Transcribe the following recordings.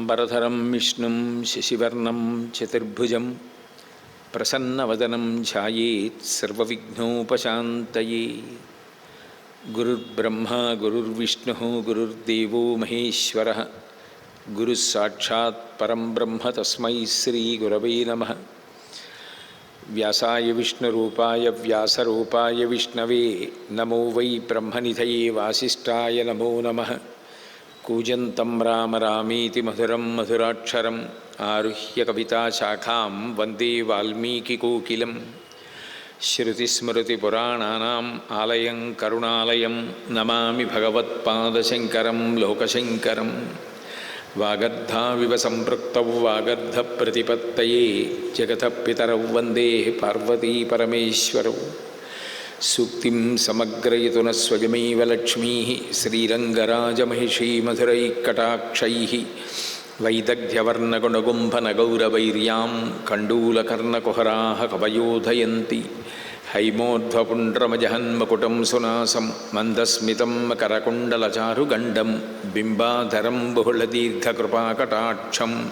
శుక్లాంబరధరం విష్ణుం శశివర్ణం చతుర్భుజం ప్రసన్నవదనం ధ్యాయేత్ సర్వవిఘ్నోపశాంతయే. గురుర్బ్రహ్మా గురుర్విష్ణుః గురుర్దేవో మహేశ్వరః. గురుః సాక్షాత్ పరం బ్రహ్మ తస్మై శ్రీ గురవే నమః. వ్యాసాయ విష్ణురూపాయ వ్యాసరూపాయ విష్ణవే నమో వై బ్రహ్మనిధయే వాసిష్ఠాయ నమో నమః. కూజంతం రామ రామేతి మధురం మధురాక్షరం ఆరుహ్య కవితాశాఖాం వందే వాల్మీకికోకిలం. శ్రుతిస్మృతిపురాణానాం ఆలయం కరుణాలయం నమామి భగవత్పాదశంకరం లోకశంకరం. వాగర్ధావివ సంపృక్తౌ వాగర్ధప్రతిపత్తయే జగతః పితరౌ వందే పార్వతీ పరమేశ్వరౌ. సూక్తిం సమగ్రయతున స్వయమేవ లక్ష్మీ శ్రీరంగరాజమహిషీ మధురైకటాక్షైః. వైదగ్ధ్యవర్ణగుణగుంభనగౌరవైర్యాం కండూలకర్ణకుహరాः కవయోధయంతి. హైమోర్ధ్వపుండ్రమజహన్మకుటం సునాసం మందస్మితం మకరకుండలచారుగండం బింబాధరం బహుళదీర్ఘకృపాకటాక్షం.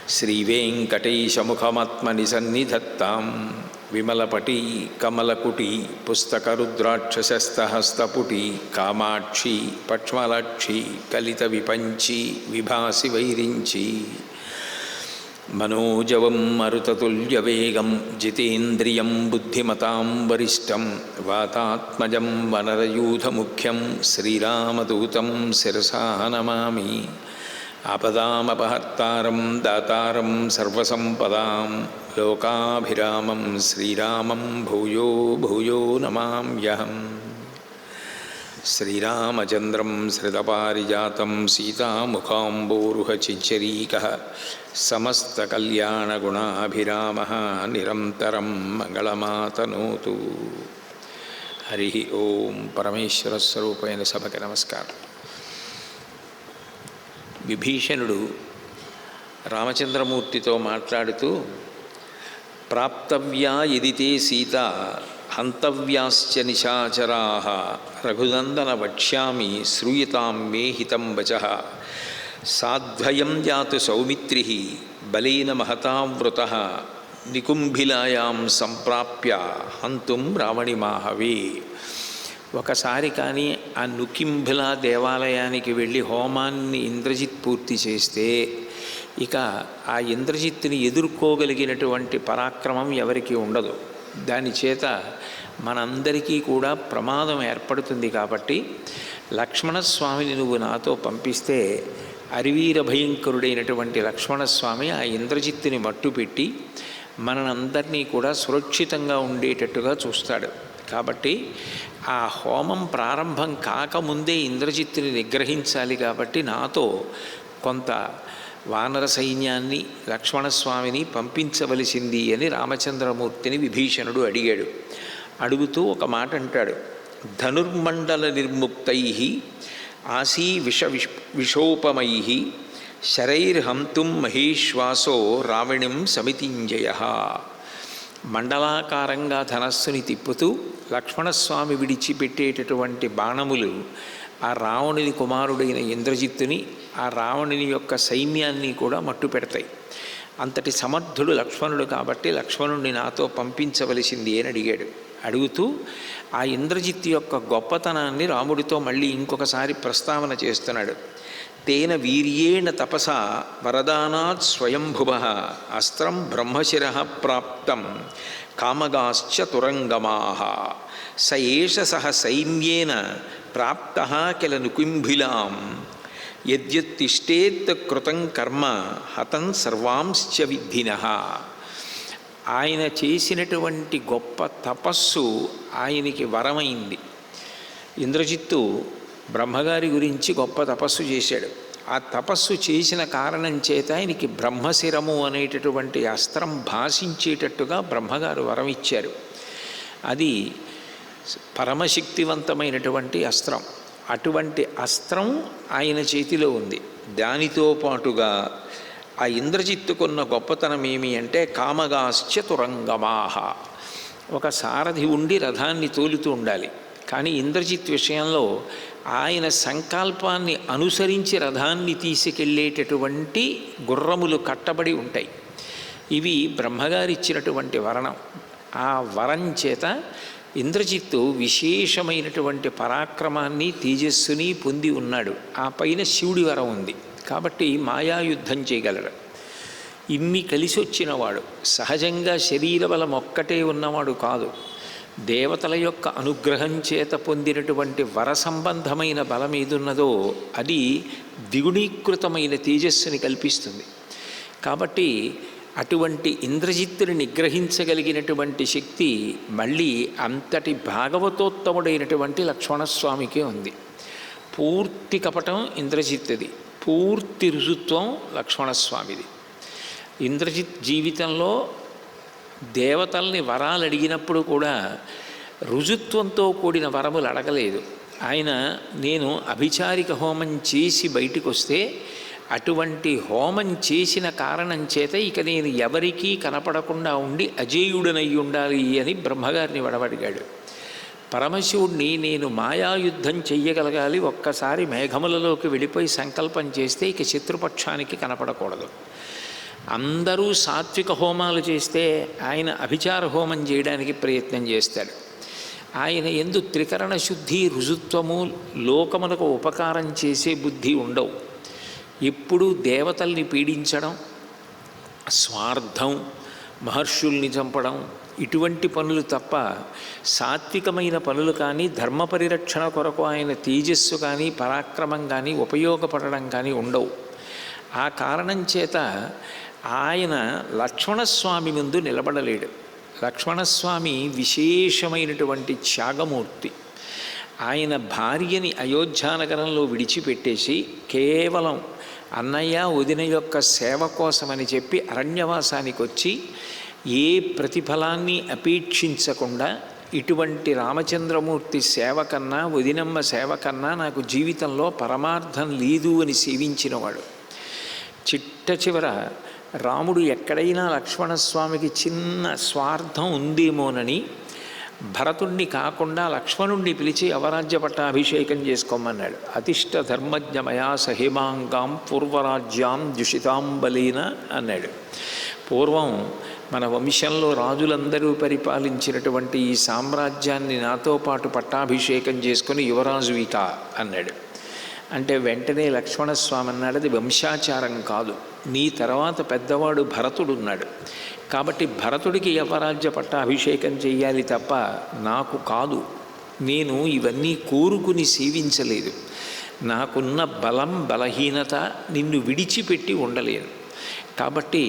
శ్రీవేంకటేశముఖమాత్మని సన్నిధత్తాం. విమలపటీ కమలకుటీ పుస్తకరుద్రాక్షసస్తహస్తపుటీ కామాక్షి పక్ష్మలాక్షి కలిత విపంచి విభాసి వైరించి. మనోజవం మరుతతుల్యవేగం జితేంద్రియం బుద్ధిమతాం వరిష్టం. వాతాత్మజం వనరయూధముఖ్యం శ్రీరామదూతం శిరసా నమామి. ఆపదామపహర్తారం దాతారం సర్వసంపదాం లోకాభిరామం శ్రీరామం భూయో భూయో నమామ్యహం. శ్రీరామచంద్రం శ్రితపారిజాతం సీతాముఖాంబోరుహచిచ్చరీకః. సమస్తకల్యాణగుణాభిరామः నిరంతరం మంగళమాతనోతు. హరి ఓం. పరమేశ్వరస్వరూపైన సభకి నమస్కారం. విభీషణుడు రామచంద్రమూర్తితో మాట్లాడుతూ, ప్రాప్తవ్యా యదితే సీత హంతవ్యాశ్చ నిశాచరాః. రఘునందన వక్ష్యామి శ్రూయతాం మే హితం వచః. సాధ్వయం జాతు సౌమిత్రిః బలేన మహతాం వృతః. నికుంభిలాయాం సంప్రాప్య హంతుం రావణిమాహవే. ఒకసారి కానీ ఆ నుకింభిలా దేవాలయానికి వెళ్ళి హోమాన్ని ఇంద్రజిత్ పూర్తి చేస్తే ఇక ఆ ఇంద్రజిత్తుని ఎదుర్కోగలిగినటువంటి పరాక్రమం ఎవరికీ ఉండదు. దాని చేత మనందరికీ కూడా ప్రమాదం ఏర్పడుతుంది. కాబట్టి లక్ష్మణస్వామిని నువ్వు నాతో పంపిస్తే అరివీర భయంకరుడైనటువంటి లక్ష్మణస్వామి ఆ ఇంద్రజిత్తుని మట్టుపెట్టి మనందరినీ కూడా సురక్షితంగా ఉండేటట్టుగా చూస్తాడు. కాబట్టి ఆ హోమం ప్రారంభం కాకముందే ఇంద్రజిత్తుని నిగ్రహించాలి. కాబట్టి నాతో కొంత వానర సైన్యాన్ని లక్ష్మణస్వామిని పంపించవలసింది అని రామచంద్రమూర్తిని విభీషణుడు అడిగాడు. అడుగుతూ ఒక మాట అంటాడు. ధనుర్మండల నిర్ముక్తై ఆసీ విషోపమై శరైర్హంతుం మహేశ్వాసో రావణిం సమితింజయ. మండలాకారంగా ధనస్సుని తిప్పుతూ లక్ష్మణస్వామి విడిచిపెట్టేటటువంటి బాణములు ఆ రావణుని కుమారుడైన ఇంద్రజిత్తుని, ఆ రావణుని యొక్క సైన్యాన్ని కూడా మట్టు పెడతాయి. అంతటి సమర్థుడు లక్ష్మణుడు. కాబట్టి లక్ష్మణుడిని నాతో పంపించవలసింది అని అడిగాడు. అడుగుతూ ఆ ఇంద్రజిత్తు యొక్క గొప్పతనాన్ని రాముడితో మళ్ళీ ఇంకొకసారి ప్రస్తావన చేస్తున్నాడు. తేన వీర్యేణ తపసా వరదానాత్ స్వయంభువః అస్త్రం బ్రహ్మశిరః ప్రాప్తం కామగాశ్చ తురంగమాః. స ఏష సహ సైన్యేన ప్రాప్తః కిల నుకుంభిలాం. యద్యత్తిష్టేత్ కృతం కర్మ హతం సర్వాంశ్చ విద్ధినః. ఆయన చేసినటువంటి గొప్ప తపస్సు ఆయనకి వరమైంది. ఇంద్రజిత్తు బ్రహ్మగారి గురించి గొప్ప తపస్సు చేశాడు. ఆ తపస్సు చేసిన కారణం చేత ఆయనకి బ్రహ్మశిరము అనేటటువంటి అస్త్రం భాషించేటట్టుగా బ్రహ్మగారు వరం ఇచ్చారు. అది పరమశక్తివంతమైనటువంటి అస్త్రం. అటువంటి అస్త్రం ఆయన చేతిలో ఉంది. దానితో పాటుగా ఆ ఇంద్రజిత్తుకున్న గొప్పతనం ఏమి అంటే కామగాశ్చ తురంగమాహ. ఒక సారథి ఉండి రథాన్ని తోలుతూ ఉండాలి. కానీ ఇంద్రజిత్ విషయంలో ఆయన సంకల్పాన్ని అనుసరించి రథాన్ని తీసుకెళ్ళేటటువంటి గుర్రములు కట్టబడి ఉంటాయి. ఇవి బ్రహ్మగారిచ్చినటువంటి వరణం. ఆ వరం చేత ఇంద్రజిత్తు విశేషమైనటువంటి పరాక్రమాన్ని తేజస్సుని పొంది ఉన్నాడు. ఆ పైన శివుడి వరం ఉంది కాబట్టి మాయాయుద్ధం చేయగలడు. ఇన్ని కలిసి వచ్చినవాడు, సహజంగా శరీర బలం ఒక్కటే ఉన్నవాడు కాదు. దేవతల యొక్క అనుగ్రహం చేత పొందినటువంటి వర సంబంధమైన బలం ఏదున్నదో అది ద్విగుణీకృతమైన తేజస్సుని కల్పిస్తుంది. కాబట్టి అటువంటి ఇంద్రజిత్తుని నిగ్రహించగలిగినటువంటి శక్తి మళ్ళీ అంతటి భాగవతోత్తముడైనటువంటి లక్ష్మణస్వామికే ఉంది. పూర్తి కపటం ఇంద్రజిత్తుది, పూర్తి రుజుత్వం లక్ష్మణస్వామిది. ఇంద్రజిత్ జీవితంలో దేవతల్ని వరాలు అడిగినప్పుడు కూడా రుజుత్వంతో కూడిన వరములు అడగలేదు. ఆయన నేను అభిచారిక హోమం చేసి బయటికి వస్తే అటువంటి హోమం చేసిన కారణం చేత ఇక నేను ఎవరికీ కనపడకుండా ఉండి అజేయుడనై ఉండాలి అని బ్రహ్మగారిని వడబడిగాడు. పరమశివుడిని నేను మాయాయుద్ధం చెయ్యగలగాలి, ఒక్కసారి మేఘములలోకి వెళ్ళిపోయి సంకల్పం చేస్తే ఇక శత్రుపక్షానికి కనపడకూడదు. అందరూ సాత్విక హోమాలు చేస్తే ఆయన అభిచార హోమం చేయడానికి ప్రయత్నం చేస్తాడు. ఆయన యందు త్రికరణ శుద్ధి, రుజుత్వము, లోకమునకు ఉపకారం చేసే బుద్ధి ఉండవు. ఎప్పుడూ దేవతల్ని పీడించడం, స్వార్థం, మహర్షుల్ని చంపడం ఇటువంటి పనులు తప్ప సాత్వికమైన పనులు కానీ ధర్మ పరిరక్షణ కొరకు ఆయన తేజస్సు కానీ పరాక్రమం కానీ ఉపయోగపడడం కానీ ఉండవు. ఆ కారణం చేత ఆయన లక్ష్మణస్వామి ముందు నిలబడలేడు. లక్ష్మణస్వామి విశేషమైనటువంటి త్యాగమూర్తి. ఆయన భార్యని అయోధ్యానగరంలో విడిచిపెట్టేసి కేవలం అన్నయ్య వదిన యొక్క సేవ కోసమని చెప్పి అరణ్యవాసానికి వచ్చి ఏ ప్రతిఫలాన్ని అపేక్షించకుండా ఇటువంటి రామచంద్రమూర్తి సేవ కన్నా వదినమ్మ సేవ కన్నా నాకు జీవితంలో పరమార్థం లేదు అని సేవించినవాడు. చిట్ట చివర రాముడు ఎక్కడైనా లక్ష్మణస్వామికి చిన్న స్వార్థం ఉందేమోనని భరతుణ్ణి కాకుండా లక్ష్మణుణ్ణి పిలిచి అవరాజ్య పట్టాభిషేకం చేసుకోమన్నాడు. అతిష్ట ధర్మజ్ఞమయా సహిమాంగాం పూర్వరాజ్యాం దుషితాంబలీన అన్నాడు. పూర్వం మన వంశంలో రాజులందరూ పరిపాలించినటువంటి ఈ సామ్రాజ్యాన్ని నాతో పాటు పట్టాభిషేకం చేసుకుని యువరాజువిక అన్నాడు. అంటే వెంటనే లక్ష్మణస్వామి అన్నాడు, అది వంశాచారం కాదు, నీ తర్వాత పెద్దవాడు భరతుడున్నాడు కాబట్టి భరతుడికి యవరాజ్య పట్టాభిషేకం చెయ్యాలి తప్ప నాకు కాదు. నేను ఇవన్నీ కోరుకుని సేవించలేదు. నాకున్న బలం బలహీనత నిన్ను విడిచిపెట్టి ఉండలేను. కాబట్టి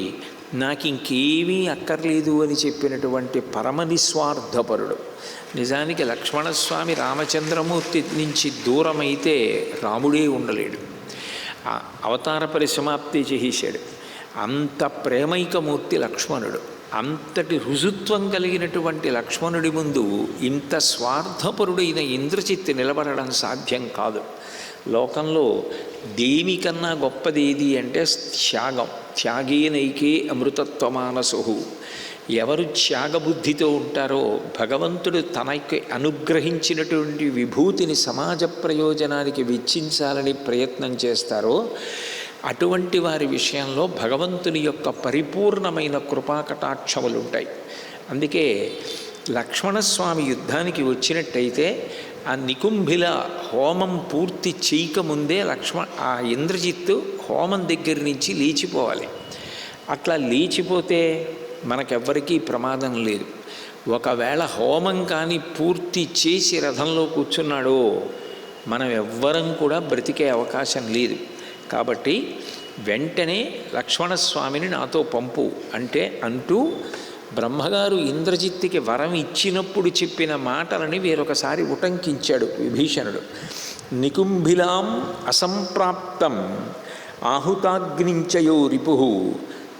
నాకు ఇంకేమీ అక్కర్లేదు అని చెప్పినటువంటి పరమ నిస్వార్థపరుడు. నిజానికి లక్ష్మణస్వామి రామచంద్రమూర్తి నుంచి దూరమైతే రాముడే ఉండలేడు. అవతార పరిసమాప్తి చేశాడు. అంత ప్రేమైకమూర్తి లక్ష్మణుడు. అంతటి రుజుత్వం కలిగినటువంటి లక్ష్మణుడి ముందు ఇంత స్వార్థపరుడైన ఇంద్రజిత్ నిలబడడం సాధ్యం కాదు. లోకంలో దేనికన్నా గొప్పది ఏది అంటే త్యాగం. త్యాగేనైకే అమృతత్వమానసు. ఎవరు త్యాగబుద్ధితో ఉంటారో భగవంతుడు తనకి అనుగ్రహించినటువంటి విభూతిని సమాజ ప్రయోజనానికి వెచ్చించాలని ప్రయత్నం చేస్తారో అటువంటి వారి విషయంలో భగవంతుని యొక్క పరిపూర్ణమైన కృపాకటాక్షములు ఉంటాయి. అందుకే లక్ష్మణస్వామి యుద్ధానికి వచ్చినట్టయితే ఆ నికుంభిల హోమం పూర్తి చేయకముందే ఆ ఇంద్రజిత్తు హోమం దగ్గర నుంచి లేచిపోవాలి. అట్లా లేచిపోతే మనకెవ్వరికీ ప్రమాదం లేదు. ఒకవేళ హోమం కానీ పూర్తి చేసి రథంలో కూర్చున్నాడో మనం ఎవ్వరం కూడా బ్రతికే అవకాశం లేదు. కాబట్టి వెంటనే లక్ష్మణస్వామిని నాతో పంపు అంటూ బ్రహ్మగారు ఇంద్రజిత్తుకి వరం ఇచ్చినప్పుడు చెప్పిన మాటలని వేరొకసారి ఉటంకించాడు విభీషణుడు. నికుంభిలాం అసంప్రాప్తం ఆహుతాగ్నించయో రిపు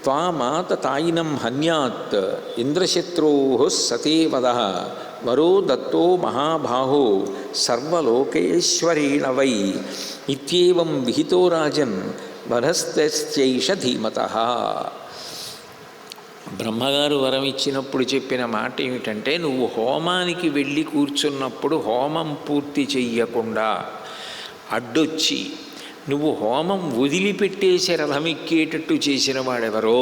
త్వామాత తాయినం హన్యాత్ ఇంద్రశత్రో సతే వద వరో దత్తో మహాబాహో సర్వలోకేశ్వరేణ వై ఇత్యేవం విహితో రాజన్ వధస్తైష ధీమతః. బ్రహ్మగారు వరం ఇచ్చినప్పుడు చెప్పిన మాట ఏమిటంటే, నువ్వు హోమానికి వెళ్ళి కూర్చున్నప్పుడు హోమం పూర్తి చెయ్యకుండా అడ్డొచ్చి నువ్వు హోమం వదిలిపెట్టేసి రథమెక్కేటట్టు చేసిన వాడెవరో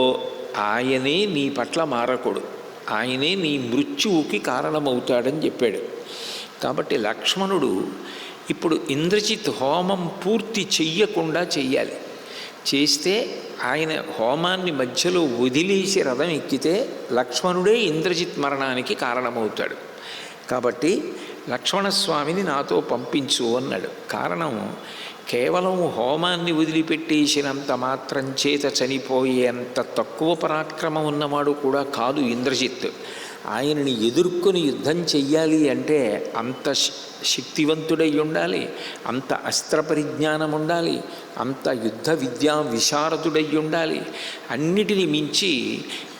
ఆయనే నీ పట్ల మారకుడు, ఆయనే నీ మృత్యువుకి కారణమవుతాడని చెప్పాడు. కాబట్టి లక్ష్మణుడు ఇప్పుడు ఇంద్రజిత్ హోమం పూర్తి చెయ్యకుండా చెయ్యాలి. చేస్తే ఆయన హోమాన్ని మధ్యలో వదిలేసి రథం ఎక్కితే లక్ష్మణుడే ఇంద్రజిత్ మరణానికి కారణమవుతాడు. కాబట్టి లక్ష్మణస్వామిని నాతో పంపించు అన్నాడు. కారణం, కేవలం హోమాన్ని వదిలిపెట్టేసినంత మాత్రం చేత చనిపోయేంత తక్కువ పరాక్రమం ఉన్నవాడు కూడా కాదు ఇంద్రజిత్. ఆయనని ఎదుర్కొని యుద్ధం చెయ్యాలి అంటే అంత శక్తివంతుడై ఉండాలి, అంత అస్త్ర పరిజ్ఞానం ఉండాలి, అంత యుద్ధ విద్యా విశారదుడై ఉండాలి. అన్నిటిని మించి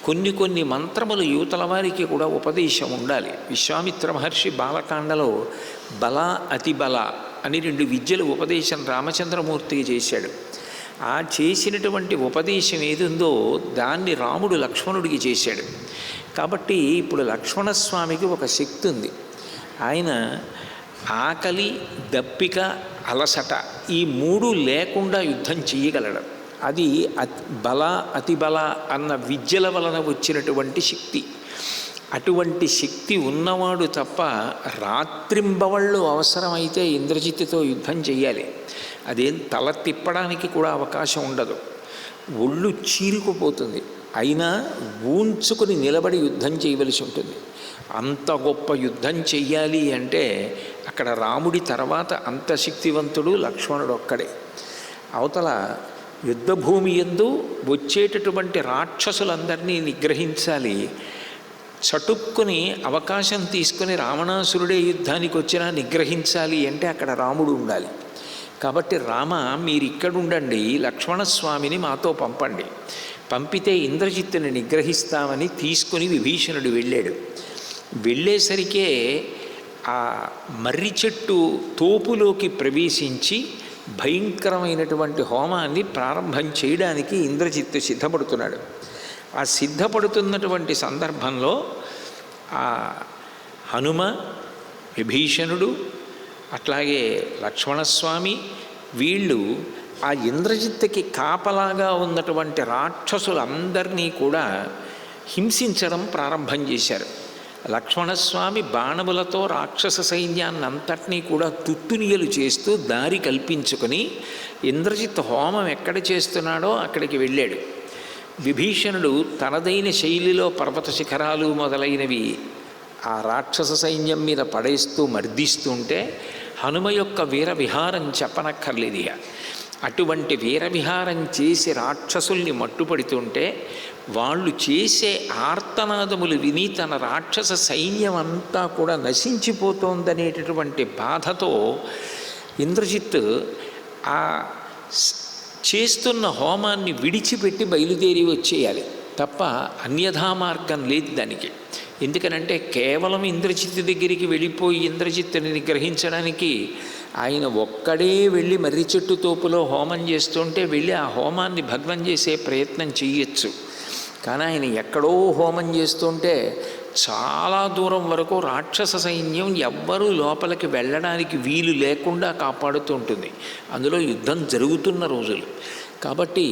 కొన్ని మంత్రములు యువతల వారికి కూడా ఉపదేశం ఉండాలి. విశ్వామిత్ర మహర్షి బాలకాండలో బల అతిబల అని 2 విద్యలు ఉపదేశం రామచంద్రమూర్తికి చేశాడు. ఆ చేసినటువంటి ఉపదేశం ఏదుందో దాన్ని రాముడు లక్ష్మణుడికి చేశాడు. కాబట్టి ఇప్పుడు లక్ష్మణస్వామికి ఒక శక్తి ఉంది. ఆయన ఆకలి, దప్పిక, అలసట ఈ 3 లేకుండా యుద్ధం చేయగలడు. అది బల అతిబల అన్న విద్యల వలన వచ్చినటువంటి శక్తి. అటువంటి శక్తి ఉన్నవాడు తప్ప రాత్రింబవళ్ళు అవసరమైతే ఇంద్రజిత్తుతో యుద్ధం చేయాలి. అదేం తల తిప్పడానికి కూడా అవకాశం ఉండదు, ఒళ్ళు చీరుకుపోతుంది. అయినా ఊంచుకుని నిలబడి యుద్ధం చేయవలసి ఉంటుంది. అంత గొప్ప యుద్ధం చెయ్యాలి అంటే అక్కడ రాముడి తర్వాత అంత శక్తివంతుడు లక్ష్మణుడు ఒక్కడే. అవతల యుద్ధభూమి యందు వచ్చేటటువంటి రాక్షసులందరినీ నిగ్రహించాలి. చటుక్కుని అవకాశం తీసుకుని రావణాసురుడే యుద్ధానికి వచ్చినా నిగ్రహించాలి అంటే అక్కడ రాముడు ఉండాలి. కాబట్టి రామ, మీరు ఇక్కడుండండి, లక్ష్మణస్వామిని మాతో పంపండి, పంపితే ఇంద్రజిత్తుని నిగ్రహిస్తామని తీసుకుని విభీషణుడు వెళ్ళాడు. వెళ్ళేసరికే ఆ మర్రి చెట్టు తోపులోకి ప్రవేశించి భయంకరమైనటువంటి హోమాన్ని ప్రారంభం చేయడానికి ఇంద్రజిత్తు సిద్ధపడుతున్నాడు. ఆ సిద్ధపడుతున్నటువంటి సందర్భంలో ఆ హనుమ, విభీషణుడు, అట్లాగే లక్ష్మణస్వామి వీళ్ళు ఆ ఇంద్రజిత్తుకి కాపలాగా ఉన్నటువంటి రాక్షసులందరినీ కూడా హింసించడం ప్రారంభం చేశారు. లక్ష్మణస్వామి బాణములతో రాక్షస సైన్యాన్ని అంతటినీ కూడా తుత్తునియలు చేస్తూ దారి కల్పించుకొని ఇంద్రజిత్ హోమం ఎక్కడ చేస్తున్నాడో అక్కడికి వెళ్ళాడు. విభీషణుడు తనదైన శైలిలో పర్వత శిఖరాలు మొదలైనవి ఆ రాక్షస సైన్యం మీద పడేస్తూ మర్దిస్తుంటే హనుమ యొక్క వీరవిహారం చెప్పనక్కర్లేదు. అటువంటి వీరవిహారం చేసి రాక్షసుల్ని మట్టుపడుతుంటే వాళ్ళు చేసే ఆర్తనాదములు విని తన రాక్షస సైన్యం అంతా కూడా నశించిపోతోందనేటటువంటి బాధతో ఇంద్రజిత్ ఆ చేస్తున్న హోమాన్ని విడిచిపెట్టి బయలుదేరి వచ్చేయాలి తప్ప అన్యథా మార్గం లేదు దానికి. ఎందుకనంటే కేవలం ఇంద్రజిత్తు దగ్గరికి వెళ్ళిపోయి ఇంద్రజిత్తుని నిగ్రహించడానికి ఆయన ఒక్కడే వెళ్ళి మర్రి చెట్టు తోపులో హోమం చేస్తుంటే వెళ్ళి ఆ హోమాన్ని భగ్నం చేసే ప్రయత్నం చేయొచ్చు. కానీ ఆయన ఎక్కడో హోమం చేస్తుంటే చాలా దూరం వరకు రాక్షస సైన్యం ఎవ్వరూ లోపలికి వెళ్ళడానికి వీలు లేకుండా కాపాడుతూ ఉంటుంది. అందులో యుద్ధం జరుగుతున్న రోజులు కాబట్టి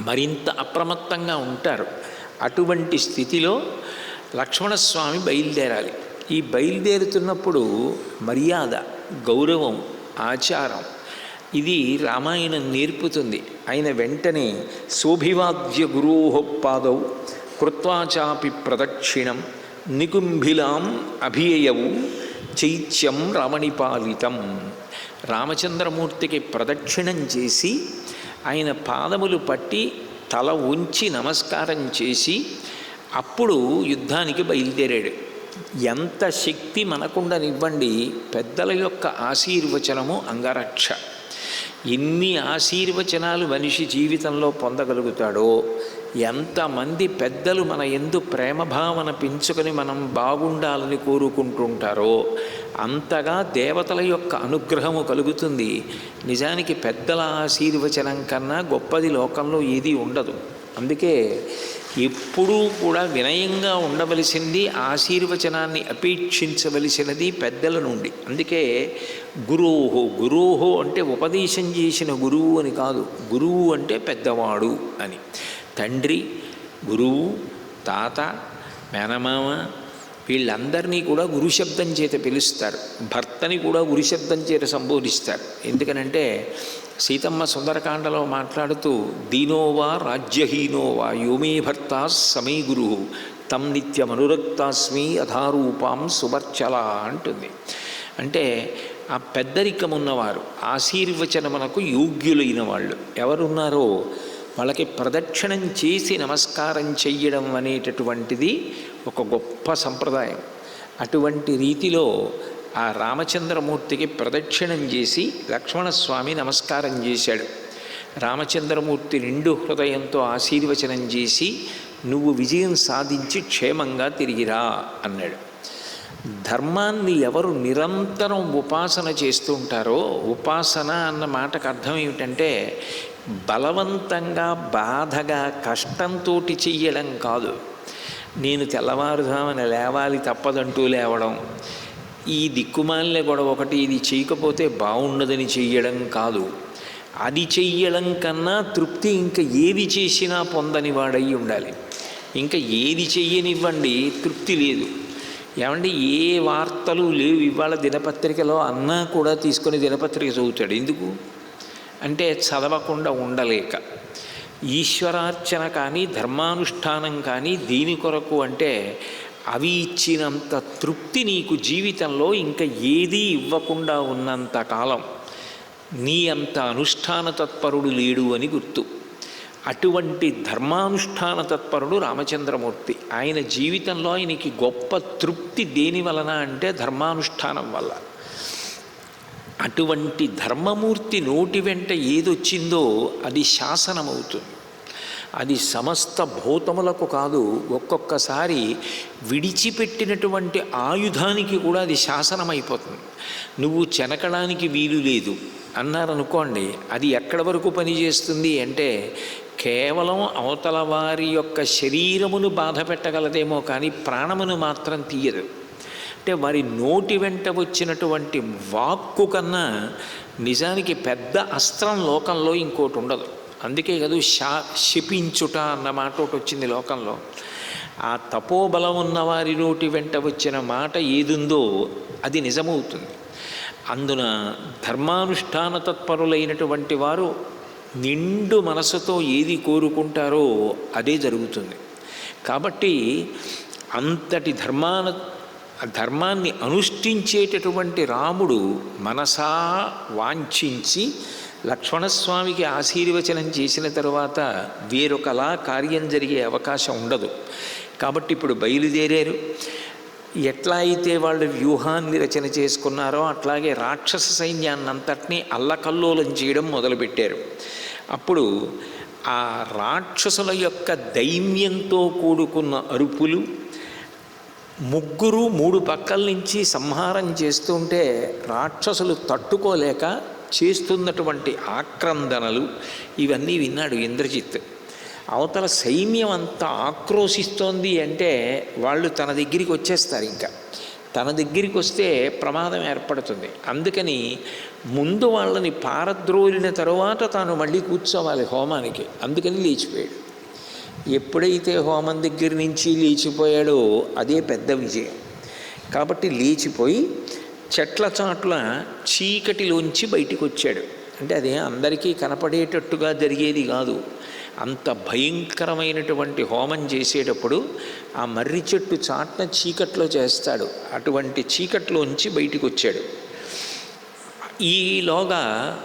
మరింత అప్రమత్తంగా ఉంటారు. అటువంటి స్థితిలో లక్ష్మణస్వామి బయలుదేరాలి. ఈ బయలుదేరుతున్నప్పుడు మర్యాద, గౌరవం, ఆచారం ఇది రామాయణం నేర్పుతుంది. ఆయన వెంటనే శోభివాద్య గురోఃపాదౌ కృత్వాచాపి ప్రదక్షిణం నికుంభిలాం అభియయవు చైత్యం రామణిపాలితం. రామచంద్రమూర్తికి ప్రదక్షిణం చేసి ఆయన పాదములు పట్టి తల ఉంచి నమస్కారం చేసి అప్పుడు యుద్ధానికి బయలుదేరాడు. ఎంత శక్తి మనకుండనివ్వండి, పెద్దల యొక్క ఆశీర్వచనము అంగరక్ష. ఎన్ని ఆశీర్వచనాలు మనిషి జీవితంలో పొందగలుగుతాడో, ఎంతమంది పెద్దలు మన యందు ప్రేమభావన పెంచుకొని మనం బాగుండాలని కోరుకుంటుంటారో అంతగా దేవతల యొక్క అనుగ్రహము కలుగుతుంది. నిజానికి పెద్దల ఆశీర్వచనం కన్నా గొప్పది లోకంలో ఏదీ ఉండదు. అందుకే ఎప్పుడూ కూడా వినయంగా ఉండవలసింది, ఆశీర్వచనాన్ని అపేక్షించవలసినది పెద్దల నుండి. అందుకే గురోహో, గురోహో అంటే ఉపదేశం చేసిన గురువు అని కాదు, గురువు అంటే పెద్దవాడు అని. తండ్రి, గురువు, తాత, మేనమామ వీళ్ళందరినీ కూడా గురుశబ్దం చేత పిలుస్తారు. భర్తని కూడా గురుశబ్దం చేత సంబోధిస్తారు. ఎందుకనంటే సీతమ్మ సుందరకాండలో మాట్లాడుతూ దీనోవా రాజ్యహీనోవా యోమే భర్త సమీ గురు తం నిత్యమనురక్తాస్మి అధారూపాం సువర్చల అంటుంది. అంటే ఆ పెద్దరికం ఉన్నవారు, ఆశీర్వచనమునకు యోగ్యులైన వాళ్ళు ఎవరున్నారో వాళ్ళకి ప్రదక్షిణం చేసి నమస్కారం చెయ్యడం అనేటటువంటిది ఒక గొప్ప సంప్రదాయం. అటువంటి రీతిలో ఆ రామచంద్రమూర్తికి ప్రదక్షిణం చేసి లక్ష్మణస్వామి నమస్కారం చేశాడు. రామచంద్రమూర్తి నిండు హృదయంతో ఆశీర్వచనం చేసి నువ్వు విజయం సాధించి క్షేమంగా తిరిగిరా అన్నాడు. ధర్మాన్ని ఎవరు నిరంతరం ఉపాసన చేస్తూ ఉంటారో, ఉపాసన అన్న మాటకు అర్థం ఏమిటంటే బలవంతంగా బాధగా కష్టంతో చెయ్యడం కాదు. నేను తెల్లవారుజామున లేవాలి తప్పదంటూ లేవడం, ఈ దిక్కుమాలిన గొడవ ఒకటి ఇది చేయకపోతే బాగుండదని చెయ్యడం కాదు. అది చెయ్యడం కన్నా తృప్తి ఇంకా ఏది చేసినా పొందని వాడై ఉండాలి. ఇంకా ఏది చెయ్యనివ్వండి తృప్తి లేదు. ఏమండి ఏ వార్తలు లేవు ఇవాళ దినపత్రికలో అన్నా కూడా తీసుకొని దినపత్రిక చదువుతాడు. ఎందుకు అంటే చదవకుండా ఉండలేక. ఈశ్వరార్చన కానీ ధర్మానుష్ఠానం కానీ దీని కొరకు అంటే అవి ఇచ్చినంత తృప్తి నీకు జీవితంలో ఇంకా ఏదీ ఇవ్వకుండా ఉన్నంత కాలం నీ అంత అనుష్ఠాన తత్పరుడు లేడు అని గుర్తు. అటువంటి ధర్మానుష్ఠాన తత్పరుడు రామచంద్రమూర్తి. ఆయన జీవితంలో ఆయనకి గొప్ప తృప్తి దేని వలన అంటే ధర్మానుష్ఠానం వల్ల. అటువంటి ధర్మమూర్తి నోటి వెంట ఏదొచ్చిందో అది శాసనమవుతుంది. అది సమస్త భూతములకు కాదు, ఒక్కొక్కసారి విడిచిపెట్టినటువంటి ఆయుధానికి కూడా అది శాసనమైపోతుంది. నువ్వు చెనకడానికి వీలు లేదు అన్నారనుకోండి, అది ఎక్కడి వరకు పనిచేస్తుంది అంటే కేవలం అవతల వారి యొక్క శరీరమును బాధ పెట్టగలదేమో కానీ ప్రాణమును మాత్రం తీయదు. అంటే వారి నోటి వెంట వచ్చినటువంటి వాక్కు కన్నా నిజానికి పెద్ద అస్త్రం లోకంలో ఇంకోటి ఉండదు. అందుకే కదా శపించుట అన్న మాట ఒకటి వచ్చింది లోకంలో. ఆ తపోబలం ఉన్న వారి నోటి వెంట వచ్చిన మాట ఏదుందో అది నిజమవుతుంది. అందున ధర్మానుష్ఠాన తత్పరులైనటువంటి వారు నిండు మనసుతో ఏది కోరుకుంటారో అదే జరుగుతుంది. కాబట్టి అంతటి ధర్మాన్ని అనుష్ఠించేటటువంటి రాముడు మనసా వాంఛించి లక్ష్మణస్వామికి ఆశీర్వచనం చేసిన తరువాత వేరొకలా కార్యం జరిగే అవకాశం ఉండదు. కాబట్టి ఇప్పుడు బయలుదేరారు. ఎట్లా అయితే వాళ్ళు వ్యూహాన్ని రచన చేసుకున్నారో అట్లాగే రాక్షస సైన్యాన్నంతటినీ అల్లకల్లోలం చేయడం మొదలుపెట్టారు. అప్పుడు ఆ రాక్షసుల యొక్క దైన్యంతో కూడుకున్న అరుపులు, ముగ్గురు మూడు పక్కల నుంచి సంహారం చేస్తుంటే రాక్షసులు తట్టుకోలేక చేస్తున్నటువంటి ఆక్రందనలు ఇవన్నీ విన్నాడు ఇంద్రజిత్. అవతల సైన్యం అంతా ఆక్రోశిస్తోంది అంటే వాళ్ళు తన దగ్గరికి వచ్చేస్తారు. ఇంకా తన దగ్గరికి వస్తే ప్రమాదం ఏర్పడుతుంది. అందుకని ముందు వాళ్ళని పారద్రోలిన తరువాత తాను మళ్ళీ కూర్చోవాలి హోమానికి. అందుకని లేచిపోయాడు. ఎప్పుడైతే హోమం దగ్గర నుంచి లేచిపోయాడో అదే పెద్ద విజయం. కాబట్టి లేచిపోయి చెట్ల చాట్ల చీకటిలోంచి బయటికి వచ్చాడు. అంటే అదే అందరికీ కనపడేటట్టుగా జరిగేది కాదు. అంత భయంకరమైనటువంటి హోమం చేసేటప్పుడు ఆ మర్రి చెట్టు చాట్న చీకట్లో చేస్తాడు. అటువంటి చీకట్లోంచి బయటికి వచ్చాడు. ఈలోగా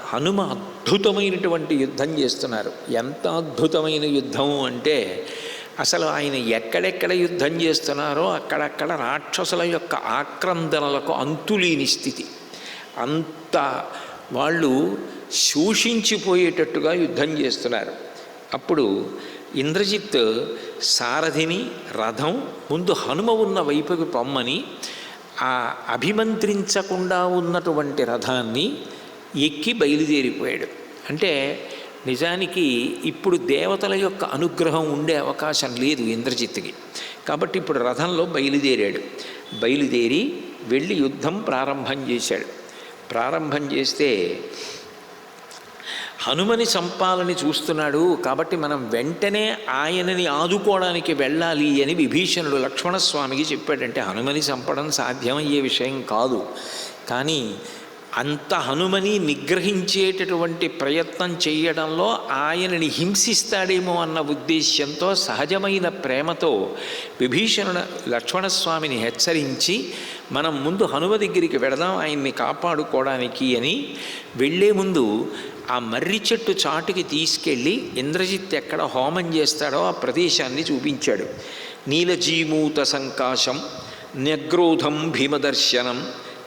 హనుమ అద్భుతమైనటువంటి యుద్ధం చేస్తున్నారు. ఎంత అద్భుతమైన యుద్ధం అంటే అసలు ఆయన ఎక్కడెక్కడ యుద్ధం చేస్తున్నారో అక్కడక్కడ రాక్షసుల యొక్క ఆక్రందనలకు అంతులేని స్థితి. అంత వాళ్ళు శోషించిపోయేటట్టుగా యుద్ధం చేస్తున్నారు. అప్పుడు ఇంద్రజిత్ సారథిని రథం ముందు హనుమ ఉన్న వైపుకి పొమ్మని ఆ అభిమంత్రించకుండా ఉన్నటువంటి రథాన్ని ఎక్కి బయలుదేరిపోయాడు. అంటే నిజానికి ఇప్పుడు దేవతల యొక్క అనుగ్రహం ఉండే అవకాశం లేదు ఇంద్రజిత్తుకి. కాబట్టి ఇప్పుడు రథంలో బయలుదేరి వెళ్ళి యుద్ధం ప్రారంభం చేశాడు. ప్రారంభం చేస్తే హనుమని చంపాలని చూస్తున్నాడు. కాబట్టి మనం వెంటనే ఆయనని ఆదుకోవడానికి వెళ్ళాలి అని విభీషణుడు లక్ష్మణస్వామికి చెప్పాడంటే హనుమని చంపడం సాధ్యమయ్యే విషయం కాదు. కానీ అంత హనుమని నిగ్రహించేటటువంటి ప్రయత్నం చేయడంలో ఆయనని హింసిస్తాడేమో అన్న ఉద్దేశ్యంతో సహజమైన ప్రేమతో విభీషణుడు లక్ష్మణస్వామిని హెచ్చరించి మనం ముందు హనుమ దగ్గరికి వెడదాం ఆయన్ని కాపాడుకోవడానికి అని వెళ్ళే ముందు ఆ మర్రి చెట్టు చాటుకి తీసుకెళ్ళి ఇంద్రజిత్ ఎక్కడ హోమం చేస్తాడో ఆ ప్రదేశాన్ని చూపించాడు. నీలజీమూత సంకాశం న్యగ్రోధం భీమదర్శనం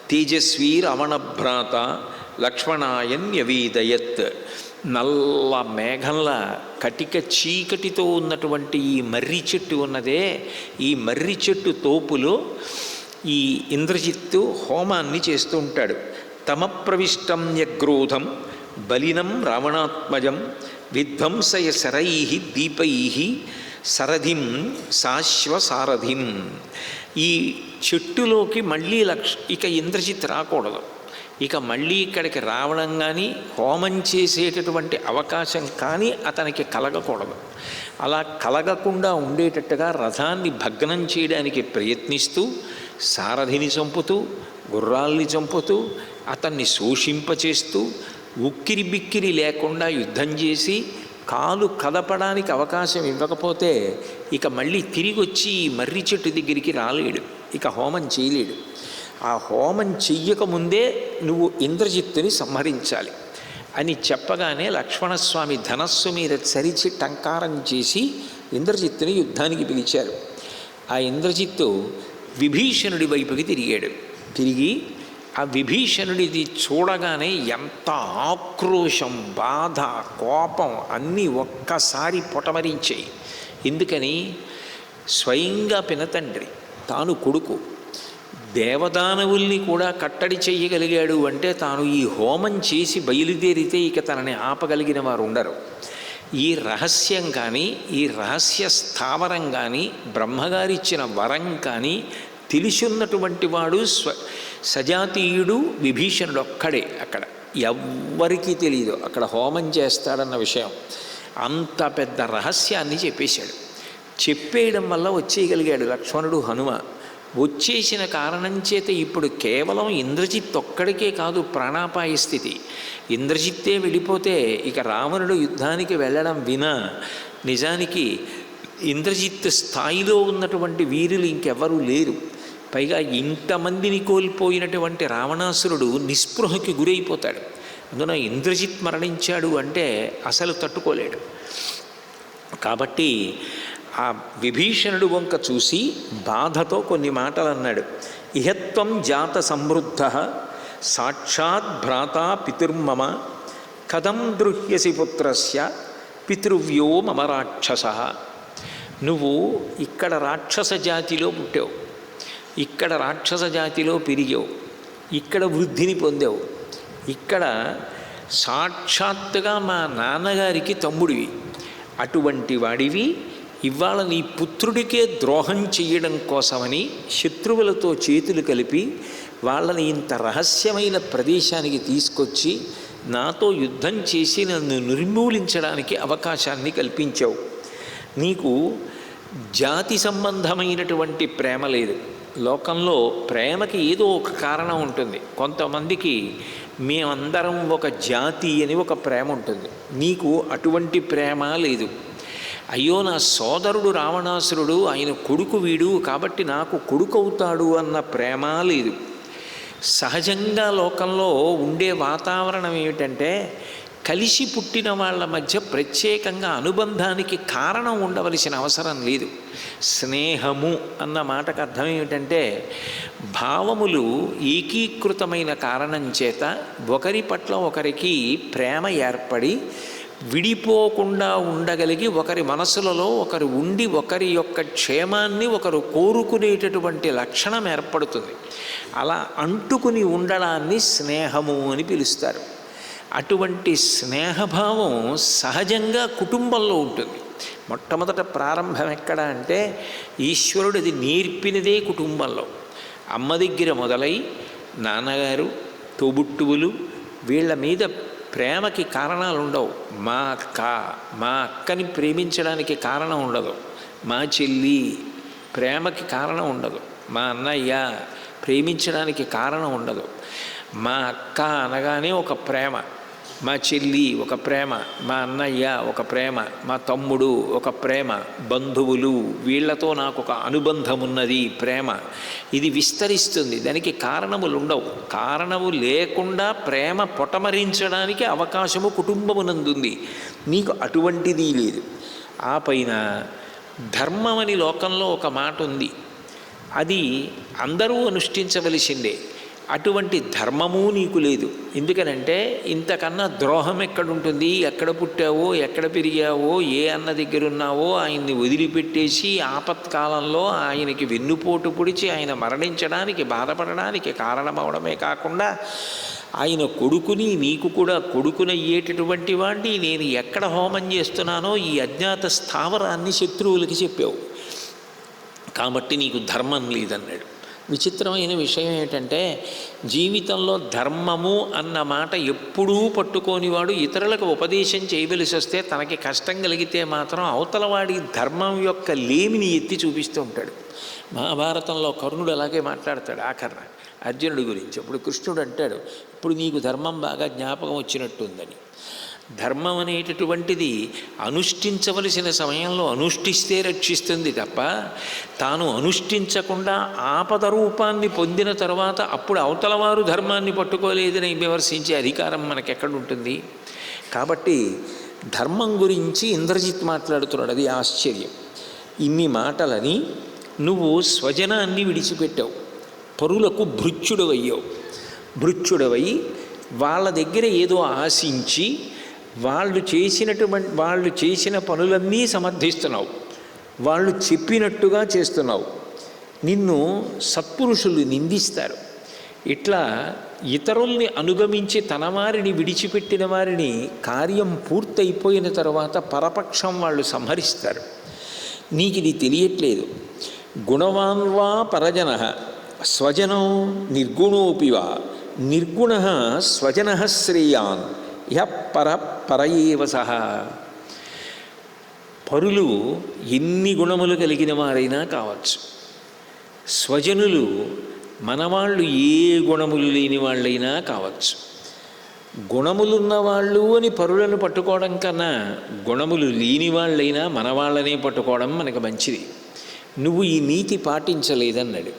తేజస్వీ రమణభ్రాత లక్ష్మణాయన్యవీదయత్. నల్ల మేఘంలా కటిక చీకటితో ఉన్నటువంటి ఈ మర్రి చెట్టు ఉన్నదే, ఈ మర్రి చెట్టు తోపులో ఈ ఇంద్రజిత్తు హోమాన్ని చేస్తూ ఉంటాడు. తమప్రవిష్టం న్యగ్రోధం బలినం రావణాత్మజం విధ్వంసయ శరై దీపై సరథిం శాశ్వసారథిం. ఈ చెట్టులోకి మళ్ళీ ఇక ఇంద్రజిత్ రాకూడదు. ఇక మళ్ళీ ఇక్కడికి రావడం కానీ హోమం చేసేటటువంటి అవకాశం కానీ అతనికి కలగకూడదు. అలా కలగకుండా ఉండేటట్టుగా రథాన్ని భగ్నం చేయడానికి ప్రయత్నిస్తూ సారథిని చంపుతూ గుర్రాల్ని చంపుతూ అతన్ని శోషింపచేస్తూ ఉక్కిరి బిక్కిరి లేకుండా యుద్ధం చేసి కాలు కదపడానికి అవకాశం ఇవ్వకపోతే ఇక మళ్ళీ తిరిగి వచ్చి ఈ మర్రి చెట్టు దగ్గరికి రాలేడు, ఇక హోమం చేయలేడు. ఆ హోమం చెయ్యకముందే నువ్వు ఇంద్రజిత్తుని సంహరించాలి అని చెప్పగానే లక్ష్మణస్వామి ధనస్సు మీద చరిచి టంకారం చేసి ఇంద్రజిత్తుని యుద్ధానికి పిలిచారు. ఆ ఇంద్రజిత్తు విభీషణుడి వైపుకి తిరిగి ఆ విభీషణుడిది చూడగానే ఎంత ఆక్రోశం, బాధ, కోపం అన్నీ ఒక్కసారి పొటమరించాయి. ఎందుకని? స్వయంగా పినతండ్రి, తాను కొడుకు, దేవదానవుల్ని కూడా కట్టడి చెయ్యగలిగాడు అంటే తాను ఈ హోమం చేసి బయలుదేరితే ఇక తనని ఆపగలిగిన వారు ఉండరు. ఈ రహస్యం కానీ ఈ రహస్య స్థావరం కానీ బ్రహ్మగారిచ్చిన వరం కానీ తెలిసున్నటువంటి వాడు సజాతీయుడు విభీషణుడు ఒక్కడే. అక్కడ ఎవ్వరికీ తెలియదు అక్కడ హోమం చేస్తాడన్న విషయం. అంత పెద్ద రహస్యాన్ని చెప్పేశాడు. చెప్పేయడం వల్ల వచ్చేయగలిగాడు లక్ష్మణుడు హనుమ. వచ్చేసిన కారణం చేత ఇప్పుడు కేవలం ఇంద్రజిత్ ఒక్కడికే కాదు ప్రాణాపాయ స్థితి. ఇంద్రజిత్తే వెళ్ళిపోతే ఇక రావణుడు యుద్ధానికి వెళ్ళడం వినా నిజానికి ఇంద్రజిత్ స్థాయిలో ఉన్నటువంటి వీరులు ఇంకెవ్వరూ లేరు. పైగా ఇంతమందిని కోల్పోయినటువంటి రావణాసురుడు నిస్పృహకి గురైపోతాడు. అందున ఇంద్రజిత్ మరణించాడు అంటే అసలు తట్టుకోలేడు. కాబట్టి ఆ విభీషణుడు వంక చూసి బాధతో కొన్ని మాటలు అన్నాడు. ఇహత్వం జాత సమృద్ధ సాక్షాత్ భ్రాతా పితుర్మమ కథం దృహ్యసి పుత్రస్య పితృవ్యో మమ రాక్షస. నువ్వు ఇక్కడ రాక్షస జాతిలో పుట్టావు, ఇక్కడ రాక్షస జాతిలో పెరిగావు, ఇక్కడ వృద్ధిని పొందావు, ఇక్కడ సాక్షాత్తుగా మా నాన్నగారికి తమ్ముడివి. అటువంటి వాడివి ఇవాళ నీ పుత్రుడికే ద్రోహం చెయ్యడం కోసమని శత్రువులతో చేతులు కలిపి వాళ్ళని ఇంత రహస్యమైన ప్రదేశానికి తీసుకొచ్చి నాతో యుద్ధం చేసి నన్ను నిర్మూలించడానికి అవకాశాన్ని కల్పించావు. నీకు జాతి సంబంధమైనటువంటి ప్రేమ లేదు. లోకంలో ప్రేమకి ఏదో ఒక కారణం ఉంటుంది. కొంతమందికి మేమందరం ఒక జాతి అని ఒక ప్రేమ ఉంటుంది. నీకు అటువంటి ప్రేమ లేదు. అయ్యో నా సోదరుడు రావణాసురుడు, ఆయన కొడుకు వీడు కాబట్టి నాకు కొడుకు అవుతాడు అన్న ప్రేమ లేదు. సహజంగా లోకంలో ఉండే వాతావరణం ఏమిటంటే కలిసి పుట్టిన వాళ్ళ మధ్య ప్రత్యేకంగా అనుబంధానికి కారణం ఉండవలసిన అవసరం లేదు. స్నేహము అన్న మాటకు అర్థం ఏమిటంటే భావములు ఏకీకృతమైన కారణం చేత ఒకరి పట్ల ఒకరికి ప్రేమ ఏర్పడి విడిపోకుండా ఉండగలిగి ఒకరి మనసులలో ఒకరు ఉండి ఒకరి యొక్క క్షేమాన్ని ఒకరు కోరుకునేటటువంటి లక్షణం ఏర్పడుతుంది. అలా అంటుకుని ఉండడాన్ని స్నేహము అని పిలుస్తారు. అటువంటి స్నేహభావం సహజంగా కుటుంబంలో ఉంటుంది. మొట్టమొదట ప్రారంభం ఎక్కడ అంటే ఈశ్వరుడు అది నేర్పినదే కుటుంబంలో. అమ్మ దగ్గర మొదలై నాన్నగారు, తోబుట్టువులు, వీళ్ళ మీద ప్రేమకి కారణాలు ఉండవు. మా అక్కని ప్రేమించడానికి కారణం ఉండదు. మా చెల్లి ప్రేమకి కారణం ఉండదు. మా అన్నయ్య ప్రేమించడానికి కారణం ఉండదు. మా అక్క అనగానే ఒక ప్రేమ, మా చెల్లి ఒక ప్రేమ, మా అన్నయ్య ఒక ప్రేమ, మా తమ్ముడు ఒక ప్రేమ, బంధువులు వీళ్లతో నాకు ఒక అనుబంధం ఉన్నది, ప్రేమ. ఇది విస్తరిస్తుంది. దానికి కారణములు ఉండవు. కారణము లేకుండా ప్రేమ పొటమరించడానికి అవకాశము కుటుంబమునందుంది. నీకు అటువంటిది లేదు. ఆ పైన ధర్మం అని లోకంలో ఒక మాట ఉంది. అది అందరూ అనుష్ఠించవలసిందే. అటువంటి ధర్మము నీకు లేదు. ఎందుకనంటే ఇంతకన్నా ద్రోహం ఎక్కడుంటుంది? ఎక్కడ పుట్టావో, ఎక్కడ పెరిగావో, ఏ అన్న దగ్గర ఉన్నావో ఆయన్ని వదిలిపెట్టేసి ఆపత్కాలంలో ఆయనకి వెన్నుపోటు పొడిచి ఆయన మరణించడానికి, బాధపడడానికి కారణమవడమే కాకుండా ఆయన కొడుకుని, నీకు కూడా కొడుకునయ్యేటటువంటి వాడిని నేను ఎక్కడ హోమం చేస్తున్నానో ఈ అజ్ఞాత స్థావరాన్ని శత్రువులకి చెప్పావు. కాబట్టి నీకు ధర్మం లేదన్నాడు. విచిత్రమైన విషయం ఏంటంటే జీవితంలో ధర్మము అన్న మాట ఎప్పుడూ పట్టుకోనివాడు ఇతరులకు ఉపదేశం చేయవలసి వస్తే తనకి కష్టం కలిగితే మాత్రం అవతలవాడి ధర్మం యొక్క లేమిని ఎత్తి చూపిస్తూ ఉంటాడు. మహాభారతంలో కర్ణుడు అలాగే మాట్లాడతాడు ఆఖరణ అర్జునుడి గురించి. అప్పుడు కృష్ణుడు అంటాడు, ఇప్పుడు నీకు ధర్మం బాగా జ్ఞాపకం వచ్చినట్టుందని. ధర్మం అనేటటువంటిది అనుష్ఠించవలసిన సమయంలో అనుష్ఠిస్తే రక్షిస్తుంది తప్ప తాను అనుష్ఠించకుండా ఆపద రూపాన్ని పొందిన తర్వాత అప్పుడు అవతలవారు ధర్మాన్ని పట్టుకోలేదని విమర్శించే అధికారం మనకెక్కడుంటుంది? కాబట్టి ధర్మం గురించి ఇంద్రజిత్ మాట్లాడుతున్నాడు. అది ఆశ్చర్యం. ఇన్ని మాటలని నువ్వు స్వజనాన్ని విడిచిపెట్టావు, పరులకు భృత్యుడవయ్యావు. భృత్యుడవై వాళ్ళ దగ్గర ఏదో ఆశించి వాళ్ళు చేసిన పనులన్నీ సమర్థిస్తున్నావు, వాళ్ళు చెప్పినట్టుగా చేస్తున్నావు. నిన్ను సత్పురుషులు నిందిస్తారు. ఇట్లా ఇతరుల్ని అనుగమించి తన వారిని విడిచిపెట్టిన వారిని కార్యం పూర్తయిపోయిన తర్వాత పరపక్షం వాళ్ళు సంహరిస్తారు. నీకు ఇది తెలియట్లేదు. గుణవాన్వా పరజన స్వజనో నిర్గుణోపివా నిర్గుణ స్వజన శ్రేయాన్ యః పరయేవ సహ. పరులు ఎన్ని గుణములు కలిగిన వారైనా కావచ్చు, స్వజనులు మనవాళ్ళు ఏ గుణములు లేని వాళ్ళైనా కావచ్చు. గుణములున్నవాళ్ళు అని పరులను పట్టుకోవడం కన్నా గుణములు లేని వాళ్ళైనా మన వాళ్ళనే పట్టుకోవడం మనకు మంచిది. నువ్వు ఈ నీతి పాటించలేదన్నాడు.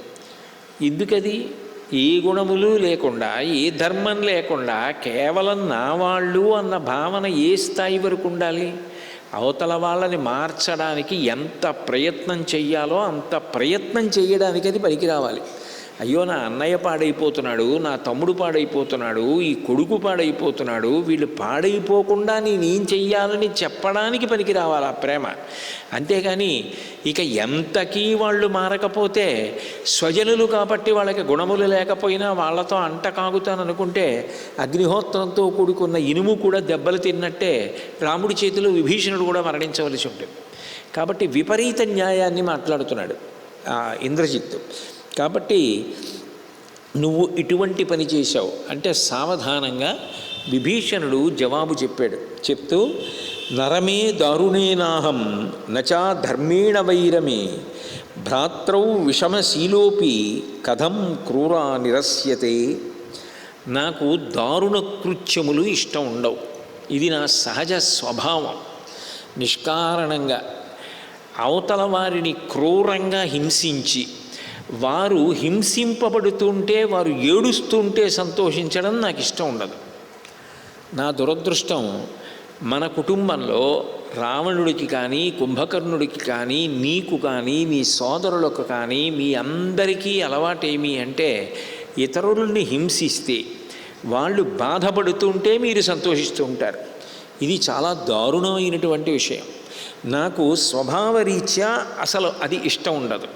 ఎందుకది? ఏ గుణములు లేకుండా, ఏ ధర్మం లేకుండా కేవలం నా వాళ్ళు అన్న భావన ఏ స్థాయి వరకు ఉండాలి? అవతల వాళ్ళని మార్చడానికి ఎంత ప్రయత్నం చెయ్యాలో అంత ప్రయత్నం చేయడానికి అది పనికి రావాలి. అయ్యో నా అన్నయ్య పాడైపోతున్నాడు, నా తమ్ముడు పాడైపోతున్నాడు, ఈ కొడుకు పాడైపోతున్నాడు, వీళ్ళు పాడైపోకుండా నేనేం చెయ్యాలని చెప్పడానికి పనికి రావాలి ఆ ప్రేమ. అంతేగాని ఇక ఎంతకీ వాళ్ళు మారకపోతే స్వజనులు కాబట్టి వాళ్ళకి గుణములు లేకపోయినా వాళ్ళతో అంట కాగుతాననుకుంటే అగ్నిహోత్రంతో కూడుకున్న ఇనుము కూడా దెబ్బలు తిన్నట్టే రాముడి చేతిలో విభీషణుడు కూడా మరణించవలసి ఉంటుంది. కాబట్టి విపరీత న్యాయాన్ని మాట్లాడుతున్నాడు ఇంద్రజిత్తు. కాబట్టి నువ్వు ఇటువంటి పని చేశావు అంటే సావధానంగా విభీషణుడు జవాబు చెప్పాడు. చెప్తూ నరమే దారుణేనాహం నచా ధర్మేణ వైరమే భ్రాత్రౌ విషమశీలోపి కథం క్రూరా నిరస్యతే. నాకు దారుణ కృత్యములు ఇష్టం ఉండవు. ఇది నా సహజ స్వభావం. నిష్కారణంగా అవతల వారిని క్రూరంగా హింసించి వారు హింసింపబడుతుంటే వారు ఏడుస్తుంటే సంతోషించడం నాకు ఇష్టం ఉండదు. నా దురదృష్టం మన కుటుంబంలో రావణుడికి కానీ, కుంభకర్ణుడికి కానీ, నీకు కానీ, నీ సోదరులకు కానీ, మీ అందరికీ అలవాటేమి అంటే ఇతరులని హింసిస్తే వాళ్ళు బాధపడుతుంటే మీరు సంతోషిస్తూ ఉంటారు. ఇది చాలా దారుణమైనటువంటి విషయం. నాకు స్వభావరీత్యా అసలు అది ఇష్టం ఉండదు.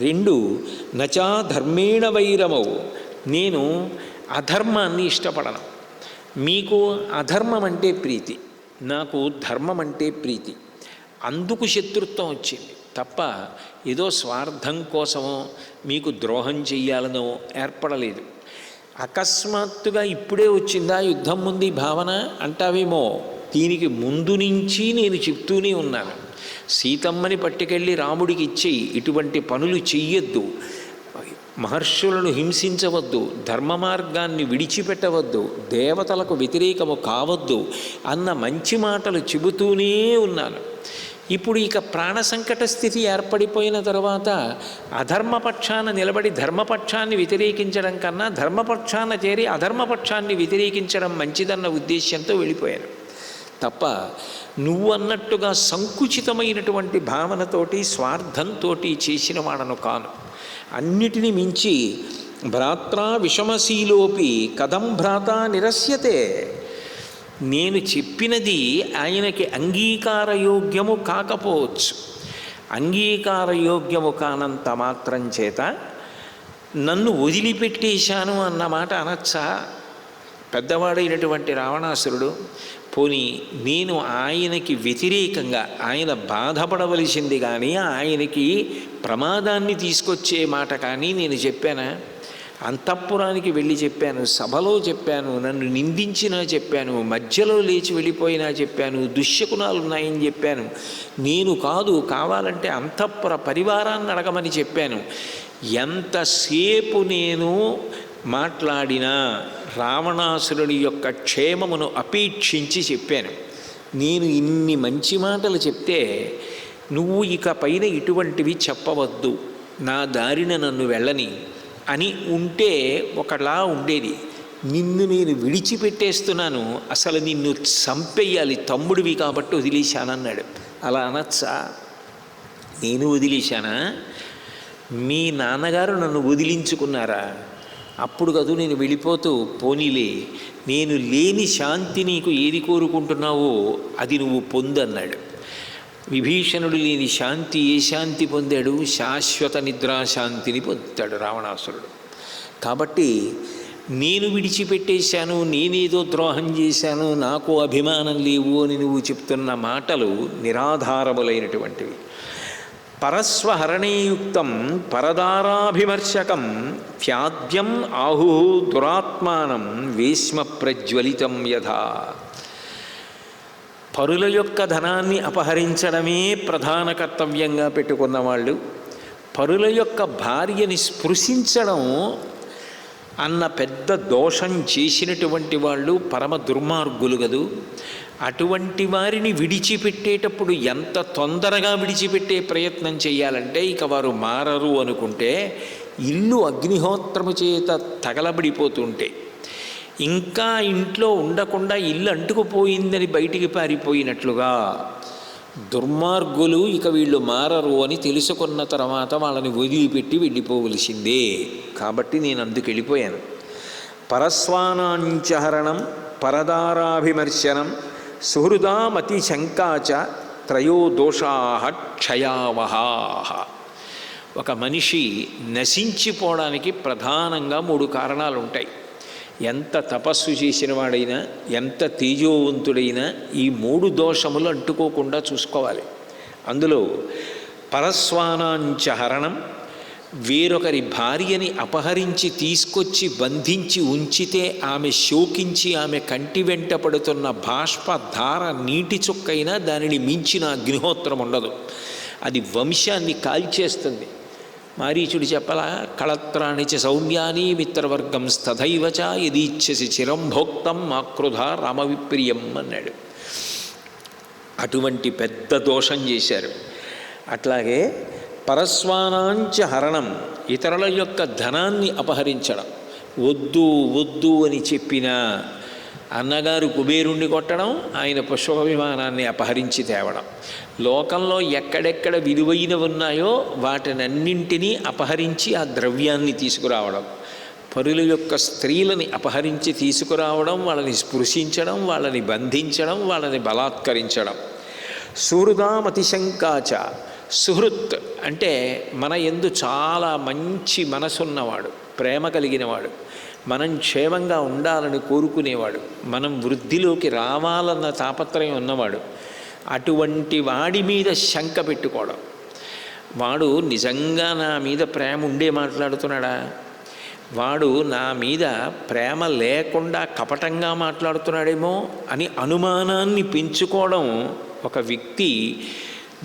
2 నచా ధర్మేణ వైరమవు, నేను అధర్మాన్ని ఇష్టపడను. మీకు అధర్మం అంటే ప్రీతి, నాకు ధర్మం అంటే ప్రీతి. అందుకు శత్రుత్వం వచ్చింది తప్ప ఏదో స్వార్థం కోసమో మీకు ద్రోహం చెయ్యాలనో ఏర్పడలేదు. అకస్మాత్తుగా ఇప్పుడే వచ్చిందా యుద్ధం ముందు ఈ భావన అంటావేమో. దీనికి ముందు నుంచి నేను చెప్తూనే ఉన్నాను. సీతమ్మని పట్టుకెళ్ళి రాముడికి ఇచ్చేయి, ఇటువంటి పనులు చెయ్యొద్దు, మహర్షులను హింసించవద్దు, ధర్మ మార్గాన్ని విడిచిపెట్టవద్దు, దేవతలకు వ్యతిరేకము కావద్దు అన్న మంచి మాటలు చెబుతూనే ఉన్నాను. ఇప్పుడు ఇక ప్రాణ సంకట స్థితి ఏర్పడిపోయిన తర్వాత అధర్మపక్షాన నిలబడి ధర్మపక్షాన్ని వ్యతిరేకించడం కన్నా ధర్మపక్షాన చేరి అధర్మపక్షాన్ని వ్యతిరేకించడం మంచిదన్న ఉద్దేశ్యంతో వెళ్ళిపోయాను తప్ప నువ్వు అన్నట్టుగా సంకుచితమైనటువంటి భావనతోటి స్వార్థంతో చేసిన వాడను కాను. అన్నిటినీ మించి భ్రాత్రా విషమశీలోపి కథం భ్రాత నిరస్యతే. నేను చెప్పినది ఆయనకి అంగీకారయోగ్యము కాకపోవచ్చు. అంగీకారయోగ్యము కానంత మాత్రం చేత నన్ను వదిలిపెట్టేశాను అన్నమాట అనొచ్చా? పెద్దవాడైనటువంటి రావణాసురుడు పోనీ నేను ఆయనకి వ్యతిరేకంగా ఆయన బాధపడవలసింది కానీ ఆయనకి ప్రమాదాన్ని తీసుకొచ్చే మాట కానీ నేను చెప్పానా? అంతఃపురానికి వెళ్ళి చెప్పాను, సభలో చెప్పాను, నన్ను నిందించినా చెప్పాను, మధ్యలో లేచి వెళ్ళిపోయినా చెప్పాను, దుశ్శకునాలు ఉన్నాయని చెప్పాను. నేను కాదు, కావాలంటే అంతఃపుర పరివారాన్ని అడగమని చెప్పాను. ఎంతసేపు నేను మాట్లాడినా రావణాసురుడి యొక్క క్షేమమును అపేక్షించి చెప్పాను. నేను ఇన్ని మంచి మాటలు చెప్తే నువ్వు ఇక పైన ఇటువంటివి చెప్పవద్దు, నా దారిన నన్ను వెళ్ళని అని ఉంటే ఒకలా ఉండేది. నిన్ను నేను విడిచిపెట్టేస్తున్నాను, అసలు నిన్ను చంపేయాలి, తమ్ముడివి కాబట్టి వదిలేశానన్నాడు. అలా అనొచ్చా? నేను వదిలేశానా? మీ నాన్నగారు నన్ను వదిలించుకున్నారా? అప్పుడు కదూ నేను వెళ్ళిపోతూ పోనీలే, నేను లేని శాంతి నీకు ఏది కోరుకుంటున్నావో అది నువ్వు పొందన్నాడు. విభీషణుడు లేని శాంతి ఏ శాంతి పొందాడు? శాశ్వత నిద్రాశాంతిని పొందుతాడు రావణాసురుడు. కాబట్టి నేను విడిచిపెట్టేశాను, నేనేదో ద్రోహం చేశాను, నాకు అభిమానం లేవు అని నువ్వు చెప్తున్న మాటలు నిరాధారములైనటువంటివి. పరస్వహరణేయుక్తం పరదారాభిమర్శకం త్యాజ్యం ఆహు దురాత్మానం వేశ్మ ప్రజ్వలితం యథా. పరుల యొక్క ధనాన్ని అపహరించడమే ప్రధాన కర్తవ్యంగా పెట్టుకున్న వాళ్ళు, పరుల యొక్క భార్యని స్పృశించడం అన్న పెద్ద దోషం చేసినటువంటి వాళ్ళు పరమ దుర్మార్గులు కదూ. అటువంటి వారిని విడిచిపెట్టేటప్పుడు ఎంత తొందరగా విడిచిపెట్టే ప్రయత్నం చేయాలంటే ఇక వారు మారరు అనుకుంటే ఇల్లు అగ్నిహోత్రము చేత తగలబడిపోతుంటే, ఇంకా ఇంట్లో ఉండకుండా ఇల్లు అంటుకుపోయిందని బయటికి పారిపోయినట్లుగా దుర్మార్గులు ఇక వీళ్ళు మారరు అని తెలుసుకున్న తర్వాత వాళ్ళని వదిలిపెట్టి వెళ్ళిపోవలసిందే. కాబట్టి నేను అందుకు వెళ్ళిపోయాను. పరస్వానాంచహరణం పరదారాభిమర్శనం సుహృదామతి శంకాచ త్రయోదోషా క్షయావహాః. ఒక మనిషి నశించిపోవడానికి ప్రధానంగా 3 కారణాలు ఉంటాయి. ఎంత తపస్సు చేసిన వాడైనా, ఎంత తేజోవంతుడైనా ఈ 3 దోషములు అంటుకోకుండా చూసుకోవాలి. అందులో పరస్వానాంచహరణం, వేరొకరి భార్యని అపహరించి తీసుకొచ్చి బంధించి ఉంచితే ఆమె శోకించి ఆమె కంటి వెంట పడుతున్న బాష్పధార నీటి చుక్కైనా దానిని మించిన అగ్నిహోత్రం ఉండదు. అది వంశాన్ని కాల్చేస్తుంది. మారీచుడు చెప్పలా, కళత్రాణి చ సౌమ్యాని మిత్రవర్గం స్తథైవచ యదీచ్ఛసి చిరం భోక్తం మాకృధ రామవిప్రియం అన్నాడు. అటువంటి పెద్ద దోషం చేశారు. అట్లాగే పరస్వానాంచ హరణం, ఇతరుల యొక్క ధనాన్ని అపహరించడం. వద్దు వద్దు అని చెప్పినా అన్నగారు కుబేరుణ్ణి కొట్టడం, ఆయన పుష్పక విమానాన్ని అపహరించి తేవడం, లోకంలో ఎక్కడెక్కడ విలువైనవి ఉన్నాయో వాటినన్నింటినీ అపహరించి ఆ ద్రవ్యాన్ని తీసుకురావడం, పరుల యొక్క స్త్రీలని అపహరించి తీసుకురావడం, వాళ్ళని స్పృశించడం, వాళ్ళని బంధించడం, వాళ్ళని బలాత్కరించడం. సుహృదామతిశంకాచ, సుహృత్ అంటే మన యందు చాలా మంచి మనసున్నవాడు, ప్రేమ కలిగినవాడు, మనం క్షేమంగా ఉండాలని కోరుకునేవాడు, మనం వృద్ధిలోకి రావాలన్న తాపత్రయం ఉన్నవాడు. అటువంటి వాడి మీద శంక పెట్టుకోవడం. వాడు నిజంగా నా మీద ప్రేమ ఉండే మాట్లాడుతున్నాడా, వాడు నా మీద ప్రేమ లేకుండా కపటంగా మాట్లాడుతున్నాడేమో అని అనుమానాన్ని పెంచుకోవడం ఒక వ్యక్తి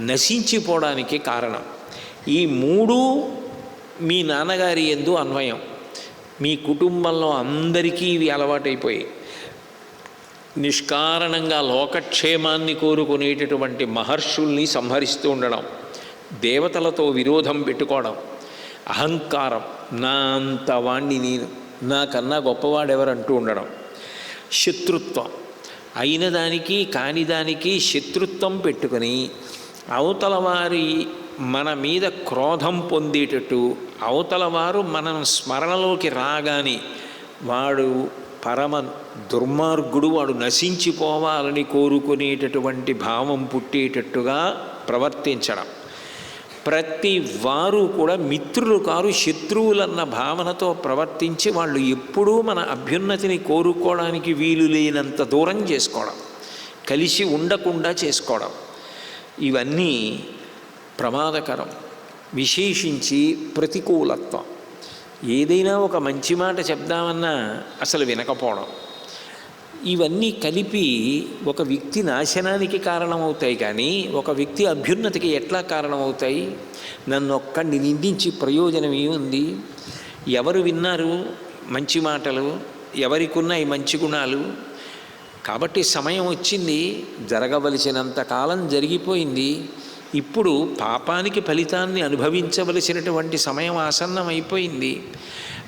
నశించిపోవడానికి కారణం. ఈ మూడు మీ నాన్నగారి యందు అన్వయం. మీ కుటుంబంలో అందరికీ ఇవి అలవాటైపోయి నిష్కారణంగా లోకక్షేమాన్ని కోరుకునేటటువంటి మహర్షుల్ని సంహరిస్తూ ఉండడం, దేవతలతో విరోధం పెట్టుకోవడం, అహంకారం, నా అంత వాణ్ణి నేను, నాకన్నా గొప్పవాడెవరంటూ ఉండడం, శత్రుత్వం, అయిన దానికి కాని దానికి శత్రుత్వం పెట్టుకొని అవతల వారి మన మీద క్రోధం పొందేటట్టు, అవతల వారు మనం స్మరణలోకి రాగానే వాడు పరమ దుర్మార్గుడు, వాడు నశించిపోవాలని కోరుకునేటటువంటి భావం పుట్టేటట్టుగా ప్రవర్తించడం. ప్రతి వారు కూడా మిత్రులు కారు, శత్రువులన్న భావనతో ప్రవర్తించి వాళ్ళు ఎప్పుడూ మన అభ్యున్నతిని కోరుకోవడానికి వీలు లేనంత దూరం చేసుకోవడం, కలిసి ఉండకుండా చేసుకోవడం, ఇవన్నీ ప్రమాదకరం. విశేషించి ప్రతికూలత్వం. ఏదైనా ఒక మంచి మాట చెప్దామన్నా అసలు వినకపోవడం, ఇవన్నీ కలిపి ఒక వ్యక్తి నాశనానికి కారణమవుతాయి. కానీ ఒక వ్యక్తి అభ్యున్నతికి ఎట్లా కారణమవుతాయి? నన్ను ఒక్కడిని నిందించి ప్రయోజనం ఏముంది? ఎవరు విన్నారు మంచి మాటలు? ఎవరికి ఉన్నాయి మంచి గుణాలు? కాబట్టి సమయం వచ్చింది, జరగవలసినంత కాలం జరిగిపోయింది. ఇప్పుడు పాపానికి ఫలితాన్ని అనుభవించవలసినటువంటి సమయం ఆసన్నం అయిపోయింది.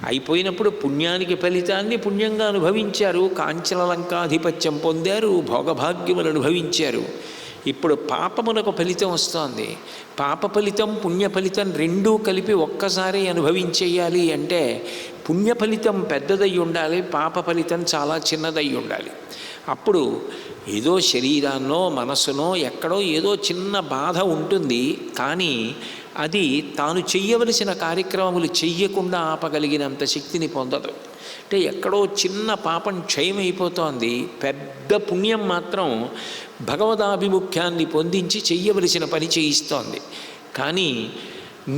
అయిపోయినప్పుడు పుణ్యానికి ఫలితాన్ని పుణ్యంగా అనుభవించారు, కాంచనలంకాధిపత్యం పొందారు, భోగభాగ్యములు అనుభవించారు. ఇప్పుడు పాపమునకు ఫలితం వస్తోంది. పాప ఫలితం పుణ్య ఫలితం రెండూ కలిపి ఒక్కసారి అనుభవించేయాలి అంటే పుణ్య ఫలితం పెద్దదై ఉండాలి, పాప ఫలితం చాలా చిన్నదై ఉండాలి. అప్పుడు ఏదో శరీరాన్నో మనసునో ఎక్కడో ఏదో చిన్న బాధ ఉంటుంది, కానీ అది తాను చెయ్యవలసిన కార్యక్రమములు చెయ్యకుండా ఆపగలిగినంత శక్తిని పొందదు. అంటే ఎక్కడో చిన్న పాపం క్షయమైపోతోంది, పెద్ద పుణ్యం మాత్రం భగవదాభిముఖ్యాన్ని పొందించి చెయ్యవలసిన పని చేయిస్తోంది. కానీ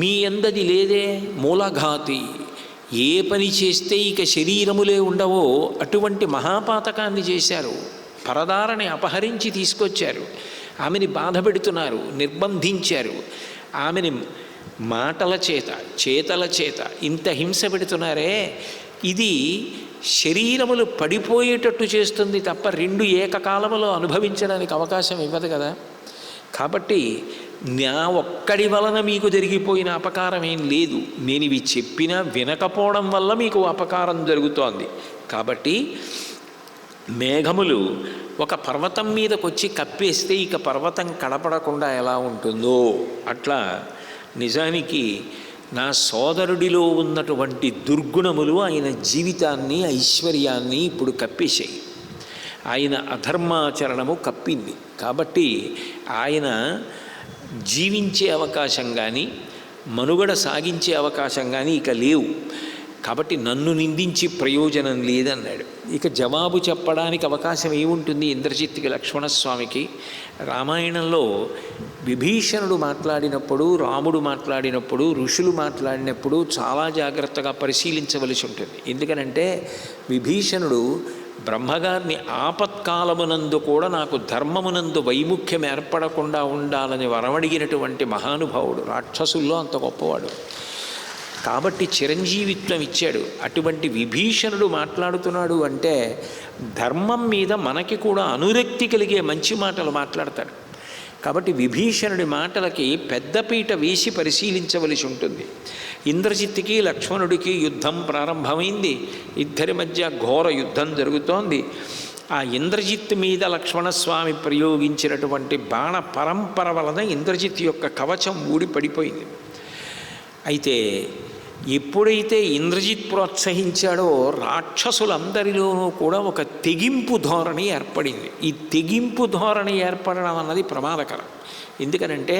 మీ అందది లేదే. మూలఘాతి, ఏ పని చేస్తే ఇక శరీరములే ఉండవో అటువంటి మహాపాతకాన్ని చేశారు. పరదారని అపహరించి తీసుకొచ్చారు, ఆమెని బాధ పెడుతున్నారు, నిర్బంధించారు, ఆమెని మాటల చేత చేతల చేత ఇంత హింస పెడుతున్నారే. ఇది శరీరములు పడిపోయేటట్టు చేస్తుంది తప్ప రెండు ఏకకాలములో అనుభవించడానికి అవకాశం ఇవ్వదు కదా. కాబట్టి నా ఒక్కడి వలన మీకు జరిగిపోయిన అపకారం ఏం లేదు, నేను ఇవి చెప్పినా వినకపోవడం వల్ల మీకు అపకారం జరుగుతోంది. కాబట్టి మేఘములు ఒక పర్వతం మీదకి వచ్చి కప్పేస్తే ఇక పర్వతం కనపడకుండా ఎలా ఉంటుందో అట్లా నిజానికి నా సోదరుడిలో ఉన్నటువంటి దుర్గుణములు ఆయన జీవితాన్ని, ఐశ్వర్యాన్ని ఇప్పుడు కప్పేశాయి. ఆయన అధర్మాచరణము కప్పింది. కాబట్టి ఆయన జీవించే అవకాశం కానీ మనుగడ సాగించే అవకాశం కానీ ఇక లేవు. కాబట్టి నన్ను నిందించి ప్రయోజనం లేదన్నాడు. ఇక జవాబు చెప్పడానికి అవకాశం ఏముంటుంది ఇంద్రజిత్తుకి, లక్ష్మణస్వామికి? రామాయణంలో విభీషణుడు మాట్లాడినప్పుడు, రాముడు మాట్లాడినప్పుడు, ఋషులు మాట్లాడినప్పుడు చాలా జాగ్రత్తగా పరిశీలించవలసి ఉంటుంది. ఎందుకనంటే విభీషణుడు బ్రహ్మగారిని ఆపత్కాలమునందు కూడా నాకు ధర్మమునందు వైముఖ్యం ఏర్పడకుండా ఉండాలని వరమడిగినటువంటి మహానుభావుడు, రాక్షసుల్లో అంత గొప్పవాడు. కాబట్టి చిరంజీవిత్వం ఇచ్చాడు. అటువంటి విభీషణుడు మాట్లాడుతున్నాడు అంటే ధర్మం మీద మనకి కూడా అనురక్తి కలిగే మంచి మాటలు మాట్లాడతాడు. కాబట్టి విభీషణుడి మాటలకి పెద్దపీట వేసి పరిశీలించవలసి ఉంటుంది. ఇంద్రజిత్తుకి లక్ష్మణుడికి యుద్ధం ప్రారంభమైంది. ఇద్దరి మధ్య ఘోర యుద్ధం జరుగుతోంది. ఆ ఇంద్రజిత్తు మీద లక్ష్మణస్వామి ప్రయోగించినటువంటి బాణ పరంపర వలన ఇంద్రజిత్తు యొక్క కవచం ఊడి పడిపోయింది. అయితే ఎప్పుడైతే ఇంద్రజిత్ ప్రోత్సహించాడో రాక్షసులందరిలోనూ కూడా ఒక తెగింపు ధోరణి ఏర్పడింది. ఈ తెగింపు ధోరణి ఏర్పడడం అన్నది ప్రమాదకరం. ఎందుకనంటే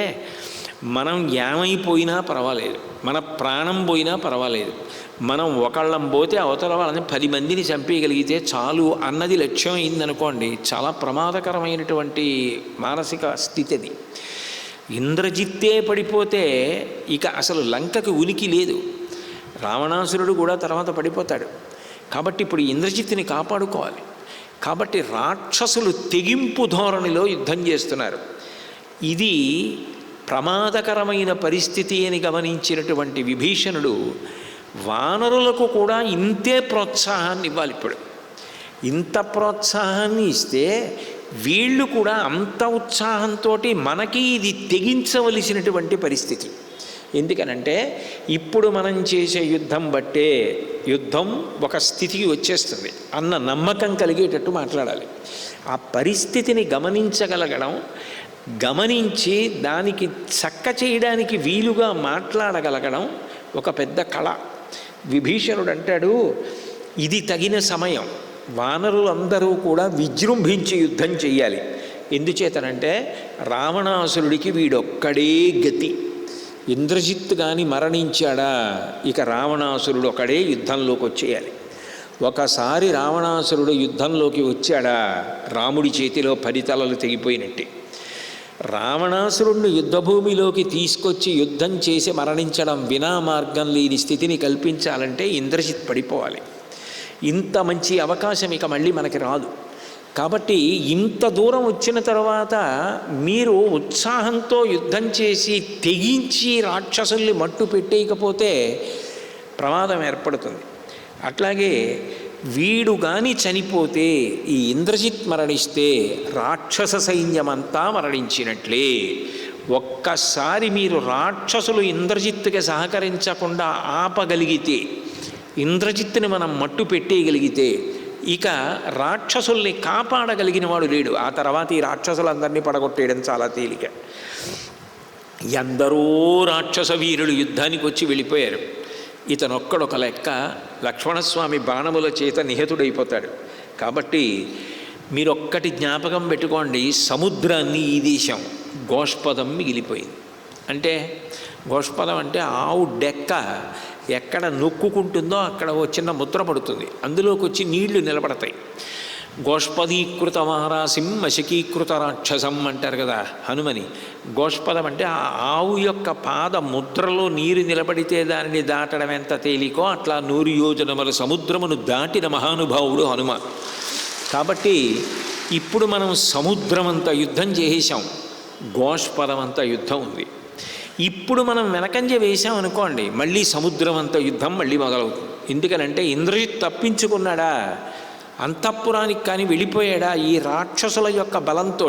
మనం ఏమైపోయినా పర్వాలేదు, మన ప్రాణం పోయినా పర్వాలేదు, మనం ఒకళ్ళం పోతే అవతల వాళ్ళని 10 మందిని చంపేయగలిగితే చాలు అన్నది లక్ష్యం అయిందనుకోండి, చాలా ప్రమాదకరమైనటువంటి మానసిక స్థితి అది. ఇంద్రజిత్తే పడిపోతే ఇక అసలు లంకకి ఉనికి లేదు. రావణాసురుడు కూడా తర్వాత పడిపోతాడు. కాబట్టి ఇప్పుడు ఇంద్రజిత్తుని కాపాడుకోవాలి. కాబట్టి రాక్షసులు తెగింపు ధోరణిలో యుద్ధం చేస్తున్నారు. ఇది ప్రమాదకరమైన పరిస్థితి అని గమనించినటువంటి విభీషణుడు వానరులకు కూడా ఇంతే ప్రోత్సాహాన్ని ఇవ్వాలి. ఇప్పుడు ఇంత ప్రోత్సాహాన్ని ఇస్తే వీళ్ళు కూడా అంత ఉత్సాహంతో మనకి ఇది తెగించవలసినటువంటి పరిస్థితి. ఎందుకనంటే ఇప్పుడు మనం చేసే యుద్ధం బట్టే యుద్ధం ఒక స్థితికి వచ్చేస్తుంది అన్న నమ్మకం కలిగేటట్టు మాట్లాడాలి. ఆ పరిస్థితిని గమనించగలగడం, గమనించి దానికి చక్క చేయడానికి వీలుగా మాట్లాడగలగడం ఒక పెద్ద కళ. విభీషణుడు అంటాడు, ఇది తగిన సమయం, వానరులందరూ కూడా విజృంభించి యుద్ధం చెయ్యాలి. ఎందుచేతనంటే రావణాసురుడికి వీడొక్కడే గతి. ఇంద్రజిత్తు కానీ మరణించాడా ఇక రావణాసురుడు ఒకడే యుద్ధంలోకి వచ్చేయాలి. ఒకసారి రావణాసురుడు యుద్ధంలోకి వచ్చాడా రాముడి చేతిలో 10 తలలు తెగిపోయినట్టే. రావణాసురుణ్ణి యుద్ధభూమిలోకి తీసుకొచ్చి యుద్ధం చేసి మరణించడం వినా మార్గం లేని స్థితిని కల్పించాలంటే ఇంద్రజిత్ పడిపోవాలి. ఇంత మంచి అవకాశం ఇక మళ్ళీ మనకి రాదు. కాబట్టి ఇంత దూరం వచ్చిన తర్వాత మీరు ఉత్సాహంతో యుద్ధం చేసి తెగించి రాక్షసుల్ని మట్టు పెట్టేయకపోతే ప్రమాదం ఏర్పడుతుంది. అట్లాగే వీడు కానీ చనిపోతే, ఈ ఇంద్రజిత్ మరణిస్తే రాక్షస సైన్యమంతా మరణించినట్లే. ఒక్కసారి మీరు రాక్షసులు ఇంద్రజిత్తుకి సహకరించకుండా ఆపగలిగితే, ఇంద్రజిత్తుని మనం మట్టు పెట్టేయగలిగితే ఇక రాక్షసుల్ని కాపాడగలిగిన వాడు లేడు. ఆ తర్వాత ఈ రాక్షసులందరినీ పడగొట్టేయడం చాలా తేలిక. ఎందరో రాక్షస వీరులు యుద్ధానికి వచ్చి వెళ్ళిపోయారు. ఇతనొక్కడొక లెక్క లక్ష్మణస్వామి బాణముల చేత నిహతుడైపోతాడు. కాబట్టి మీరొక్కటి జ్ఞాపకం పెట్టుకోండి, సముద్రాన్ని ఈ దేశం గోష్పదం మిగిలిపోయింది. అంటే గోష్పదం అంటే ఆవు డెక్క ఎక్కడ నొక్కుకుంటుందో అక్కడ ఓ చిన్న ముద్ర పడుతుంది, అందులోకి వచ్చి నీళ్లు నిలబడతాయి. గోష్పదీకృత మహారాసిం మశకీకృత రాక్షసం అంటారు కదా హనుమని. గోష్పదం అంటే ఆ ఆవు యొక్క పాద ముద్రలో నీరు నిలబడితే దానిని దాటడం ఎంత తేలికో అట్లా 100 యోజనముల సముద్రమును దాటిన మహానుభావుడు హనుమ. కాబట్టి ఇప్పుడు మనం సముద్రం అంతా యుద్ధం చేసేసాం, గోష్పదం అంతా యుద్ధం ఉంది. ఇప్పుడు మనం వెనకంజ వేసామనుకోండి, మళ్ళీ సముద్రం అంతా యుద్ధం మళ్ళీ మొదలవుతుంది. ఎందుకనంటే ఇంద్రజిత్ తప్పించుకున్నాడా, అంతఃపురానికి కానీ వెళ్ళిపోయాడా, ఈ రాక్షసుల యొక్క బలంతో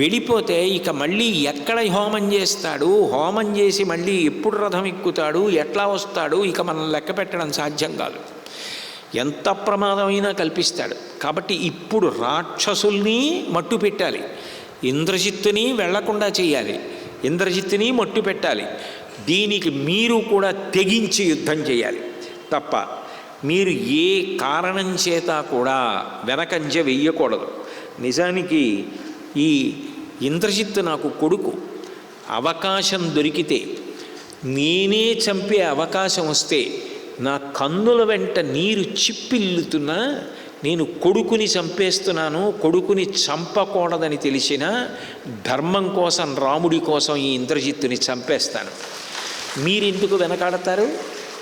వెళ్ళిపోతే ఇక మళ్ళీ ఎక్కడ హోమం చేస్తాడు, హోమం చేసి మళ్ళీ ఎప్పుడు రథం ఎక్కుతాడు, ఎట్లా వస్తాడు, ఇక మనం లెక్క పెట్టడం సాధ్యం కాదు. ఎంత ప్రమాదమైనా కల్పిస్తాడు. కాబట్టి ఇప్పుడు రాక్షసుల్ని మట్టు పెట్టాలి, ఇంద్రజిత్తుని వెళ్లకుండా చేయాలి, ఇంద్రజిత్తుని మట్టు పెట్టాలి. దీనికి మీరు కూడా తెగించి యుద్ధం చేయాలి తప్ప మీరు ఏ కారణం చేత కూడా వెనకంజ వెయ్యకూడదు. నిజానికి ఈ ఇంద్రజిత్తు నాకు కొడుకు, అవకాశం దొరికితే నేనే చంపే అవకాశం వస్తే నా కన్నుల వెంట నీరు చిప్పిల్లుతున్నా నేను కొడుకుని చంపేస్తున్నాను, కొడుకుని చంపకూడదని తెలిసినా ధర్మం కోసం, రాముడి కోసం ఈ ఇంద్రజిత్తుని చంపేస్తాను. మీరెందుకు వెనకాడతారు,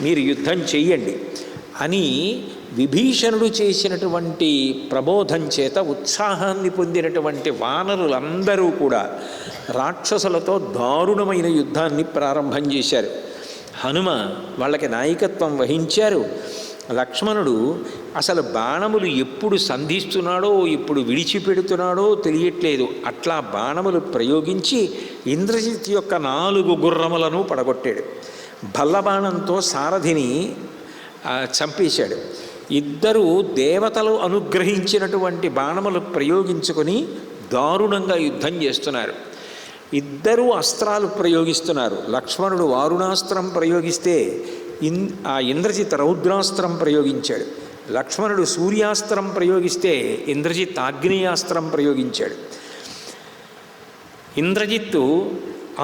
మీరు యుద్ధం చెయ్యండి అని విభీషణుడు చేసినటువంటి ప్రబోధం చేత ఉత్సాహాన్ని పొందినటువంటి వానరులందరూ కూడా రాక్షసులతో దారుణమైన యుద్ధాన్ని ప్రారంభం చేశారు. హనుమ వాళ్ళకి నాయకత్వం వహించారు. లక్ష్మణుడు అసలు బాణములు ఎప్పుడు సంధిస్తున్నాడో ఎప్పుడు విడిచిపెడుతున్నాడో తెలియట్లేదు. అట్లా బాణములు ప్రయోగించి ఇంద్రజిత్ యొక్క 4 గుర్రములను పడగొట్టాడు. భల్లబాణంతో సారథిని చంపేశాడు. 2 దేవతలు అనుగ్రహించినటువంటి బాణములు ప్రయోగించుకొని దారుణంగా యుద్ధం చేస్తున్నారు. 2 అస్త్రాలు ప్రయోగిస్తున్నారు. లక్ష్మణుడు వారుణాస్త్రం ప్రయోగిస్తే ఆ ఇంద్రజిత్ రౌద్రాస్త్రం ప్రయోగించాడు. లక్ష్మణుడు సూర్యాస్త్రం ప్రయోగిస్తే ఇంద్రజిత్ ఆగ్నేయాస్త్రం ప్రయోగించాడు. ఇంద్రజిత్తు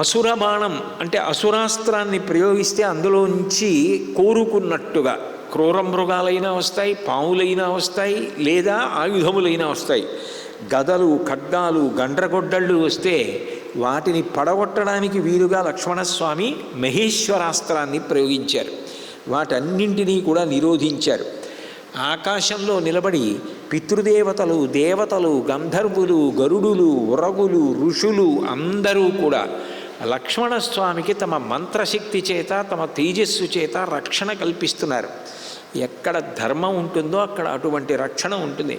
అసుర బాణం అంటే అసురాస్త్రాన్ని ప్రయోగిస్తే అందులోంచి కోరుకున్నట్టుగా క్రూర మృగాలైనా వస్తాయి, పాములైనా వస్తాయి, లేదా ఆయుధములైనా వస్తాయి. గదలు, ఖడ్గాలు, గండ్రగొడ్డళ్ళు వస్తే వాటిని పడగొట్టడానికి వీలుగా లక్ష్మణస్వామి మహేశ్వరాస్త్రాన్ని ప్రయోగించారు. వాటన్నింటినీ కూడా నిరోధించారు. ఆకాశంలో నిలబడి పితృదేవతలు, దేవతలు, గంధర్వులు, గరుడులు, ఉరగులు, ఋషులు అందరూ కూడా లక్ష్మణస్వామికి తమ మంత్రశక్తి చేత, తమ తేజస్సు చేత రక్షణ కల్పిస్తున్నారు. ఎక్కడ ధర్మం ఉంటుందో అక్కడ అటువంటి రక్షణ ఉంటుంది.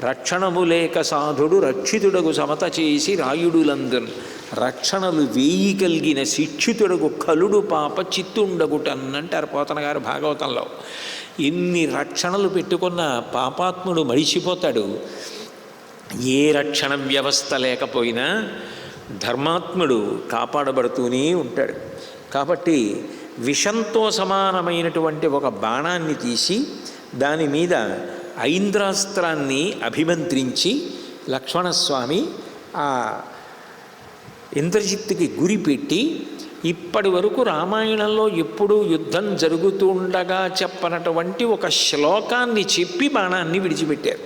రక్షణము లేక సాధుడు రక్షితుడగు సమత చేసి రాయుడులందన్ రక్షణలు వేయి కలిగిన శిక్షితుడగు కలుడు పాప చిత్తుండగుటన్నంటారు పోతన గారు భాగవతంలో. ఎన్ని రక్షణలు పెట్టుకున్న పాపాత్ముడు మడిచిపోతాడు. ఏ రక్షణ వ్యవస్థ లేకపోయినా ధర్మాత్ముడు కాపాడబడుతూనే ఉంటాడు. కాబట్టి విషంతో సమానమైనటువంటి ఒక బాణాన్ని తీసి దాని మీద ఐంద్రాస్త్రాన్ని అభిమంత్రించి లక్ష్మణస్వామి ఆ ఇంద్రజిత్తుకి గురిపెట్టి, ఇప్పటి వరకు రామాయణంలో ఎప్పుడూ యుద్ధం జరుగుతుండగా చెప్పనటువంటి ఒక శ్లోకాన్ని చెప్పి బాణాన్ని విడిచిపెట్టారు.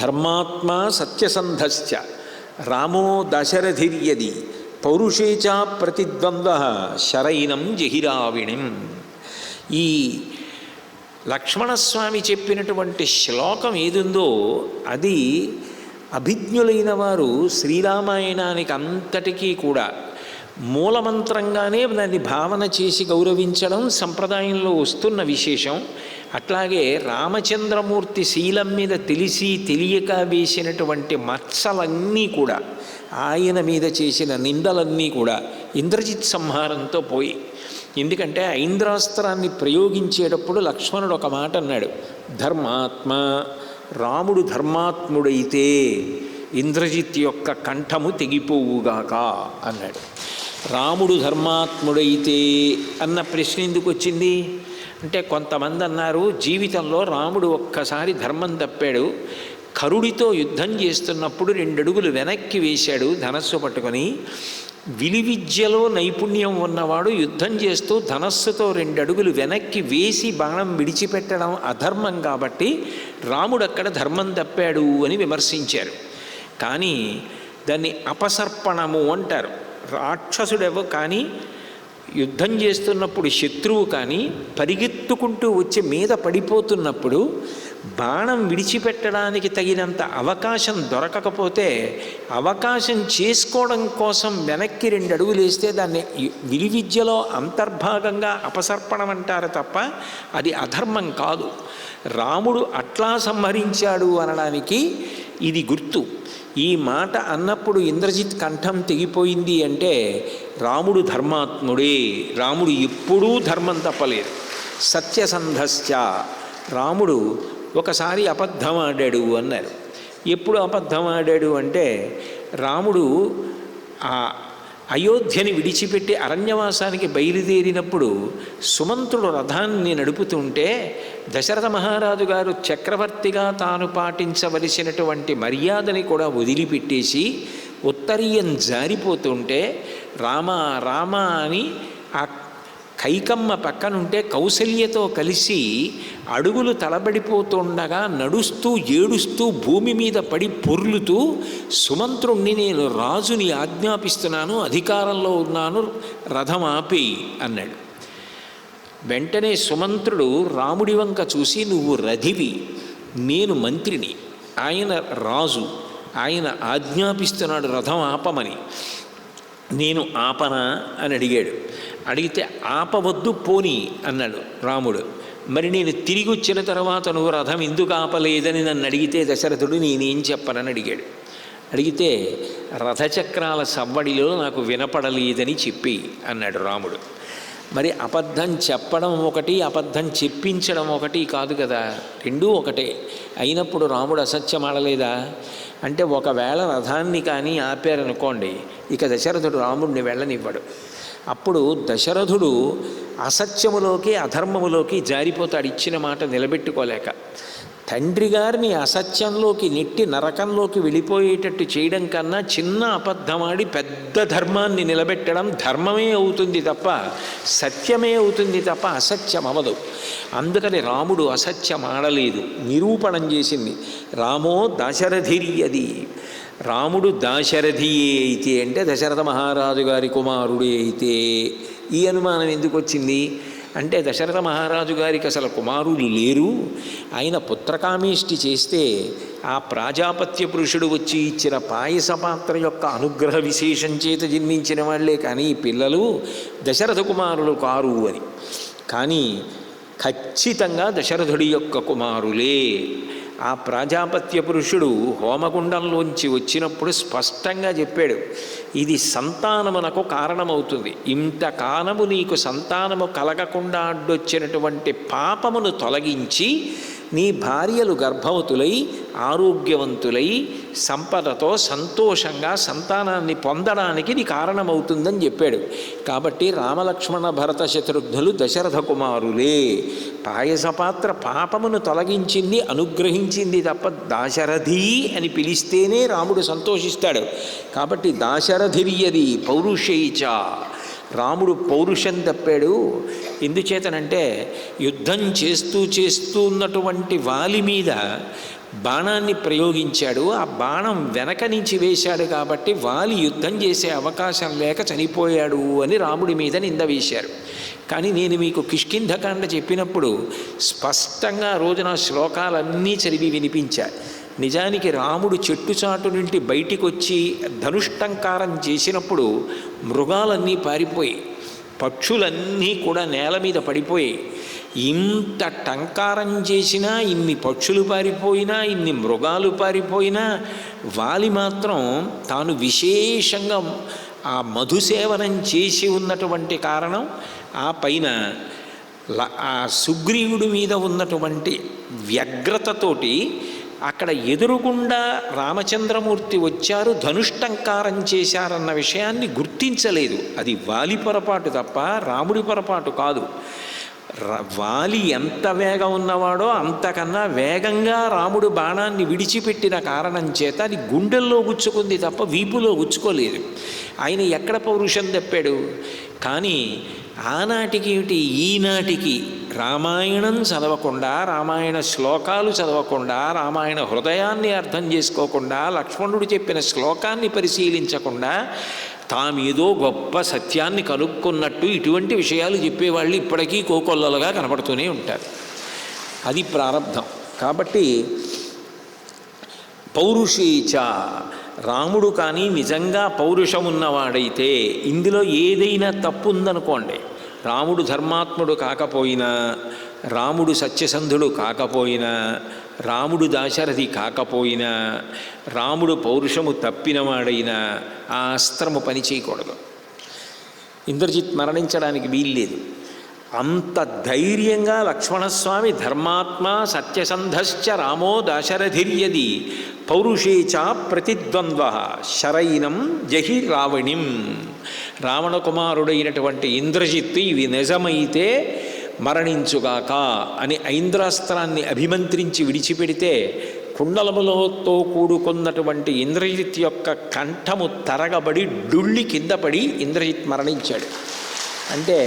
ధర్మాత్మ సత్యసంధశ్చ రామో దశరథిర్యది పౌరుషేచ ప్రతిద్వంద్వ శరైనం జహిరావిణిం. ఈ లక్ష్మణస్వామి చెప్పినటువంటి శ్లోకం ఏదుందో అది అభిజ్ఞులైన వారు శ్రీరామాయణానికి అంతటికీ కూడా మూలమంత్రంగానే దాన్ని భావన చేసి గౌరవించడం సంప్రదాయంలో వస్తున్న విశేషం. అట్లాగే రామచంద్రమూర్తి శీలం మీద తెలిసి తెలియక వేసినటువంటి మత్సలన్నీ కూడా, ఆయన మీద చేసిన నిందలన్నీ కూడా ఇంద్రజిత్ సంహారంతో పోయి. ఎందుకంటే ఐంద్రాస్త్రాన్ని ప్రయోగించేటప్పుడు లక్ష్మణుడు ఒక మాట అన్నాడు, ధర్మాత్మ, రాముడు ధర్మాత్ముడైతే ఇంద్రజిత్ యొక్క కంఠము తెగిపోవుగాక అన్నాడు. రాముడు ధర్మాత్ముడైతే అన్న ప్రశ్న ఎందుకు వచ్చింది అంటే, కొంతమంది అన్నారు జీవితంలో రాముడు ఒక్కసారి ధర్మం తప్పాడు, కరుడితో యుద్ధం చేస్తున్నప్పుడు 2 అడుగులు వెనక్కి వేశాడు ధనస్సు పట్టుకొని. విలువిద్యలో నైపుణ్యం ఉన్నవాడు యుద్ధం చేస్తూ ధనస్సుతో 2 అడుగులు వెనక్కి వేసి బాణం విడిచిపెట్టడం అధర్మం కాబట్టి రాముడు అక్కడ ధర్మం తప్పాడు అని విమర్శించారు. కానీ దాన్ని అపసర్పణము అంటారు. రాక్షసుడేవో కానీ యుద్ధం చేస్తున్నప్పుడు శత్రువు కానీ పరిగెత్తుకుంటూ వచ్చి మీద పడిపోతున్నప్పుడు బాణం విడిచిపెట్టడానికి తగినంత అవకాశం దొరకకపోతే అవకాశం చేసుకోవడం కోసం వెనక్కి 2 అడుగులు వేస్తే దాన్ని విలువిద్యలో అంతర్భాగంగా అపసర్పణం అంటారు తప్ప అది అధర్మం కాదు. రాముడు అట్లా సంహరించాడు అనడానికి ఇది గుర్తు. ఈ మాట అన్నప్పుడు ఇంద్రజిత్ కంఠం తెగిపోయింది అంటే రాముడు ధర్మాత్ముడే, రాముడు ఎప్పుడూ ధర్మం తప్పలేదు. సత్యసంధశ్చ, రాముడు ఒకసారి అబద్ధం ఆడాడు అన్నారు. ఎప్పుడు అబద్ధం ఆడాడు అంటే, రాముడు ఆ అయోధ్యని విడిచిపెట్టి అరణ్యవాసానికి బయలుదేరినప్పుడు సుమంత్రుడు రథాన్ని నడుపుతుంటే దశరథ మహారాజు గారు చక్రవర్తిగా తాను పాటించవలసినటువంటి మర్యాదని కూడా వదిలిపెట్టేసి ఉత్తరీయం జారిపోతుంటే రామ రామ అని ఆ కైకమ్మ పక్కనుంటే కౌసల్యతో కలిసి అడుగులు తలబడిపోతుండగా నడుస్తూ ఏడుస్తూ భూమి మీద పడి పొర్లుతూ సుమంత్రుణ్ణి నేను రాజుని ఆజ్ఞాపిస్తున్నాను, అధికారంలో ఉన్నాను, రథం ఆపేయి అన్నాడు. వెంటనే సుమంత్రుడు రాముడి వంక చూసి, నువ్వు రథివి, నేను మంత్రిని, ఆయన రాజు, ఆయన ఆజ్ఞాపిస్తున్నాడు రథం ఆపమని, నేను ఆపనా అని అడిగాడు. అడిగితే ఆపవద్దు పోని అన్నాడు రాముడు. మరి నేను తిరిగి వచ్చిన తర్వాత నువ్వు రథం ఎందుకు ఆపలేదని నన్ను అడిగితే దశరథుడు నేనేం చెప్పనని అడిగాడు. అడిగితే రథచక్రాల సవ్వడిలో నాకు వినపడలేదని చెప్పి అన్నాడు రాముడు. మరి అబద్ధం చెప్పడం ఒకటి, అబద్ధం చెప్పించడం ఒకటి కాదు కదా, రెండూ ఒకటే. అయినప్పుడు రాముడు అసత్యం ఆడలేదా అంటే, ఒకవేళ రథాన్ని కానీ ఆపారనుకోండి, ఇక దశరథుడు రాముడిని వెళ్ళనివ్వడు. అప్పుడు దశరథుడు అసత్యములోకి అధర్మములోకి జారిపోతాడు, ఇచ్చిన మాట నిలబెట్టుకోలేక. తండ్రి గారిని అసత్యంలోకి నెట్టి నరకంలోకి వెళ్ళిపోయేటట్టు చేయడం కన్నా చిన్న అబద్ధమాడి పెద్ద ధర్మాన్ని నిలబెట్టడం ధర్మమే అవుతుంది తప్ప, సత్యమే అవుతుంది తప్ప అసత్యం అవదు. అందుకని రాముడు అసత్యం ఆడలేదు, నిరూపణం చేసింది. రామో దాశరథిర్యది, రాముడు దాశరథియే అయితే అంటే దశరథ మహారాజు గారి కుమారుడే అయితే. ఈ అనుమానం ఎందుకు వచ్చింది అంటే దశరథ మహారాజు గారికి అసలు కుమారులు లేరు. ఆయన పుత్రకామేష్టి చేస్తే ఆ ప్రాజాపత్య పురుషుడు వచ్చి ఇచ్చిన పాయస పాత్ర యొక్క అనుగ్రహ విశేషం చేత జన్మించిన వాళ్లే కానీ పిల్లలు దశరథ కుమారులు కారు అని. కానీ ఖచ్చితంగా దశరథుడి యొక్క కుమారులే. ఆ ప్రాజాపత్య పురుషుడు హోమగుండంలోంచి వచ్చినప్పుడు స్పష్టంగా చెప్పాడు, ఇది సంతానమునకు కారణమవుతుంది. ఇంతకాలము నీకు సంతానము కలగకుండా అడ్డొచ్చినటువంటి పాపమును తొలగించి నీ భార్యలు గర్భవతులై ఆరోగ్యవంతులై సంపదతో సంతోషంగా సంతానాన్ని పొందడానికి ఇది కారణమవుతుందని చెప్పాడు. కాబట్టి రామలక్ష్మణ భరత శత్రుఘ్నులు దశరథ కుమారులే. పాయసపాత్ర పాపమును తొలగించింది, అనుగ్రహించింది తప్ప దాశరథి అని పిలిస్తేనే రాముడు సంతోషిస్తాడు. కాబట్టి దాశరథిర్యది పౌరుషైచ, రాముడు పౌరుషం తప్పాడు. ఎందుచేతనంటే యుద్ధం చేస్తూ ఉన్నటువంటి వాలి మీద బాణాన్ని ప్రయోగించాడు. ఆ బాణం వెనక నుంచి వేశాడు కాబట్టి వాలి యుద్ధం చేసే అవకాశం లేక చనిపోయాడు అని రాముడి మీద నింద వేశారు. కానీ నేను మీకు కిష్కింధకాండ చెప్పినప్పుడు స్పష్టంగా రోజున శ్లోకాలన్నీ చదివి వినిపించా. నిజానికి రాముడు చెట్టు చాటు నుండి బయటికి వచ్చి ధనుష్టంకారం చేసినప్పుడు మృగాలన్నీ పారిపోయి, పక్షులన్నీ కూడా నేల మీద పడిపోయి, ఇంత టంకారం చేసినా, ఇన్ని పక్షులు పారిపోయినా, ఇన్ని మృగాలు పారిపోయినా వాలి మాత్రం తాను విశేషంగా ఆ మధుసేవనం చేసి ఉన్నటువంటి కారణం, ఆ పైన ఆ సుగ్రీవుడి మీద ఉన్నటువంటి వ్యగ్రతతోటి అక్కడ ఎదురుగుండా రామచంద్రమూర్తి వచ్చారు, ధనుష్టంకారం చేశారన్న విషయాన్ని గుర్తించలేదు. అది వాలి పొరపాటు తప్ప రాముడి పొరపాటు కాదు. వాలి ఎంత వేగం ఉన్నవాడో అంతకన్నా వేగంగా రాముడు బాణాన్ని విడిచిపెట్టిన కారణం చేత అది గుండెల్లో గుచ్చుకుంది తప్ప వీపులో గుచ్చుకోలేదు. ఆయన ఎక్కడ పౌరుషం తప్పాడు? కానీ ఆనాటికి ఏమిటి, ఈనాటికి రామాయణం చదవకుండా, రామాయణ శ్లోకాలు చదవకుండా, రామాయణ హృదయాన్ని అర్థం చేసుకోకుండా, లక్ష్మణుడు చెప్పిన శ్లోకాన్ని పరిశీలించకుండా తామేదో గొప్ప సత్యాన్ని కనుక్కున్నట్టు ఇటువంటి విషయాలు చెప్పేవాళ్ళు ఇప్పటికీ కోకొల్లలుగా కనపడుతూనే ఉంటారు. అది ప్రారంధం. కాబట్టి పౌరుషేచ, రాముడు కానీ నిజంగా పౌరుషమున్నవాడైతే ఇందులో ఏదైనా తప్పు ఉందనుకోండి, రాముడు ధర్మాత్ముడు కాకపోయినా, రాముడు సత్యసంధుడు కాకపోయినా, రాముడు దాశరథి కాకపోయినా, రాముడు పౌరుషము తప్పినవాడైనా ఆ అస్త్రము పని చేయకూడదు. ఇంద్రజిత్ మరణించడానికి వీల్లేదు. అంత ధైర్యంగా లక్ష్మణస్వామి ధర్మాత్మ సత్యసంధశ్చ రామో దాశరథిర్యది పౌరుషేచ ప్రతిద్వంద్వ శరైనం జహి రావణిం. రావణ కుమారుడైనటువంటి ఇంద్రజిత్తు ఇవి నిజమైతే మరణించుగాక అని ఐంద్రాస్త్రాన్ని అభిమంత్రించి విడిచిపెడితే కుండలములతో కూడుకున్నటువంటి ఇంద్రజిత్ యొక్క కంఠము తరగబడి డుళ్ళి కింద పడి ఇంద్రజిత్ మరణించాడు. అంటే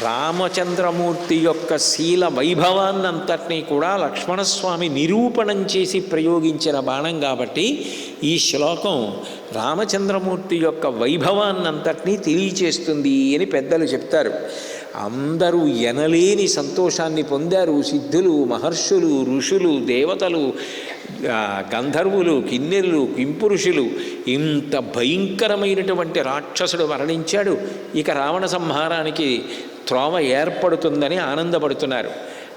రామచంద్రమూర్తి యొక్క శీల వైభవాన్నంతటినీ కూడా లక్ష్మణస్వామి నిరూపణం చేసి ప్రయోగించిన బాణం కాబట్టి ఈ శ్లోకం రామచంద్రమూర్తి యొక్క వైభవాన్నంతటినీ తెలియచేస్తుంది అని పెద్దలు చెప్తారు. అందరూ ఎనలేని సంతోషాన్ని పొందారు. సిద్ధులు, మహర్షులు, ఋషులు, దేవతలు, గంధర్వులు, కిన్నెరులు, కింపురుషులు. ఇంత భయంకరమైనటువంటి రాక్షసుడు మరణించాడు, ఇక రావణ సంహారానికి త్రోవ ఏర్పడుతుందని ఆనందపడుతున్నారు.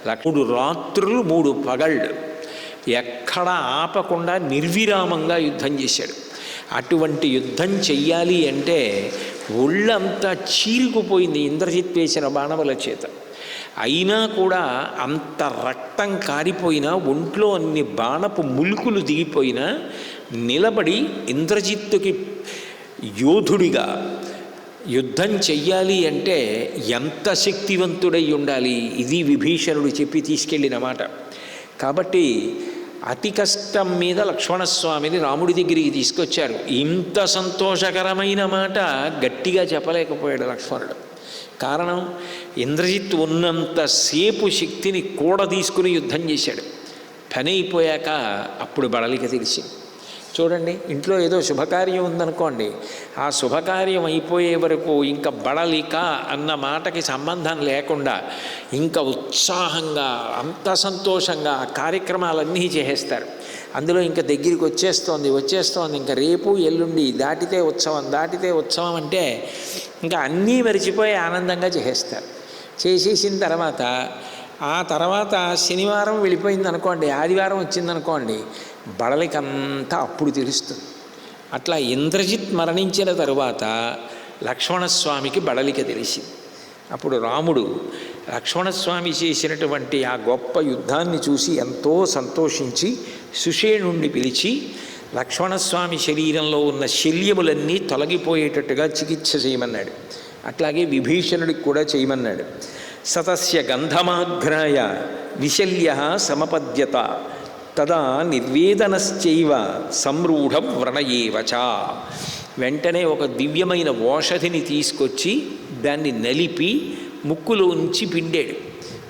3 రాత్రులు 3 పగళ్ళు ఎక్కడ ఆపకుండా నిర్విరామంగా యుద్ధం చేశాడు. అటువంటి యుద్ధం చెయ్యాలి అంటే ఒళ్ళంతా చీరుకుపోయింది ఇంద్రజిత్ వేసిన బాణముల చేత. అయినా కూడా అంత రక్తం కారిపోయినా, ఒంట్లో అన్ని బాణపు ములుకులు దిగిపోయినా నిలబడి ఇంద్రజిత్తుకి యోధుడిగా యుద్ధం చెయ్యాలి అంటే ఎంత శక్తివంతుడై ఉండాలి, ఇది విభీషణుడు చెప్పి తీసుకెళ్ళిన మాట. కాబట్టి అతి కష్టం మీద లక్ష్మణస్వామిని రాముడి దగ్గరికి తీసుకొచ్చారు. ఇంత సంతోషకరమైన మాట గట్టిగా చెప్పలేకపోయాడు లక్ష్మణుడు. కారణం, ఇంద్రజిత్ ఉన్నంతసేపు శక్తిని కూడా తీసుకుని యుద్ధం చేశాడు. పని అయిపోయాక అప్పుడు బడలిక తెలిసింది. చూడండి, ఇంట్లో ఏదో శుభకార్యం ఉందనుకోండి, ఆ శుభకార్యం అయిపోయే వరకు ఇంకా బడలిక అన్న మాటకి సంబంధం లేకుండా ఇంకా ఉత్సాహంగా అంత సంతోషంగా కార్యక్రమాలన్నీ చేసేస్తారు. అందులో ఇంకా దగ్గరికి వచ్చేస్తోంది ఇంకా రేపు ఎల్లుండి దాటితే ఉత్సవం అంటే ఇంకా అన్నీ మరిచిపోయి ఆనందంగా చేసేస్తారు. చేసేసిన తర్వాత శనివారం వెళ్ళిపోయింది అనుకోండి, ఆదివారం వచ్చిందనుకోండి, బడలికంతా అప్పుడు తెలుస్తుంది. అట్లా ఇంద్రజిత్ మరణించిన తరువాత లక్ష్మణస్వామికి బడలిక తెలిసింది. అప్పుడు రాముడు లక్ష్మణస్వామి చేసినటువంటి ఆ గొప్ప యుద్ధాన్ని చూసి ఎంతో సంతోషించి సుషేణుణ్ణి పిలిచి లక్ష్మణస్వామి శరీరంలో ఉన్న శల్యములన్నీ తొలగిపోయేటట్టుగా చికిత్స చేయమన్నాడు. అట్లాగే విభీషణుడికి కూడా చేయమన్నాడు. సతస్య గంధమాఘ్రాయ విశల్య సమపద్యత తదా నిర్వేదనశ్చైవ సంరూఢ వ్రణయేవచ. వెంటనే ఒక దివ్యమైన ఓషధిని తీసుకొచ్చి దాన్ని నలిపి ముక్కులోంచి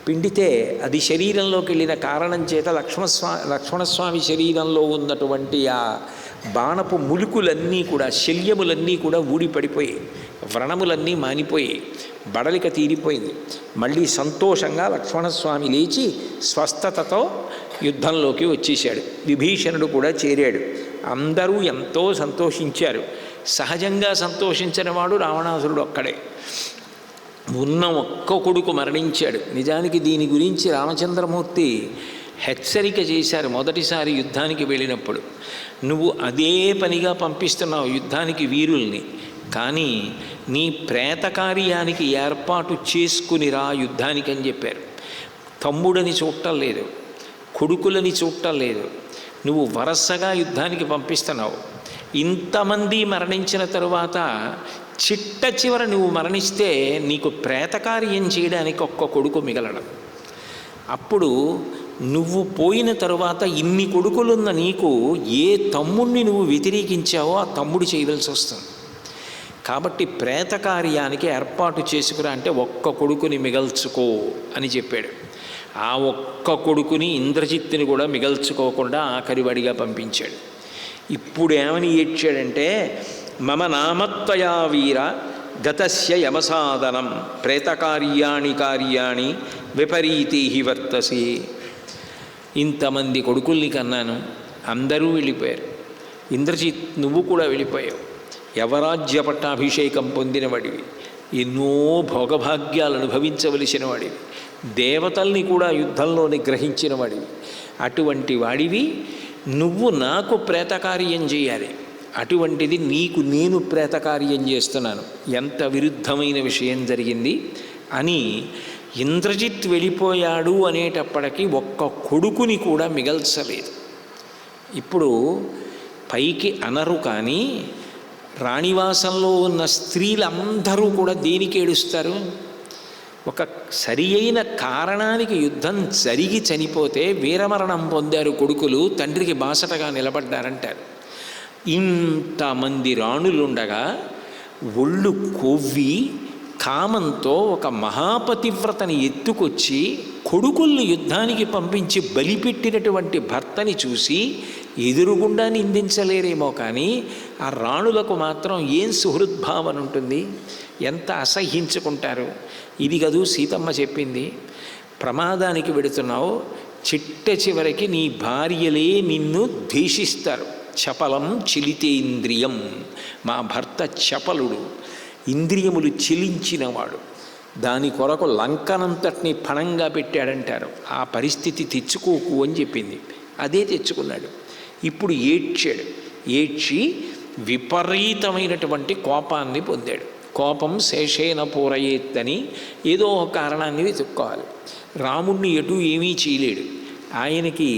పిండితే అది శరీరంలోకి వెళ్ళిన కారణం చేత లక్ష్మణస్వామి శరీరంలో ఉన్నటువంటి ఆ బాణపు ములుకులన్నీ కూడా, శల్యములన్నీ కూడా ఊడిపడిపోయాయి, వ్రణములన్నీ మానిపోయాయి, బడలిక తీరిపోయింది. మళ్ళీ సంతోషంగా లక్ష్మణస్వామి లేచి స్వస్థతతో యుద్ధంలోకి వచ్చేశాడు. విభీషణుడు కూడా చేరాడు. అందరూ ఎంతో సంతోషించారు. సహజంగా సంతోషించిన వాడు రావణాసురుడు ఒక్కడే. ఉన్న ఒక్క కొడుకు మరణించాడు. నిజానికి దీని గురించి రామచంద్రమూర్తి హెచ్చరిక చేశారు మొదటిసారి యుద్ధానికి వెళ్ళినప్పుడు. నువ్వు అదే పనిగా పంపిస్తున్నావు యుద్ధానికి వీరుల్ని, కానీ నీ ప్రేత కార్యానికి ఏర్పాటు చేసుకునిరా యుద్ధానికి అని చెప్పారు. తమ్ముడని చూడటం లేదు, కొడుకులని చూడటం లేదు, నువ్వు వరసగా యుద్ధానికి పంపిస్తున్నావు. ఇంతమంది మరణించిన తరువాత చిట్ట చివర నువ్వు మరణిస్తే నీకు ప్రేతకార్యం చేయడానికి ఒక్క కొడుకు మిగలడం. అప్పుడు నువ్వు పోయిన తరువాత ఇన్ని కొడుకులున్న నీకు ఏ తమ్ముడిని నువ్వు వ్యతిరేకించావో ఆ తమ్ముడు చేయవలసి వస్తుంది. కాబట్టి ప్రేతకార్యానికి ఏర్పాటు చేసుకురా అంటే ఒక్క కొడుకుని మిగల్చుకో అని చెప్పాడు. ఆ ఒక్క కొడుకుని ఇంద్రజిత్తుని కూడా మిగల్చుకోకుండా ఆఖరివాడిగా పంపించాడు. ఇప్పుడు ఏమని ఏడ్చాడంటే, మమ నామత్వయా వీర గతస్య యమసాదనం ప్రేతకార్యాణి విపరీతీ వర్తసి. ఇంతమంది కొడుకుల్ని కన్నాను, అందరూ వెళ్ళిపోయారు. ఇంద్రజిత్ నువ్వు కూడా వెళ్ళిపోయావు. యవరాజ్య పట్టాభిషేకం పొందినవాడివి, ఎన్నో భోగభాగ్యాలు అనుభవించవలసిన వాడివి, దేవతల్ని కూడా యుద్ధంలో నిగ్రహించిన వాడివి. అటువంటి వాడివి నువ్వు నాకు ప్రేతకార్యం చేయాలి, అటువంటిది నీకు నేను ప్రేతకార్యం చేస్తున్నాను. ఎంత విరుద్ధమైన విషయం జరిగింది అని ఇంద్రజిత్ వెళ్ళిపోయాడు అనేటప్పటికీ ఒక్క కొడుకుని కూడా మిగల్చలేదు. ఇప్పుడు పైకి అనరు, కానీ రాణివాసంలో ఉన్న స్త్రీలందరూ కూడా దేనికి ఏడుస్తారు? ఒక సరి అయిన కారణానికి యుద్ధం జరిగి చనిపోతే వీరమరణం పొందారు కొడుకులు, తండ్రికి బాసటగా నిలబడ్డారంటారు. ఇంతమంది రాణులుండగా ఒళ్ళు కొవ్వి కామంతో ఒక మహాపతివ్రతని ఎత్తుకొచ్చి కొడుకుల్ని యుద్ధానికి పంపించి బలిపెట్టినటువంటి భర్తని చూసి ఎదురుగుండా నిందించలేరేమో, కానీ ఆ రాణులకు మాత్రం ఏం సుహృద్భావన ఉంటుంది, ఎంత అసహ్యించుకుంటారు. ఇది కదూ సీతమ్మ చెప్పింది, ప్రమాదానికి వెడుతున్నావు, చిట్ట చివరికి నీ భార్యలే నిన్ను ద్వేషిస్తారు. చపలం చిలితేంద్రియం, మా భర్త చపలుడు, ఇంద్రియములు చిలించినవాడు, దాని కొరకు లంకనంతటిని పణంగా పెట్టాడంటారు. ఆ పరిస్థితి తెచ్చుకోకు అని చెప్పింది, అదే తెచ్చుకున్నాడు. ఇప్పుడు ఏడ్చి విపరీతమైనటువంటి కోపాన్ని పొందాడు. కోపం శేషేన పూరయేత్తని ఏదో ఒక కారణాన్ని వెతుక్కోవాలి. రాముణ్ణి ఎటు ఏమీ చేయలేడు. ఆయనకి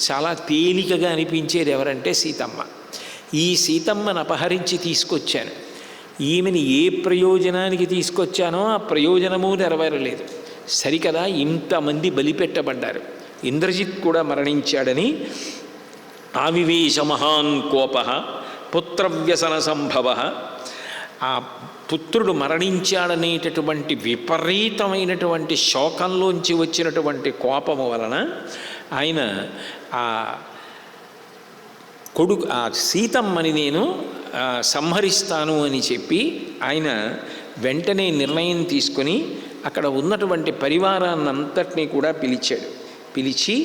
చాలా తేలికగా అనిపించేది ఎవరంటే సీతమ్మ. ఈ సీతమ్మను అపహరించి తీసుకొచ్చాను, ఈమెని ఏ ప్రయోజనానికి తీసుకొచ్చానో ఆ ప్రయోజనము నెరవేరలేదు. సరికదా ఇంతమంది బలిపెట్టబడ్డారు. ఇంద్రజిత్ కూడా మరణించాడని ఆవివేశ మహాన్ కోప పుత్రవ్యసన సంభవ, ఆ పుత్రుడు మరణించాడనేటటువంటి విపరీతమైనటువంటి శోకంలోంచి వచ్చినటువంటి కోపము వలన ఆయన ఆ ఆ సీతమ్మని నేను సంహరిస్తాను అని చెప్పి ఆయన వెంటనే నిర్ణయం తీసుకొని అక్కడ ఉన్నటువంటి పరివారాన్నంతటినీ కూడా పిలిచి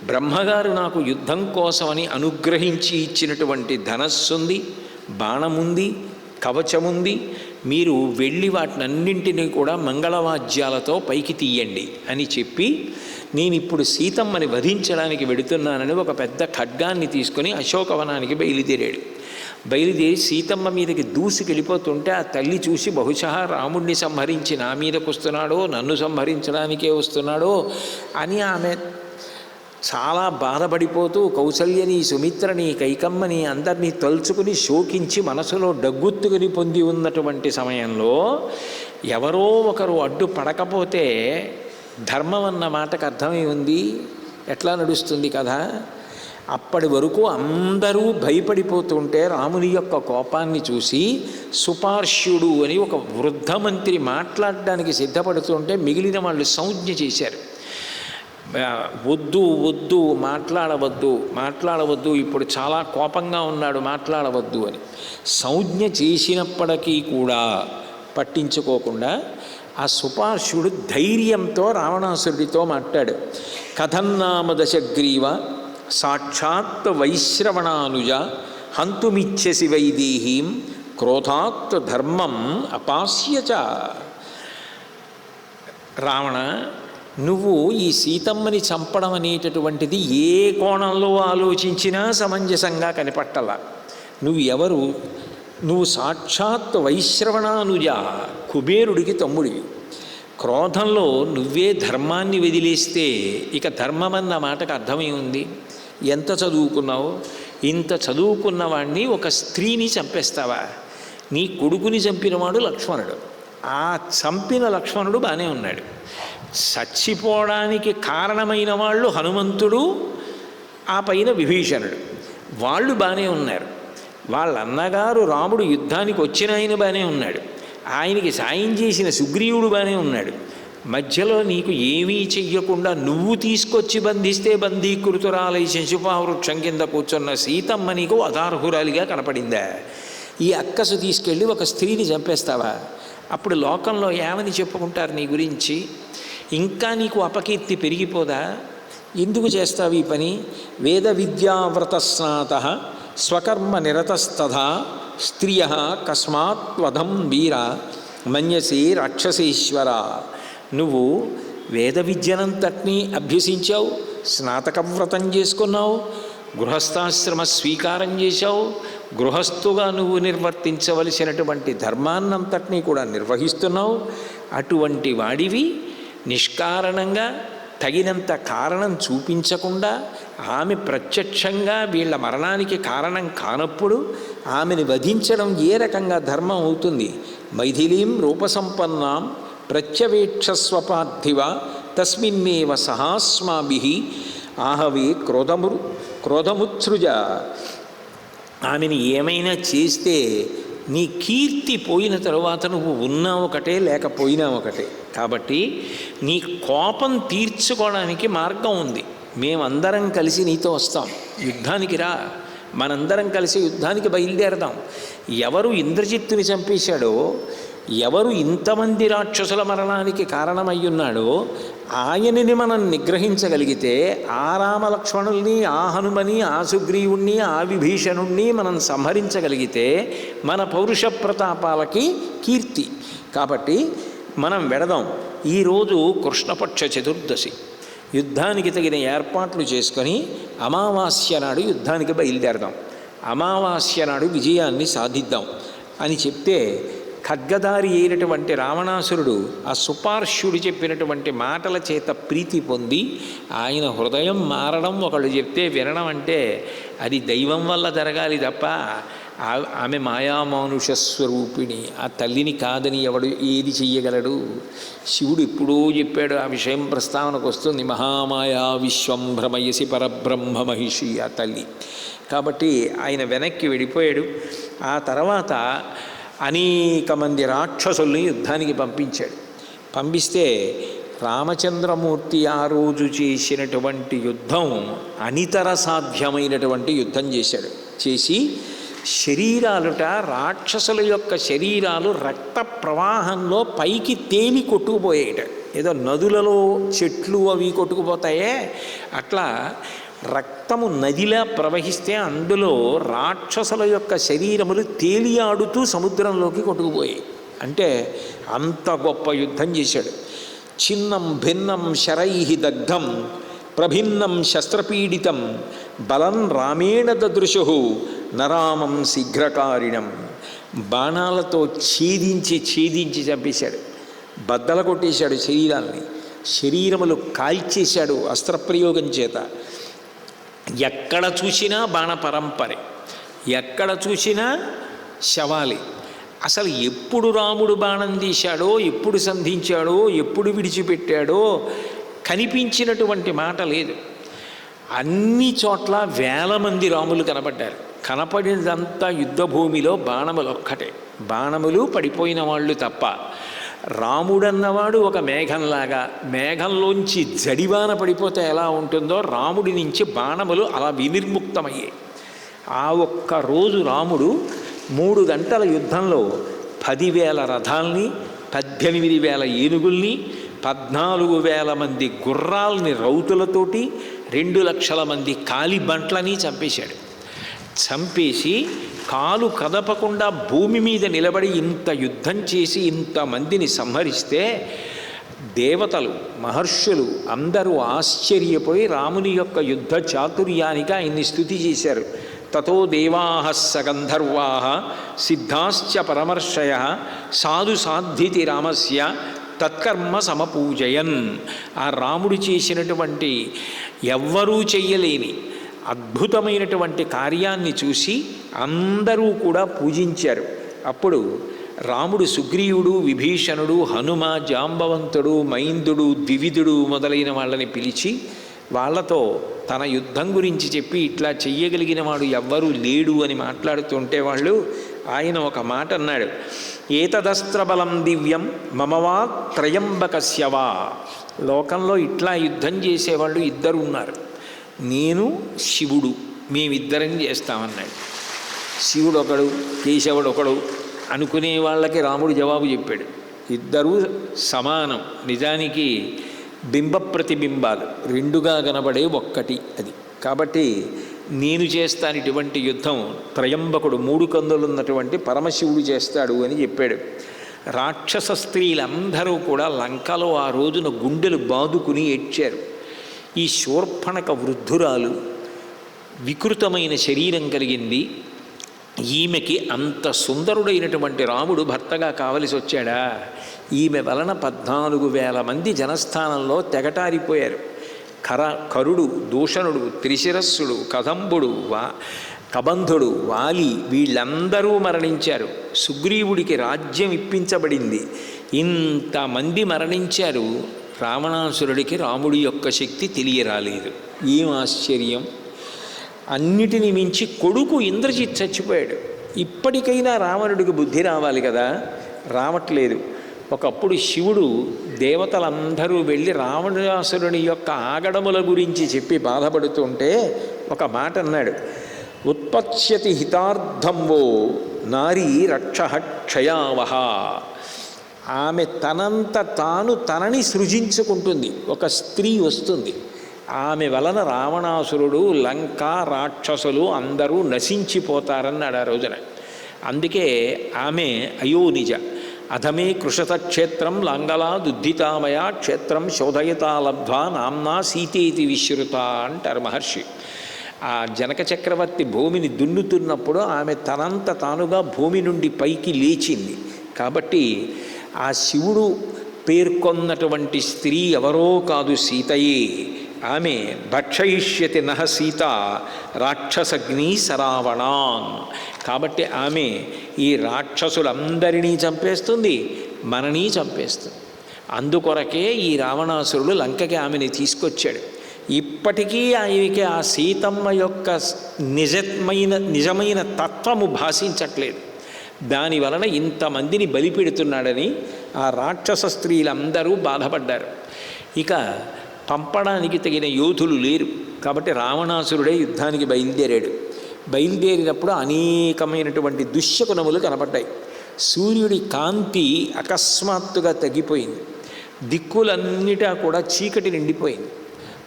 బ్రహ్మగారు నాకు యుద్ధం కోసమని అనుగ్రహించి ఇచ్చినటువంటి ధనస్సుంది, బాణముంది, కవచముంది, మీరు వెళ్ళి వాటినన్నింటినీ కూడా మంగళవాద్యాలతో పైకి తీయండి అని చెప్పి, నేను ఇప్పుడు సీతమ్మని వధించడానికి వెడుతున్నానని ఒక పెద్ద ఖడ్గాన్ని తీసుకొని అశోకవనానికి బయలుదేరి సీతమ్మ మీదకి దూసుకెళ్ళిపోతుంటే ఆ తల్లి చూసి బహుశా రాముడిని సంహరించి నా మీదకు వస్తున్నాడో, నన్ను సంహరించడానికే వస్తున్నాడో అని ఆమె చాలా బాధపడిపోతూ కౌసల్యని, సుమిత్రని, కైకమ్మని అందరినీ తలుచుకుని శోకించి మనసులో డగ్గుత్తుకుని పొంది ఉన్నటువంటి సమయంలో ఎవరో ఒకరు అడ్డు పడకపోతే ధర్మం అన్న మాటకు అర్థమై ఉంది, ఎట్లా నడుస్తుంది కదా. అప్పటి వరకు అందరూ భయపడిపోతుంటే రాముని యొక్క కోపాన్ని చూసి సుపార్ష్యుడు అని ఒక వృద్ధ మంత్రి మాట్లాడడానికి సిద్ధపడుతుంటే మిగిలిన వాళ్ళు సంజ్ఞ చేశారు, వద్దు వద్దు మాట్లాడవద్దు, ఇప్పుడు చాలా కోపంగా ఉన్నాడు, మాట్లాడవద్దు అని సంజ్ఞ చేసినప్పటికీ కూడా పట్టించుకోకుండా ఆ సుపార్ష్యుడు ధైర్యంతో రావణాసురుడితో మాట్లాడు. కథన్నామ దశగ్రీవ సాక్షాత్ వైశ్రవణానుజ హంతుమిచ్చసి వైదేహీం క్రోధాత్ ధర్మం అపాస్యచ. రావణ, నువ్వు ఈ సీతమ్మని చంపడం అనేటటువంటిది ఏ కోణంలో ఆలోచించినా సమంజసంగా కనిపట్టలా. నువ్వు సాక్షాత్ వైశ్రవణానుజ, కుబేరుడికి తమ్ముడివి. క్రోధంలో నువ్వే ధర్మాన్ని వదిలేస్తే ఇక ధర్మమన్న మాటకు అర్థమై ఉంది. ఎంత చదువుకున్నావు? ఇంత చదువుకున్నవాడిని ఒక స్త్రీని చంపేస్తావా? నీ కొడుకుని చంపినవాడు లక్ష్మణుడు. ఆ చంపిన లక్ష్మణుడు బాగానే ఉన్నాడు. చచ్చిపోవడానికి కారణమైన వాళ్ళు హనుమంతుడు, ఆ పైన విభీషణుడు, వాళ్ళు బాగానే ఉన్నారు. వాళ్ళ అన్నగారు రాముడు యుద్ధానికి వచ్చిన ఆయన బాగానే ఉన్నాడు. ఆయనకి సాయం చేసిన సుగ్రీవుడు బాగానే ఉన్నాడు. మధ్యలో నీకు ఏమీ చెయ్యకుండా నువ్వు తీసుకొచ్చి బంధిస్తే బంధీకృతురాలై శంశుపావృక్షం కింద కూర్చున్న సీతమ్మ నీకు అదార్హురాలిగా కనపడిందా? ఈ అక్కసు తీసుకెళ్ళి ఒక స్త్రీని చంపేస్తావా? అప్పుడు లోకంలో ఏమని చెప్పుకుంటారు నీ గురించి? ఇంకా నీకు అపకీర్తి పెరిగిపోదా? ఎందుకు చేస్తావు ఈ పని? వేద విద్యావ్రత స్నాత స్వకర్మ నిరతస్తథా స్త్రియ కస్మాత్ వధం వీర మన్యసే రాక్షసేశ్వర. నువ్వు వేద విద్యనంతటినీ అభ్యసించావు, స్నాతక వ్రతం చేసుకున్నావు, గృహస్థాశ్రమ స్వీకారం చేశావు, గృహస్థుగా నువ్వు నిర్వర్తించవలసినటువంటి ధర్మాన్నంతటినీ కూడా నిర్వహిస్తున్నావు. అటువంటి వాడివి నిష్కారణంగా తగినంత కారణం చూపించకుండా ఆమె ప్రత్యక్షంగా వీళ్ళ మరణానికి కారణం కానప్పుడు ఆమెను వధించడం ఏ రకంగా ధర్మం అవుతుంది? మైథిలీం రూపసంపన్నాం ప్రత్యవేక్షస్వపార్థివ తస్మిన్నేవ సహాస్మాభిః ఆహవే క్రోధముత్సృజ. ఆమెను ఏమైనా చేస్తే నీ కీర్తి పోయిన తరువాత నువ్వు ఉన్నా ఒకటే, లేకపోయినా ఒకటే. కాబట్టి నీ కోపం తీర్చుకోవడానికి మార్గం ఉంది. మేమందరం కలిసి నీతో వస్తాం, యుద్ధానికి రా, మనందరం కలిసి యుద్ధానికి బయలుదేరదాం. ఎవరు ఇంద్రజిత్తుని చంపేశాడో, ఎవరు ఇంతమంది రాక్షసుల మరణానికి కారణమయ్యున్నాడో ఆయనని మనం నిగ్రహించగలిగితే ఆ రామలక్ష్మణుల్ని, ఆ హనుమని, ఆ సుగ్రీవుణ్ణి, ఆ విభీషణుణ్ణి మనం సంహరించగలిగితే మన పౌరుష ప్రతాపాలకి కీర్తి. కాబట్టి మనం వెడదాం. ఈరోజు కృష్ణపక్ష చతుర్దశి, యుద్ధానికి తగిన ఏర్పాట్లు చేసుకొని అమావాస్య నాడు యుద్ధానికి బయలుదేరదాం, అమావాస్య నాడు విజయాన్ని సాధిద్దాం అని చెప్తే ఖడ్గదారి అయినటువంటి రావణాసురుడు ఆ సుపార్ష్యుడు చెప్పినటువంటి మాటల చేత ప్రీతి పొంది ఆయన హృదయం మారడం, ఒకళ్ళు చెప్తే వినడం అంటే అది దైవం వల్ల జరగాలి తప్ప ఆమె మాయామానుష స్వరూపిణి. ఆ తల్లిని కాదని ఎవడు ఏది చెయ్యగలడు? శివుడు ఎప్పుడూ చెప్పాడు, ఆ విషయం ప్రస్తావనకు వస్తుంది. మహామాయా విశ్వం భ్రమయసి పరబ్రహ్మ మహిషి ఆ తల్లి. కాబట్టి ఆయన వెనక్కి వెళ్ళిపోయాడు. ఆ తర్వాత అనేక మంది రాక్షసుల్ని యుద్ధానికి పంపించాడు. పంపిస్తే రామచంద్రమూర్తి ఆ రోజు చేసినటువంటి యుద్ధం అనితర సాధ్యమైనటువంటి యుద్ధం చేశాడు. చేసి శరీరాలుట, రాక్షసుల యొక్క శరీరాలు రక్త ప్రవాహంలో పైకి తేలి కొట్టుకుపోయేట. ఏదో నదులలో చెట్లు అవి కొట్టుకుపోతాయే అట్లా రక్తము నదిలా ప్రవహిస్తే అందులో రాక్షసుల యొక్క శరీరములు తేలియాడుతూ సముద్రంలోకి కొట్టుకుపోయాయి. అంటే అంత గొప్ప యుద్ధం చేశాడు. చిన్నం భిన్నం శరై దగ్ధం ప్రభిన్నం శస్త్రపీడితం బలం రామేణ దదృశు నరామం శీఘ్రకారిణం. బాణాలతో ఛేదించి చంపేశాడు. బద్దల కొట్టేశాడు శరీరాల్ని. శరీరములు కాల్చేశాడు అస్త్రప్రయోగం చేత. ఎక్కడ చూసినా బాణ పరంపరే, ఎక్కడ చూసినా శవాలే. అసలు ఎప్పుడు రాముడు బాణం తీశాడో, ఎప్పుడు సంధించాడో, ఎప్పుడు విడిచిపెట్టాడో కనిపించినటువంటి మాట లేదు. అన్ని చోట్ల వేల మంది రాములు కనపడ్డారు. కనపడినదంతా యుద్ధభూమిలో బాణములు ఒక్కటే. బాణములు పడిపోయిన వాళ్ళు తప్ప. రాముడన్నవాడు ఒక మేఘంలాగా, మేఘంలోంచి జడివాన పడిపోతే ఎలా ఉంటుందో రాముడి నుంచి బాణములు అలా వినిర్ముక్తమయ్యాయి. ఆ ఒక్క రోజు రాముడు 3 గంటల యుద్ధంలో 10,000 రథాల్ని, 18,000 ఏనుగుల్ని, 14,000 మంది గుర్రాల్ని రౌతులతోటి, 2 లక్షల మంది కాలిబంట్లని చంపేశాడు. చంపేసి కాలు కదపకుండా భూమి మీద నిలబడి ఇంత యుద్ధం చేసి ఇంతమందిని సంహరిస్తే దేవతలు, మహర్షులు అందరూ ఆశ్చర్యపోయి రాముని యొక్క యుద్ధ చాతుర్యానికి ఆయన్ని స్తుతి చేశారు. తతో దేవాః సగంధర్వాః సిద్ధాశ్చ పరమర్షయ సాధు సాధితి రామస్య తత్కర్మ సమపూజయన్. ఆ రాముడు చేసినటువంటి ఎవ్వరూ చెయ్యలేని అద్భుతమైనటువంటి కార్యాన్ని చూసి అందరూ కూడా పూజించారు. అప్పుడు రాముడు సుగ్రీవుడు, విభీషణుడు, హనుమ, జాంబవంతుడు, మైందుడు, ద్వివిధుడు మొదలైన వాళ్ళని పిలిచి వాళ్లతో తన యుద్ధం గురించి చెప్పి ఇట్లా చెయ్యగలిగిన వాడు ఎవ్వరూ లేడు అని మాట్లాడుతుంటే వాళ్ళు ఆయన ఒక మాట అన్నాడు. ఏతదస్త్రబలం దివ్యం మమవా త్రయంబకస్యవా. లోకంలో ఇట్లా యుద్ధం చేసేవాళ్ళు 2 ఉన్నారు, నేను శివుడు, మేమిద్దరం చేస్తామన్నాడు. శివుడు ఒకడు, కేశవుడు ఒకడు అనుకునే వాళ్ళకి రాముడు జవాబు చెప్పాడు. 2 సమానం. నిజానికి బింబ ప్రతిబింబాలు 2గా కనబడే ఒక్కటి అది. కాబట్టి నేను చేస్తాను ఇటువంటి యుద్ధం, త్రయంబకుడు 3 కందులున్నటువంటి పరమశివుడు చేస్తాడు అని చెప్పాడు. రాక్షస స్త్రీలందరూ కూడా లంకలో ఆ రోజున గుండెలు బాదుకుని ఏడ్చారు. ఈ శూర్పణక వృద్ధురాలు, వికృతమైన శరీరం కలిగింది. ఈమెకి అంత సుందరుడైనటువంటి రాముడు భర్తగా కావలసి వచ్చాడా? ఈమె వలన 14,000 మంది జనస్థానంలో తెగటారిపోయారు. కరుడు, దూషణుడు, త్రిశిరస్సుడు, కదంబుడు, కబంధుడు, వాలి వీళ్ళందరూ మరణించారు. సుగ్రీవుడికి రాజ్యం ఇప్పించబడింది. ఇంతమంది మరణించారు. రావణాసురుడికి రాముడి యొక్క శక్తి తెలియరాలేదు. ఏం ఆశ్చర్యం! అన్నిటిని మించి కొడుకు ఇంద్రజిత్ చచ్చిపోయాడు. ఇప్పటికైనా రావణుడికి బుద్ధి రావాలి కదా, రావట్లేదు. ఒకప్పుడు శివుడు దేవతలందరూ వెళ్ళి రావణాసురుని యొక్క ఆగడముల గురించి చెప్పి బాధపడుతుంటే ఒక మాట అన్నాడు. ఉత్పత్స్యతి హితార్థంవో నారీ రక్షః క్షయావహ. ఆమె తనంత తాను తనని సృజించుకుంటుంది. ఒక స్త్రీ వస్తుంది, ఆమె వలన రావణాసురుడు, లంక, రాక్షసులు అందరూ నశించిపోతారన్నాడు ఆ రోజున. అందుకే ఆమె అయోనిజ. అధమే కృషత క్షేత్రం లాంగలాదుద్ధితామయ క్షేత్రం శోధయతా లబ్ధ్వా నామ్నా సీతేతి విశ్రుత అంటారు మహర్షి. ఆ జనక చక్రవర్తి భూమిని దున్నుతున్నప్పుడు ఆమె తనంత తానుగా భూమి నుండి పైకి లేచింది. కాబట్టి ఆ శివుడు పేర్కొన్నటువంటి స్త్రీ ఎవరో కాదు, సీతయే. ఆమె భక్షయిష్యతి నహ సీత రాక్షసగ్ని సరావణాన్. కాబట్టి ఆమె ఈ రాక్షసులందరినీ చంపేస్తుంది, మననీ చంపేస్తుంది. అందుకొరకే ఈ రావణాసురుడు లంకకి ఆమెని తీసుకొచ్చాడు. ఇప్పటికీ ఆయనకి ఆ సీతమ్మ యొక్క నిజమైన తత్వము భాషించట్లేదు. దానివలన ఇంతమందిని బలిపెడుతున్నాడని ఆ రాక్షస స్త్రీలందరూ బాధపడ్డారు. ఇక పంపడానికి తగిన యోధులు లేరు. కాబట్టి రావణాసురుడే యుద్ధానికి బయలుదేరినప్పుడు అనేకమైనటువంటి దుశ్శకునములు కనపడ్డాయి. సూర్యుడి కాంతి అకస్మాత్తుగా తగ్గిపోయింది. దిక్కులన్నిటా కూడా చీకటి నిండిపోయింది.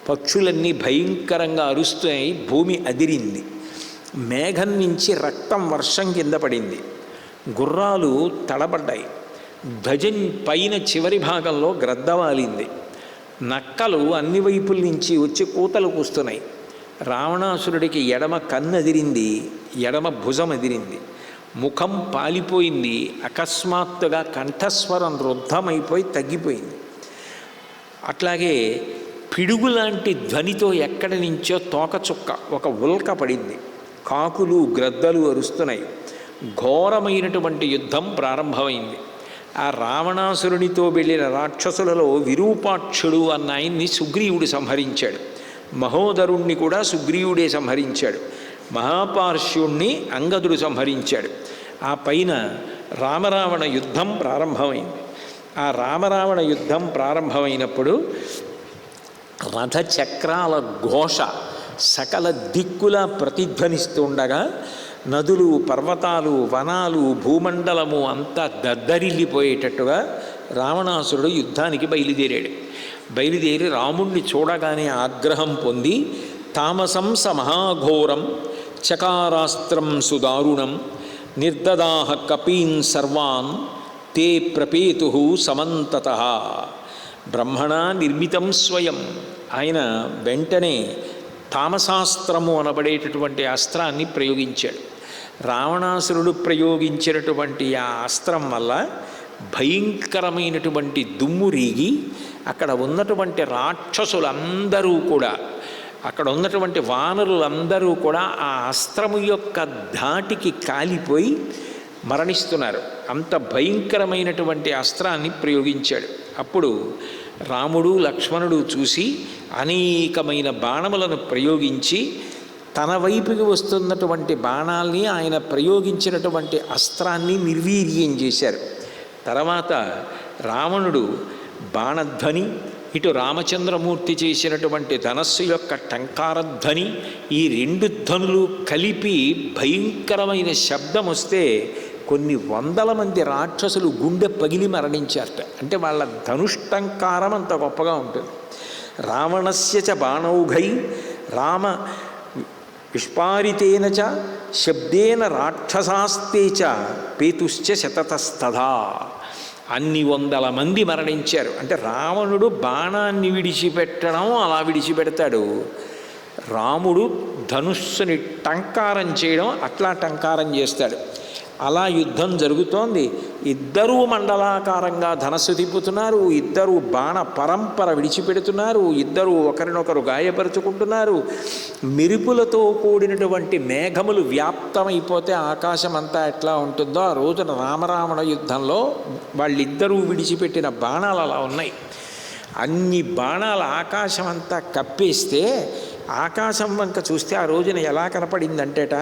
పక్షులన్నీ భయంకరంగా అరుస్తున్నాయి. భూమి అదిరింది. మేఘం నుంచి రక్తం వర్షం కింద పడింది. గుర్రాలు తడబడ్డాయి. ధ్వజం పైన చివరి భాగంలో గ్రద్దవాలింది. నక్కలు అన్ని వైపుల నుంచి వచ్చి కూతలు కూస్తున్నాయి. రావణాసురుడికి ఎడమ కన్ను అదిరింది, ఎడమ భుజం అదిరింది, ముఖం పాలిపోయింది. అకస్మాత్తుగా కంఠస్వరం రుద్ధమైపోయి తగ్గిపోయింది. అట్లాగే పిడుగులాంటి ధ్వనితో ఎక్కడి నుంచో తోకచుక్క ఒక ఉల్క పడింది. కాకులు గ్రద్దలు అరుస్తున్నాయి. ఘోరమైనటువంటి యుద్ధం ప్రారంభమైంది. ఆ రావణాసురునితో వెళ్ళిన రాక్షసులలో విరూపాక్షుడు అన్న ఆయన్ని సుగ్రీవుడు సంహరించాడు. మహోదరుణ్ణి కూడా సుగ్రీవుడే సంహరించాడు. మహాపార్శ్వుణ్ణి అంగదుడు సంహరించాడు. ఆ పైన రామరావణ యుద్ధం ప్రారంభమైంది. ఆ రామరావణ యుద్ధం ప్రారంభమైనప్పుడు రథచక్రాల ఘోష సకల దిక్కులా ప్రతిధ్వనిస్తుండగా నదులు, పర్వతాలు, వనాలు, భూమండలము అంతా దద్దరిల్లిపోయేటట్టుగా రావణాసురుడు యుద్ధానికి బయలుదేరి రాముణ్ణి చూడగానే ఆగ్రహం పొంది తామసం స మహాఘోరం చకారాస్త్రం సుదారుణం నిర్దదాహ కపీన్ సర్వాన్ తే ప్రపేతు సమంతతః. బ్రహ్మణా నిర్మితం స్వయం. ఆయన వెంటనే తామసాస్త్రము అనబడేటటువంటి అస్త్రాన్ని ప్రయోగించాడు. రావణాసురుడు ప్రయోగించినటువంటి ఆ అస్త్రం వల్ల భయంకరమైనటువంటి దుమ్ము రీగి అక్కడ ఉన్నటువంటి రాక్షసులందరూ కూడా, అక్కడ ఉన్నటువంటి వానరులందరూ కూడా ఆ అస్త్రము యొక్క ధాటికి కాలిపోయి మరణిస్తున్నారు. అంత భయంకరమైనటువంటి అస్త్రాన్ని ప్రయోగించాడు. అప్పుడు రాముడు, లక్ష్మణుడు చూసి అనేకమైన బాణములను ప్రయోగించి తన వైపుకి వస్తున్నటువంటి బాణాల్ని, ఆయన ప్రయోగించినటువంటి అస్త్రాన్ని నిర్వీర్యం చేశారు. తర్వాత రావణుడు బాణధ్వని, ఇటు రామచంద్రమూర్తి చేసినటువంటి ధనస్సు యొక్క టంకారధ్వని, ఈ రెండు ధ్వనులు కలిపి భయంకరమైన శబ్దం వస్తే కొన్ని వందల మంది రాక్షసులు గుండె పగిలి మరణించారట. అంటే వాళ్ళ ధనుష్టంకారం అంత గొప్పగా ఉంటుంది. రావణస్య చ బాణౌఘై రామ విస్పారితేన చ శబ్దేన రాక్షసాస్తే చ పేతుశ్చ శతతస్తథా. అన్ని వందల మంది మరణించారు. అంటే రావణుడు బాణాన్ని విడిచిపెట్టడం అలా విడిచిపెడతాడు, రాముడు ధనుస్సుని టంకారం చేయడం అట్లా టంకారం చేస్తాడు. అలా యుద్ధం జరుగుతోంది. ఇద్దరూ మండలాకారంగా ధనస్సు తిప్పుతున్నారు, ఇద్దరూ బాణ పరంపర విడిచిపెడుతున్నారు, ఇద్దరూ ఒకరినొకరు గాయపరుచుకుంటున్నారు. మెరుపులతో కూడినటువంటి మేఘములు వ్యాప్తమైపోతే ఆకాశం అంతా ఎట్లా ఉంటుందో ఆ రోజున రామరావణ యుద్ధంలో వాళ్ళిద్దరూ విడిచిపెట్టిన బాణాలు అలా ఉన్నాయి. అన్ని బాణాలు ఆకాశం అంతా కప్పేస్తే ఆకాశం వంక చూస్తే ఆ రోజున ఎలా కనపడిందంటేట,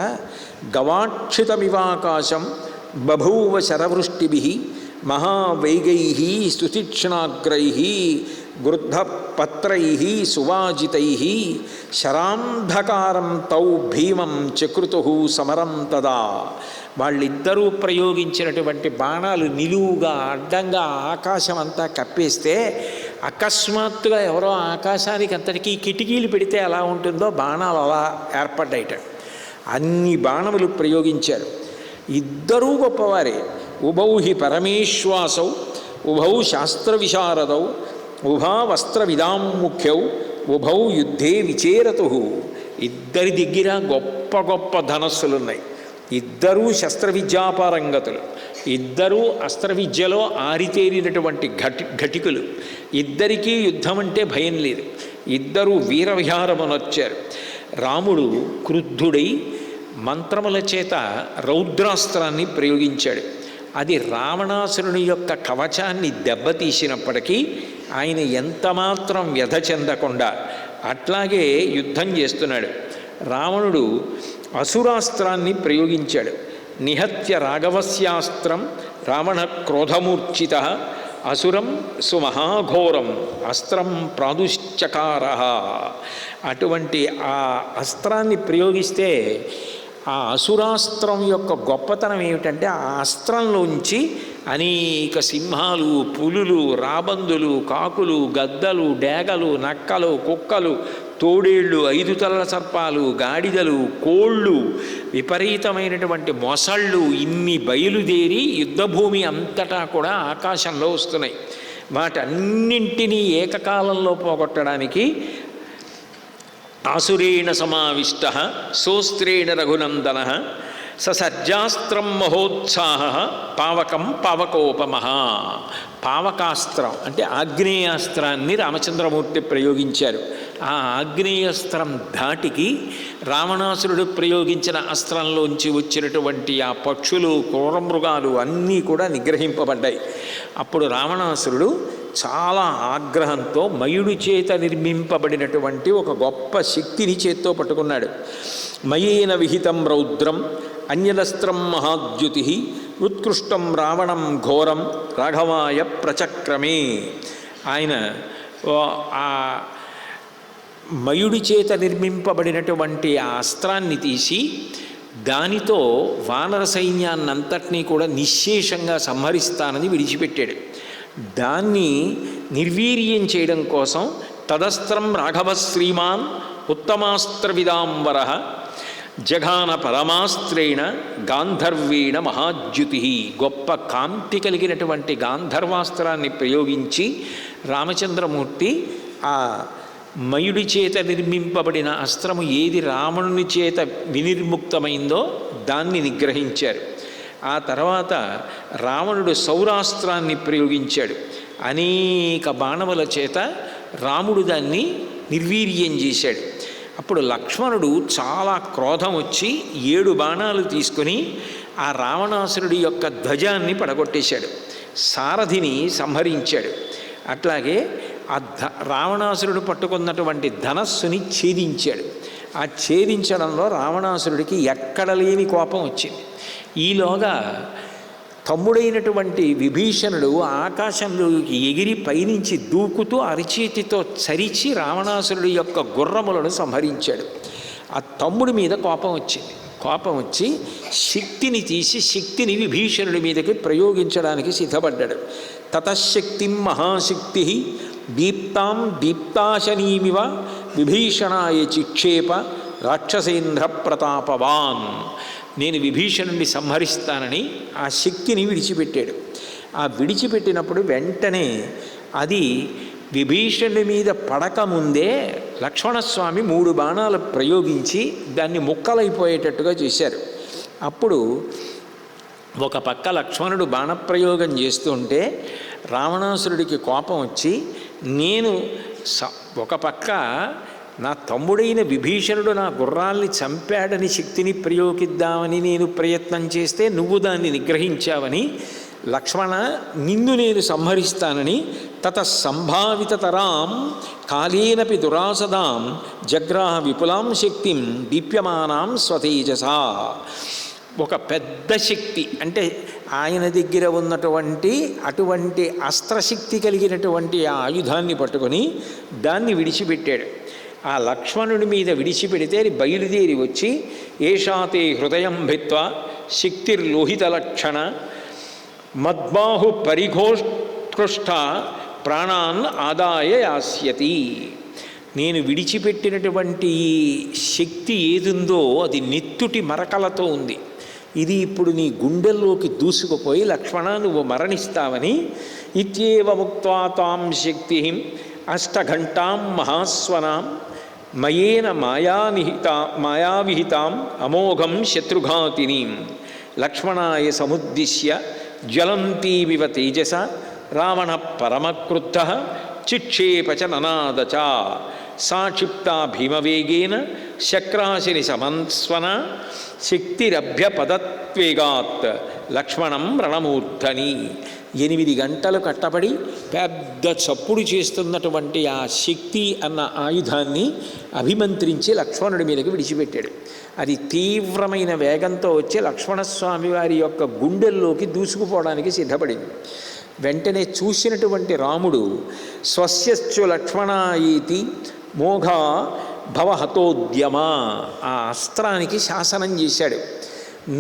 గవాక్షితమివాకాశం బభూవ శరవృష్టిభిః మహావైగైః స్తుతిక్ష్ణాగ్రైః గృద్ధపత్రైః సువాజితైః శరాంధకారం తౌ భీమం చక్రుతుః సమరం తదా. వాళ్ళిద్దరూ ప్రయోగించినటువంటి బాణాలు నిలువుగా అడ్డంగా ఆకాశం అంతా కప్పేస్తే అకస్మాత్తుగా ఎవరో ఆకాశానికి అంతటికీ కిటికీలు పెడితే ఎలా ఉంటుందో బాణాలు అలా ఏర్పడ్డాయిట. అన్ని బాణములు ప్రయోగించారు. ఇద్దరూ గొప్పవారే. ఉభౌ హి పరమేశ్వాసౌ ఉభౌ శాస్త్ర విశారదౌ ఉభా వస్త్ర విదాం ముఖ్యౌ ఉభౌ యుద్ధే విచేరతు. ఇద్దరి దగ్గర గొప్ప గొప్ప ధనస్సులున్నాయి. ఇద్దరూ శస్త్ర విద్యాపారంగతులు, ఇద్దరూ అస్త్ర విద్యలో ఆరితేరినటువంటి ఘటికులు. ఇద్దరికీ యుద్ధం అంటే భయం లేదు. ఇద్దరూ వీరవిహారమునొచ్చారు. రాముడు క్రుద్ధుడై మంత్రముల చేత రౌద్రాస్త్రాన్ని ప్రయోగించాడు. అది రావణాసురుని యొక్క కవచాన్ని దెబ్బతీసినప్పటికీ ఆయన ఎంతమాత్రం వ్యధ చెందకుండా అట్లాగే యుద్ధం చేస్తున్నాడు. రావణుడు అసురాస్త్రాన్ని ప్రయోగించాడు. నిహత్య రాఘవస్యాస్త్రం రావణ క్రోధమూర్ఛిత అసురం సుమహాఘోరం అస్త్రం ప్రాదుశ్చకార. అటువంటి ఆ అస్త్రాన్ని ప్రయోగిస్తే ఆ అసురాస్త్రం యొక్క గొప్పతనం ఏమిటంటే ఆ అస్త్రంలోంచి అనేక సింహాలు, పులులు, రాబందులు, కాకులు, గద్దలు, డేగలు, నక్కలు, కుక్కలు, తోడేళ్ళు, 5 తలల సర్పాలు, గాడిదలు, కోళ్ళు, విపరీతమైనటువంటి మొసళ్ళు ఇన్ని బయలుదేరి యుద్ధభూమి అంతటా కూడా ఆకాశంలో వస్తున్నాయి. వాటన్నింటినీ ఏకకాలంలో పోగొట్టడానికి ఆసురేణ సమావిష్ట సోస్త్రేణ రఘునందన ససర్జాస్త్రం మహోత్సాహ పావకం పావకోపమ. పావకాస్త్రం అంటే ఆగ్నేయాస్త్రాన్ని రామచంద్రమూర్తి ప్రయోగించారు. ఆ ఆగ్నేయాస్త్రం ధాటికి రావణాసురుడు ప్రయోగించిన అస్త్రంలోంచి వచ్చినటువంటి ఆ పక్షులు, క్రూరమృగాలు అన్నీ కూడా నిగ్రహింపబడ్డాయి. అప్పుడు రావణాసురుడు చాలా ఆగ్రహంతో మయుడి చేత నిర్మింపబడినటువంటి ఒక గొప్ప శక్తిని చేత్తో పట్టుకున్నాడు. మయేన విహితం రౌద్రం అన్యదస్త్రం మహాద్యుతి ఉత్కృష్టం రావణం ఘోరం రాఘవాయ ప్రచక్రమే. ఆయన ఆ మయుడి చేత నిర్మింపబడినటువంటి ఆ అస్త్రాన్ని తీసి దానితో వానర సైన్యాన్నంతటినీ కూడా నిశ్శేషంగా సంహరిస్తానని విడిచిపెట్టాడు. దాన్ని నిర్వీర్యం చేయడం కోసం తదస్త్రం రాఘవ శ్రీమాన్ ఉత్తమాస్త్రవిదాంబర జఘాన పరమాస్త్రేణ గాంధర్వేణ మహాద్యుతి. గొప్ప కాంతి కలిగినటువంటి గాంధర్వాస్త్రాన్ని ప్రయోగించి రామచంద్రమూర్తి ఆ మయుడి చేత నిర్మింపబడిన అస్త్రము ఏది రావణుని చేత వినిర్ముక్తమైందో దాన్ని నిగ్రహించారు. ఆ తర్వాత రావణుడు సౌరాస్త్రాన్ని ప్రయోగించాడు. అనేక బాణముల చేత రాముడు దాన్ని నిర్వీర్యం చేశాడు. అప్పుడు లక్ష్మణుడు చాలా క్రోధం వచ్చి 7 బాణాలు తీసుకుని ఆ రావణాసురుడి యొక్క ధ్వజాన్ని పడగొట్టేశాడు. సారథిని సంహరించాడు. అట్లాగే ఆ రావణాసురుడు పట్టుకున్నటువంటి ధనస్సుని ఛేదించాడు. ఆ ఛేదించడంలో రావణాసురుడికి ఎక్కడ లేని కోపం వచ్చింది. ఈలోగా తమ్ముడైనటువంటి విభీషణుడు ఆకాశంలోకి ఎగిరి పైనుంచి దూకుతూ అరిచేతితో చరిచి రావణాసురుడి యొక్క గుర్రములను సంహరించాడు. ఆ తమ్ముడి మీద కోపం వచ్చింది. కోపం వచ్చి శక్తిని తీసి శక్తిని విభీషణుడి మీదకి ప్రయోగించడానికి సిద్ధపడ్డాడు. తతశక్తిం మహాశక్తి దీప్తాం దీప్తాశనీమివ విభీషణాయ చిక్షేప రాక్షసేంద్ర ప్రతాపవాన్. నేను విభీషణుడిని సంహరిస్తానని ఆ శక్తిని విడిచిపెట్టాడు. ఆ విడిచిపెట్టినప్పుడు వెంటనే అది విభీషణుడి మీద పడకముందే లక్ష్మణస్వామి 3 బాణాలు ప్రయోగించి దాన్ని ముక్కలైపోయేటట్టుగా చేశారు. అప్పుడు ఒక పక్క లక్ష్మణుడు బాణప్రయోగం చేస్తుంటే రావణాసురుడికి కోపం వచ్చి నేను ఒక పక్క నా తమ్ముడైన విభీషణుడు నా గుర్రాల్ని చంపాడని శక్తిని ప్రయోగిద్దామని నేను ప్రయత్నం చేస్తే నువ్వు దాన్ని నిగ్రహించావని లక్ష్మణ నిన్ను నేను సంహరిస్తానని తత సంభావితతరాం కాలేనపి దురాసదాం జగ్రాహ విపులాం శక్తిం దీప్యమానాం స్వతేజసా. ఒక పెద్ద శక్తి అంటే ఆయన దగ్గర ఉన్నటువంటి అటువంటి అస్త్రశక్తి కలిగినటువంటి ఆ ఆయుధాన్ని పట్టుకొని దాన్ని విడిచిపెట్టాడు. ఆ లక్ష్మణుడి మీద విడిచిపెడితే అది బయలుదేరి వచ్చి ఏషాతే హృదయం భిత్వా శక్తిర్లోహితలక్షణ మద్బాహు పరిఘోష్కృష్ట ప్రాణాన్ ఆదాయ యాస్యతి. నేను విడిచిపెట్టినటువంటి ఈ శక్తి ఏదుందో అది నెత్తుటి మరకలతో ఉంది. ఇది ఇప్పుడు నీ గుండెల్లోకి దూసుకుపోయి లక్ష్మణ నువ్వు మరణిస్తావని ఇత్యేవ ముక్త్వా తాం శక్తి అష్టఘంటాం మహాస్వనాం మయేన మాయావిహితాం అమోఘం శత్రుఘాతినీం లక్ష్మణాయ సముద్దిశ్య జ్వలంతీమివ తేజస రావణ పరమక్రుద్ధ చిక్షేపచ ననాదచ సాక్షిప్తా భీమవేగేన శక్రాశిని సమన్స్వన శక్తిరభ్యపదత్వేగాత్ లక్ష్మణం రణమూర్ధని. 8 గంటలు కట్టబడి పెద్ద చప్పుడు చేస్తున్నటువంటి ఆ శక్తి అన్న ఆయుధాన్ని అభిమంత్రించి లక్ష్మణుడి మీదకి విడిచిపెట్టాడు. అది తీవ్రమైన వేగంతో వచ్చి లక్ష్మణస్వామి వారి యొక్క గుండెల్లోకి దూసుకుపోవడానికి సిద్ధపడింది. వెంటనే చూసినటువంటి రాముడు స్వస్యశ్చు లక్ష్మణాయేతి మోఘా భవహతోద్యమ ఆ అస్త్రానికి శాసనం చేశాడు.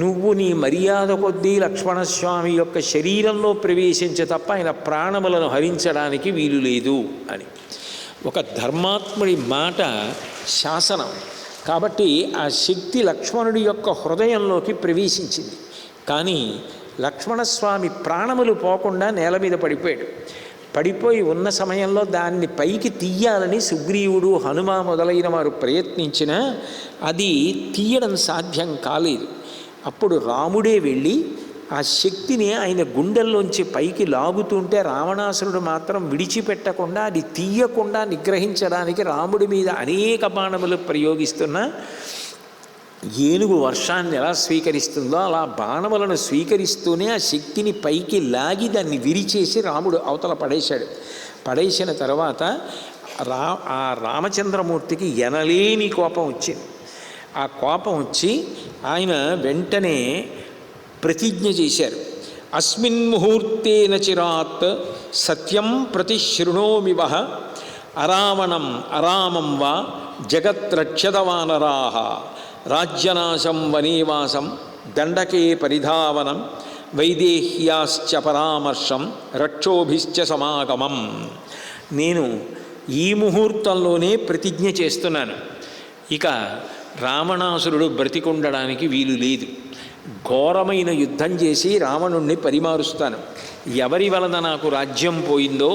నువ్వు నీ మర్యాద కొద్దీ లక్ష్మణస్వామి యొక్క శరీరంలో ప్రవేశించే తప్ప ఆయన ప్రాణములను హరించడానికి వీలు లేదు అని. ఒక ధర్మాత్ముడి మాట శాసనం కాబట్టి ఆ శక్తి లక్ష్మణుడి యొక్క హృదయంలోకి ప్రవేశించింది. కానీ లక్ష్మణస్వామి ప్రాణములు పోకుండా నేల మీద పడిపోయాడు. పడిపోయి ఉన్న సమయంలో దాన్ని పైకి తీయాలని సుగ్రీవుడు హనుమ మొదలైన వారు ప్రయత్నించినా అది తీయడం సాధ్యం కాలేదు. అప్పుడు రాముడే వెళ్ళి ఆ శక్తిని ఆయన గుండెల్లోంచి పైకి లాగుతుంటే రావణాసురుడు మాత్రం విడిచిపెట్టకుండా అది తీయకుండా నిగ్రహించడానికి రాముడి మీద అనేక బాణములు ప్రయోగిస్తున్నా ఏనుగు వర్షాన్ని ఎలా స్వీకరిస్తుందో అలా బాణములను స్వీకరిస్తూనే ఆ శక్తిని పైకి లాగి దాన్ని విరిచేసి రాముడు అవతల పడేశాడు. పడేసిన తర్వాత ఆ రామచంద్రమూర్తికి ఎనలేని కోపం వచ్చింది. ఆ కోపం వచ్చి ఆయన వెంటనే ప్రతిజ్ఞ చేశారు. అస్మిన్ ముహూర్తేన చిరాత్ సత్యం ప్రతిశృణోమి వహ అరావణం అరామం వా జగత్రక్షదవానరాః రాజ్యనాశం వనేవాసం దండకే పరిధావనం వైదేహ్యాశ్చ పరామర్శం రక్షోభిశ్చ సమాగమం. నేను ఈ ముహూర్తంలోనే ప్రతిజ్ఞ చేస్తున్నాను. ఇక రావణాసురుడు బ్రతికుండడానికి వీలు లేదు. ఘోరమైన యుద్ధం చేసి రావణుణ్ణి పరిమారుస్తాను. ఎవరి వలన నాకు రాజ్యం పోయిందో,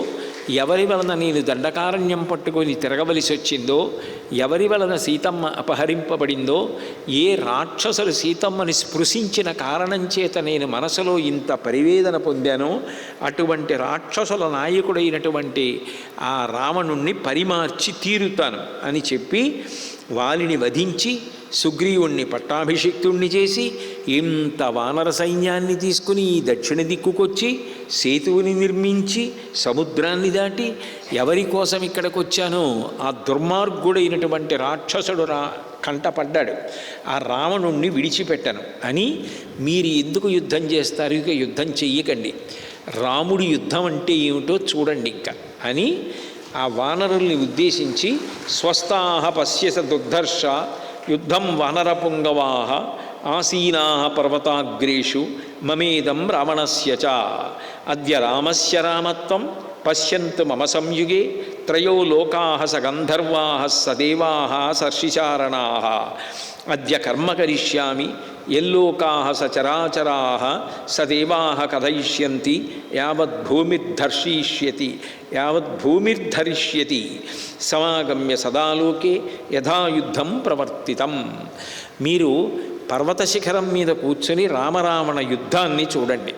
ఎవరి వలన నేను దండకారణ్యం పట్టుకొని తిరగవలసి వచ్చిందో, ఎవరి వలన సీతమ్మ అపహరింపబడిందో, ఏ రాక్షసులు సీతమ్మని స్పృశించిన కారణం చేత నేను మనసులో ఇంత పరివేదన పొందానో అటువంటి రాక్షసుల నాయకుడైనటువంటి ఆ రావణుణ్ణి పరిమార్చి తీరుతాను అని చెప్పి వాలిని వధించి సుగ్రీవుణ్ణి పట్టాభిషిక్తుణ్ణి చేసి ఇంత వానర సైన్యాన్ని తీసుకుని ఈ దక్షిణ దిక్కుకొచ్చి సేతువుని నిర్మించి సముద్రాన్ని దాటి ఎవరి కోసం ఇక్కడికి వచ్చానో ఆ దుర్మార్గుడైనటువంటి రాక్షసుడు కంటపడ్డాడు. ఆ రావణుణ్ణి విడిచిపెట్టను అని మీరు ఎందుకు యుద్ధం చేస్తారు, ఇక యుద్ధం చెయ్యకండి, రాముడి యుద్ధం అంటే ఏమిటో చూడండి ఇంకా అని ఆ వానరుల్ని ఉద్దేశించి స్వస్థాః పశ్యస దుర్ధర్ష యుద్ధం వానరపుంగవాః ఆసీనాః పర్వతాగ్రేషు మమేదం రావణస్య చ అద్య రామస్య రామత్వం పశ్యంతు మమ సంయుగే త్రయో లోకాః స గంధర్వాః స దేవాః సర్షిచారణాః అద్య కర్మ కరిష్యామి యల్లోకాః స చరాచరాః స దేవాః కథయిష్యంతి యావద్భూమిర్ధరిష్యతి సమాగమ్య సదాలోకే యథాయుద్ధం ప్రవర్తితం. మీరు పర్వత శిఖరం మీద కూర్చొని రామరావణ యుద్ధాన్ని చూడండి.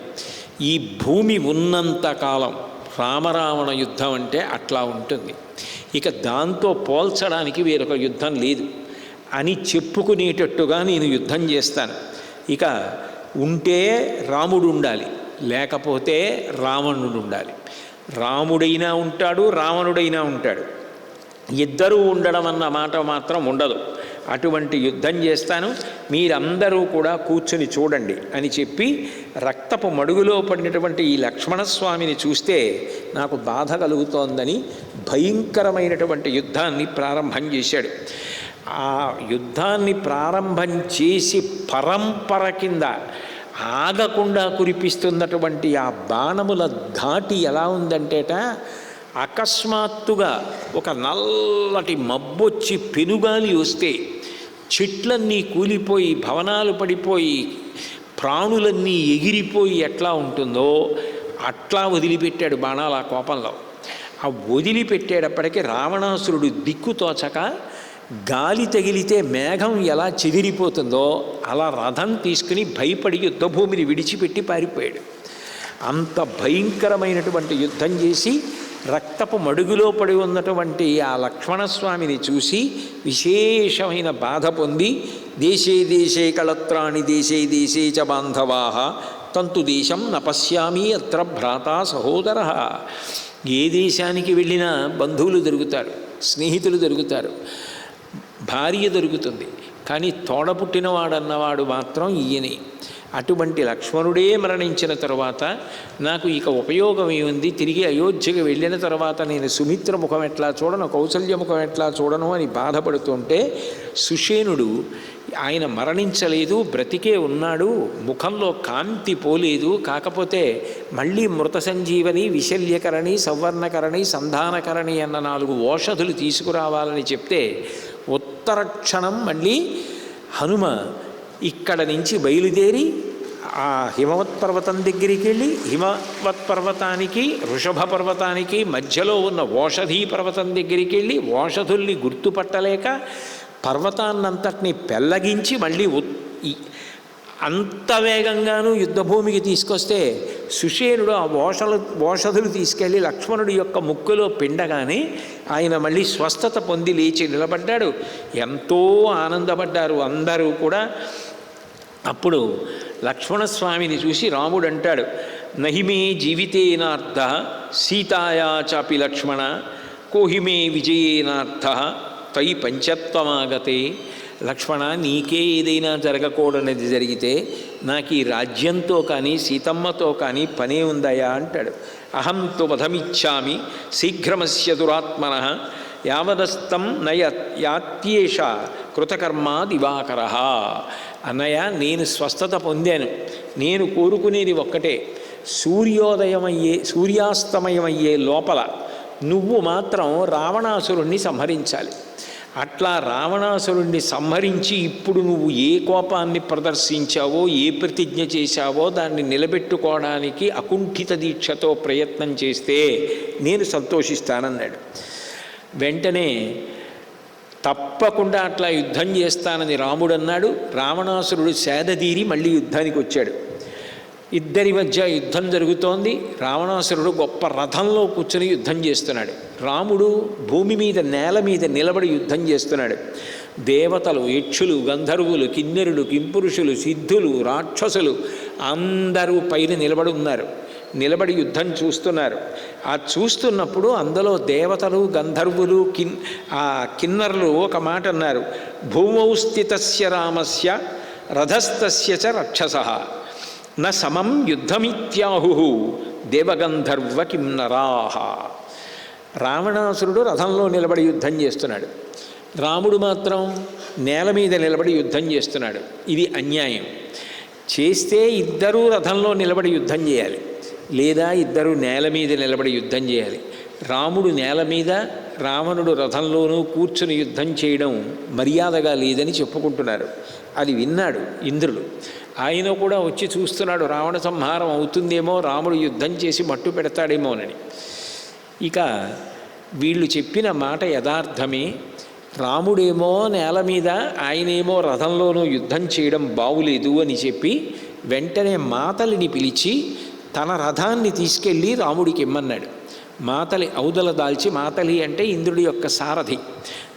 ఈ భూమి ఉన్నంతకాలం రామరావణ యుద్ధం అంటే అట్లా ఉంటుంది. ఇక దాంతో పోల్చడానికి వేరొక యుద్ధం లేదు అని చెప్పుకునేటట్టుగా నేను యుద్ధం చేస్తాను. ఇక ఉంటే రాముడు ఉండాలి, లేకపోతే రావణుడు ఉండాలి. రాముడైనా ఉంటాడు, రావణుడైనా ఉంటాడు, ఇద్దరూ ఉండడం అన్న మాట మాత్రం ఉండదు. అటువంటి యుద్ధం చేస్తాను, మీరందరూ కూడా కూర్చుని చూడండి అని చెప్పి రక్తపు మడుగులో పడినటువంటి ఈ లక్ష్మణస్వామిని చూస్తే నాకు బాధ కలుగుతోందని భయంకరమైనటువంటి యుద్ధాన్ని ప్రారంభం చేశాడు. ఆ యుద్ధాన్ని ప్రారంభం చేసి పరంపర కింద ఆగకుండా కురిపిస్తున్నటువంటి ఆ బాణముల ధాటి ఎలా ఉందంటేట, అకస్మాత్తుగా ఒక నల్లటి మబ్బొచ్చి పెనుగాలి వస్తే చెట్లన్నీ కూలిపోయి భవనాలు పడిపోయి ప్రాణులన్నీ ఎగిరిపోయి ఎట్లా ఉంటుందో అట్లా వదిలిపెట్టాడు బాణాలు ఆ కోపంలో. ఆ వదిలిపెట్టేటప్పటికీ రావణాసురుడు దిక్కుతోచక గాలి తగిలితే మేఘం ఎలా చెదిరిపోతుందో అలా రథం తీసుకుని భయపడి యుద్ధభూమిని విడిచిపెట్టి పారిపోయాడు. అంత భయంకరమైనటువంటి యుద్ధం చేసి రక్తపు మడుగులో పడి ఉన్నటువంటి ఆ లక్ష్మణస్వామిని చూసి విశేషమైన బాధ పొంది దేశే దేశే కళత్రాణి దేశే దేశే చ బాంధవాః తంతు దేశం నపశ్యామి అత్ర భ్రాత సహోదర. ఏ దేశానికి వెళ్ళినా బంధువులు దొరుకుతారు, స్నేహితులు దొరుకుతారు, భార్య దొరుకుతుంది, కానీ తోడపుట్టినవాడన్నవాడు మాత్రం ఈయనే. అటువంటి లక్ష్మణుడే మరణించిన తరువాత నాకు ఇక ఉపయోగం ఏముంది, తిరిగి అయోధ్యకు వెళ్ళిన తర్వాత నేను సుమిత్ర ముఖం ఎట్లా చూడను, కౌసల్య ముఖం ఎట్లా చూడను అని బాధపడుతుంటే సుషేనుడు ఆయన మరణించలేదు, బ్రతికే ఉన్నాడు, ముఖంలో కాంతి పోలేదు, కాకపోతే మళ్ళీ మృత సంజీవని, విశల్యకరణి, సవర్ణకరణి, సంధానకరణి అన్న 4 ఓషధులు తీసుకురావాలని చెప్తే ఉత్తర క్షణం మళ్ళీ హనుమ ఇక్కడ నుంచి బయలుదేరి ఆ హిమవత్ పర్వతం దగ్గరికి వెళ్ళి హిమవత్ పర్వతానికి వృషభ పర్వతానికి మధ్యలో ఉన్న ఓషధీ పర్వతం దగ్గరికి వెళ్ళి ఓషధుల్ని గుర్తుపట్టలేక పర్వతాన్నంతటినీ పెళ్ళగించి మళ్ళీ అంత వేగంగానూ యుద్ధభూమికి తీసుకొస్తే సుషేనుడు ఆ ఓషధులు తీసుకెళ్ళి లక్ష్మణుడి యొక్క ముక్కులో పిండగానే ఆయన మళ్ళీ స్వస్థత పొంది లేచి నిలబడ్డాడు. ఎంతో ఆనందపడ్డారు అందరూ కూడా. అప్పుడు లక్ష్మణస్వామిని చూసి రాముడు అంటాడు, నహిమే జీవితేనార్థ సీతాయా చాపి లక్ష్మణ కోహిమే విజయేనార్థ తై పంచత్వమాగతే. లక్ష్మణ, నీకే ఏదైనా జరగకూడనిది జరిగితే నాకు ఈ రాజ్యంతో కానీ సీతమ్మతో కానీ పనే ఉందయా అంటాడు. అహం తు వధమిచ్చామి శీఘ్రమస్య దురాత్మన యావదస్తం నయ యాత్యేష కృతకర్మా దివాకర. అన్నయ్య, నేను స్వస్థత పొందాను, నేను కోరుకునేది ఒక్కటే, సూర్యాస్తమయమయ్యే లోపల నువ్వు మాత్రం రావణాసురుణ్ణి సంహరించాలి. అట్లా రావణాసురుణ్ణి సంహరించి ఇప్పుడు నువ్వు ఏ కోపాన్ని ప్రదర్శించావో, ఏ ప్రతిజ్ఞ చేశావో దాన్ని నిలబెట్టుకోవడానికి అకుంఠిత దీక్షతో ప్రయత్నం చేస్తే నేను సంతోషిస్తానన్నాడు. వెంటనే తప్పకుండా అట్లా యుద్ధం చేస్తానని రాముడు అన్నాడు. రావణాసురుడు సేదదీరి మళ్ళీ యుద్ధానికి వచ్చాడు. ఇద్దరి మధ్య యుద్ధం జరుగుతోంది. రావణాసురుడు గొప్ప రథంలో కూర్చొని యుద్ధం చేస్తున్నాడు. రాముడు భూమి మీద, నేల మీద నిలబడి యుద్ధం చేస్తున్నాడు. దేవతలు, యక్షులు, గంధర్వులు, కిన్నెరులు, కింపురుషులు, సిద్ధులు, రాక్షసులు అందరూ పైన నిలబడి ఉన్నారు. నిలబడి యుద్ధం చూస్తున్నారు. ఆ చూస్తున్నప్పుడు అందులో దేవతలు, గంధర్వులు, కిన్నరులు ఒక మాట అన్నారు, భూమౌ స్థితస్య రామస్య రథస్తస్య చ రక్షసః న సమం యుద్ధమిత్యాహు దేవగంధర్వ కిన్నరాః. రావణాసురుడు రథంలో నిలబడి యుద్ధం చేస్తున్నాడు, రాముడు మాత్రం నేల మీద నిలబడి యుద్ధం చేస్తున్నాడు. ఇది అన్యాయం. చేస్తే ఇద్దరూ రథంలో నిలబడి యుద్ధం చేయాలి, లేదా ఇద్దరు నేల మీద నిలబడి యుద్ధం చేయాలి. రాముడు నేల మీద, రావణుడు రథంలోనూ కూర్చుని యుద్ధం చేయడం మర్యాదగా లేదని చెప్పుకుంటున్నారు. అది విన్నాడు ఇంద్రుడు. ఆయన కూడా వచ్చి చూస్తున్నాడు, రావణ సంహారం అవుతుందేమో, రాముడు యుద్ధం చేసి మట్టు పెడతాడేమోనని. ఇక వీళ్ళు చెప్పిన మాట యథార్థమే. రాముడేమో నేల మీద, ఆయనేమో రథంలోనూ యుద్ధం చేయడం బావులేదు అని చెప్పి వెంటనే మాతలిని పిలిచి తన రథాన్ని తీసుకెళ్ళి రాముడికి ఇమ్మన్నాడు. మాతలి ఔదల దాల్చి, మాతలి అంటే ఇంద్రుడి యొక్క సారథి,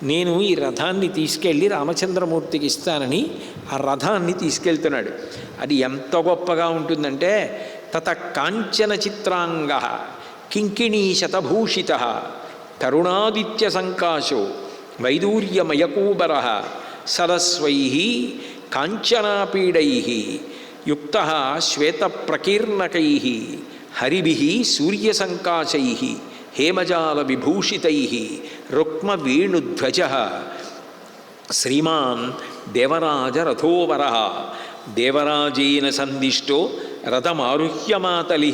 నేను ఈ రథాన్ని తీసుకెళ్ళి రామచంద్రమూర్తికి ఇస్తానని ఆ రథాన్ని తీసుకెళ్తున్నాడు. అది ఎంత గొప్పగా ఉంటుందంటే, తత కాంచన చిత్రాంగ కింకిణీ శతభూషిత తరుణాదిత్య సంకాశో వైదూర్యమయకూబర సరస్వై కాంచనాపీడై యుక్త శ్వేతప్రకీర్ణకై హరిభి సూర్యసంకాశై హేమజాల విభూషితై రుక్మవేణుధ్వజ శ్రీమాన్ దేవరాజరథోవర దేవరాజేన సందిష్టో రథమారుహ్యమాతలి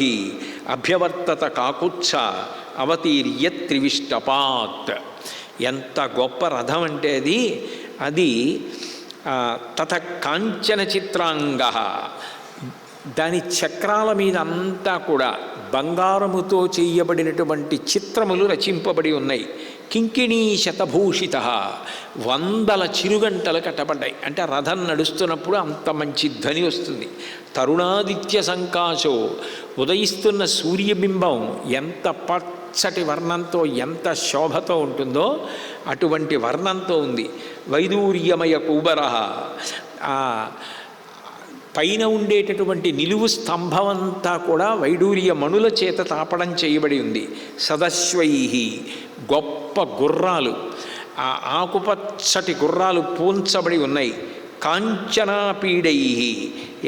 అభ్యవర్తత కాకుత్స అవతీర్య త్రివిష్టపాత్. ఎంత గొప్ప రథం అంటే అది తథ కాంచన చిత్రాంగ. దాని చక్రాల మీద అంతా కూడా బంగారముతో చేయబడినటువంటి చిత్రములు రచింపబడి ఉన్నాయి. కింకిణీ శతభూషిత, 100 చిరుగంటలు కట్టబడ్డాయి. అంటే రథం నడుస్తున్నప్పుడు అంత మంచి ధ్వని వస్తుంది. తరుణాదిత్య సంకాశో, ఉదయిస్తున్న సూర్యబింబం ఎంత పచ్చటి వర్ణంతో ఎంత శోభతో ఉంటుందో అటువంటి వర్ణంతో ఉంది. వైదూర్యమయ కూబర, పైన ఉండేటటువంటి నిలువు స్తంభమంతా కూడా వైడూర్య మణుల చేత తాపడం చేయబడి ఉంది. సదశ్వై, గొప్ప గుర్రాలు, ఆ ఆకుపచ్చటి గుర్రాలు పూంచబడి ఉన్నాయి. కాంచనాపీడై,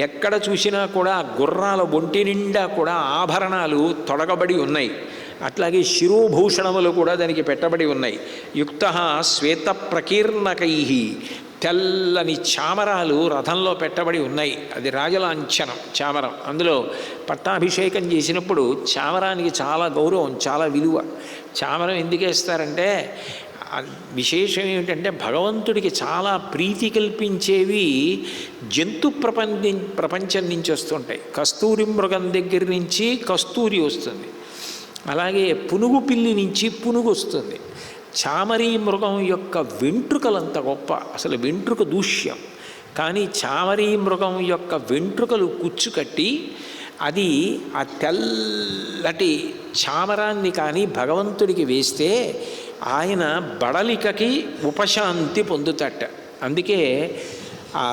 ఎక్కడ చూసినా కూడా గుర్రాల ఒంటి నిండా కూడా ఆభరణాలు తొడగబడి ఉన్నాయి. అట్లాగే శిరోభూషణములు కూడా దానికి పెట్టబడి ఉన్నాయి. యుక్త శ్వేత ప్రకీర్ణకై, తెల్లని చామరాలు రథంలో పెట్టబడి ఉన్నాయి. అది రాజలాంఛనం చామరం. అందులో పట్టాభిషేకం చేసినప్పుడు చామరానికి చాలా గౌరవం, చాలా విలువ. చామరం ఎందుకు వేస్తారంటే విశేషం ఏమిటంటే భగవంతుడికి చాలా ప్రీతి కల్పించేవి జంతు ప్రపంచం నుంచి వస్తుంటాయి. కస్తూరి మృగం దగ్గర నుంచి కస్తూరి వస్తుంది, అలాగే పునుగు పిల్లి నుంచి పునుగు వస్తుంది. చామరీ మృగం యొక్క వెంట్రుకలంత గొప్ప, అసలు వెంట్రుక దూష్యం. కానీ చామరీ మృగం యొక్క వెంట్రుకలు కుచ్చుకట్టి అది ఆ తెల్లటి చామరాన్ని కానీ భగవంతుడికి వేస్తే ఆయన బడలికకి ఉపశాంతి పొందుతట. అందుకే ఆ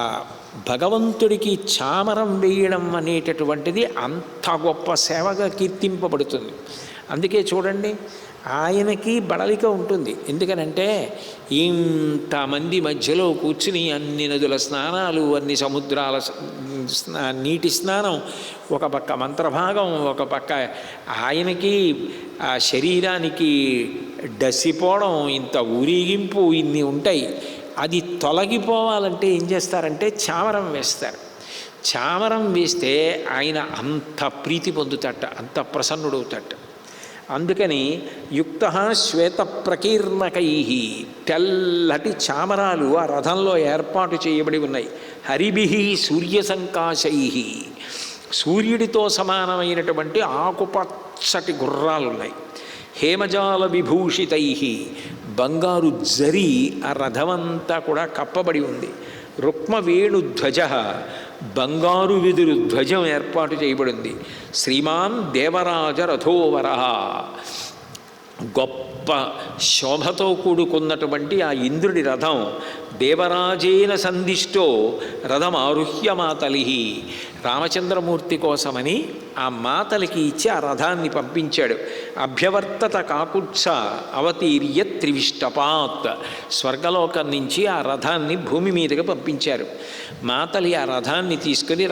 భగవంతుడికి చామరం వేయడం అనేటటువంటిది అంత గొప్ప సేవగా కీర్తింపబడుతుంది. అందుకే చూడండి, ఆయనకి బడలిక ఉంటుంది. ఎందుకనంటే ఇంతమంది మధ్యలో కూర్చుని అన్ని నదుల స్నానాలు, అన్ని సముద్రాల నీటి స్నానం, ఒక పక్క మంత్రభాగం, ఒక పక్క ఆయనకి ఆ శరీరానికి డసిపోవడం, ఇంత ఊరేగింపు, ఇన్ని ఉంటాయి. అది తొలగిపోవాలంటే ఏం చేస్తారంటే చామరం వేస్తారు. చామరం వేస్తే ఆయన అంత ప్రీతి పొందుతట, అంత ప్రసన్నుడవుతట. అందుకని యుక్త శ్వేత ప్రకీర్ణకై, తెల్లటి చామరాలు ఆ రథంలో ఏర్పాటు చేయబడి ఉన్నాయి. హరిభిహి సూర్య సంకాశై, సూర్యుడితో సమానమైనటువంటి ఆకుపచ్చటి గుర్రాలు ఉన్నాయి. హేమజాల విభూషితై, బంగారు జరి ఆ రథమంతా కూడా కప్పబడి ఉంది. రుక్మవేణు ధ్వజ, బంగారు వెదురు ధ్వజం ఏర్పాటు చేయబడింది. శ్రీమాన్ దేవరాజ రథోవర, గొప్ప శోభతో కూడుకున్నటువంటి ఆ ఇంద్రుడి రథం. దేవరాజేన సందిష్టో రథం ఆరుహ్య మాతలి, రామచంద్రమూర్తి కోసమని ఆ మాతలికి ఇచ్చి ఆ రథాన్ని పంపించాడు. అభ్యవర్తత కాకుత్స అవతీర్య త్రివిష్టపాత్, స్వర్గలోకం నుంచి ఆ రథాన్ని భూమి మీదగా పంపించారు. మాతలి ఆ రథాన్ని తీసుకుని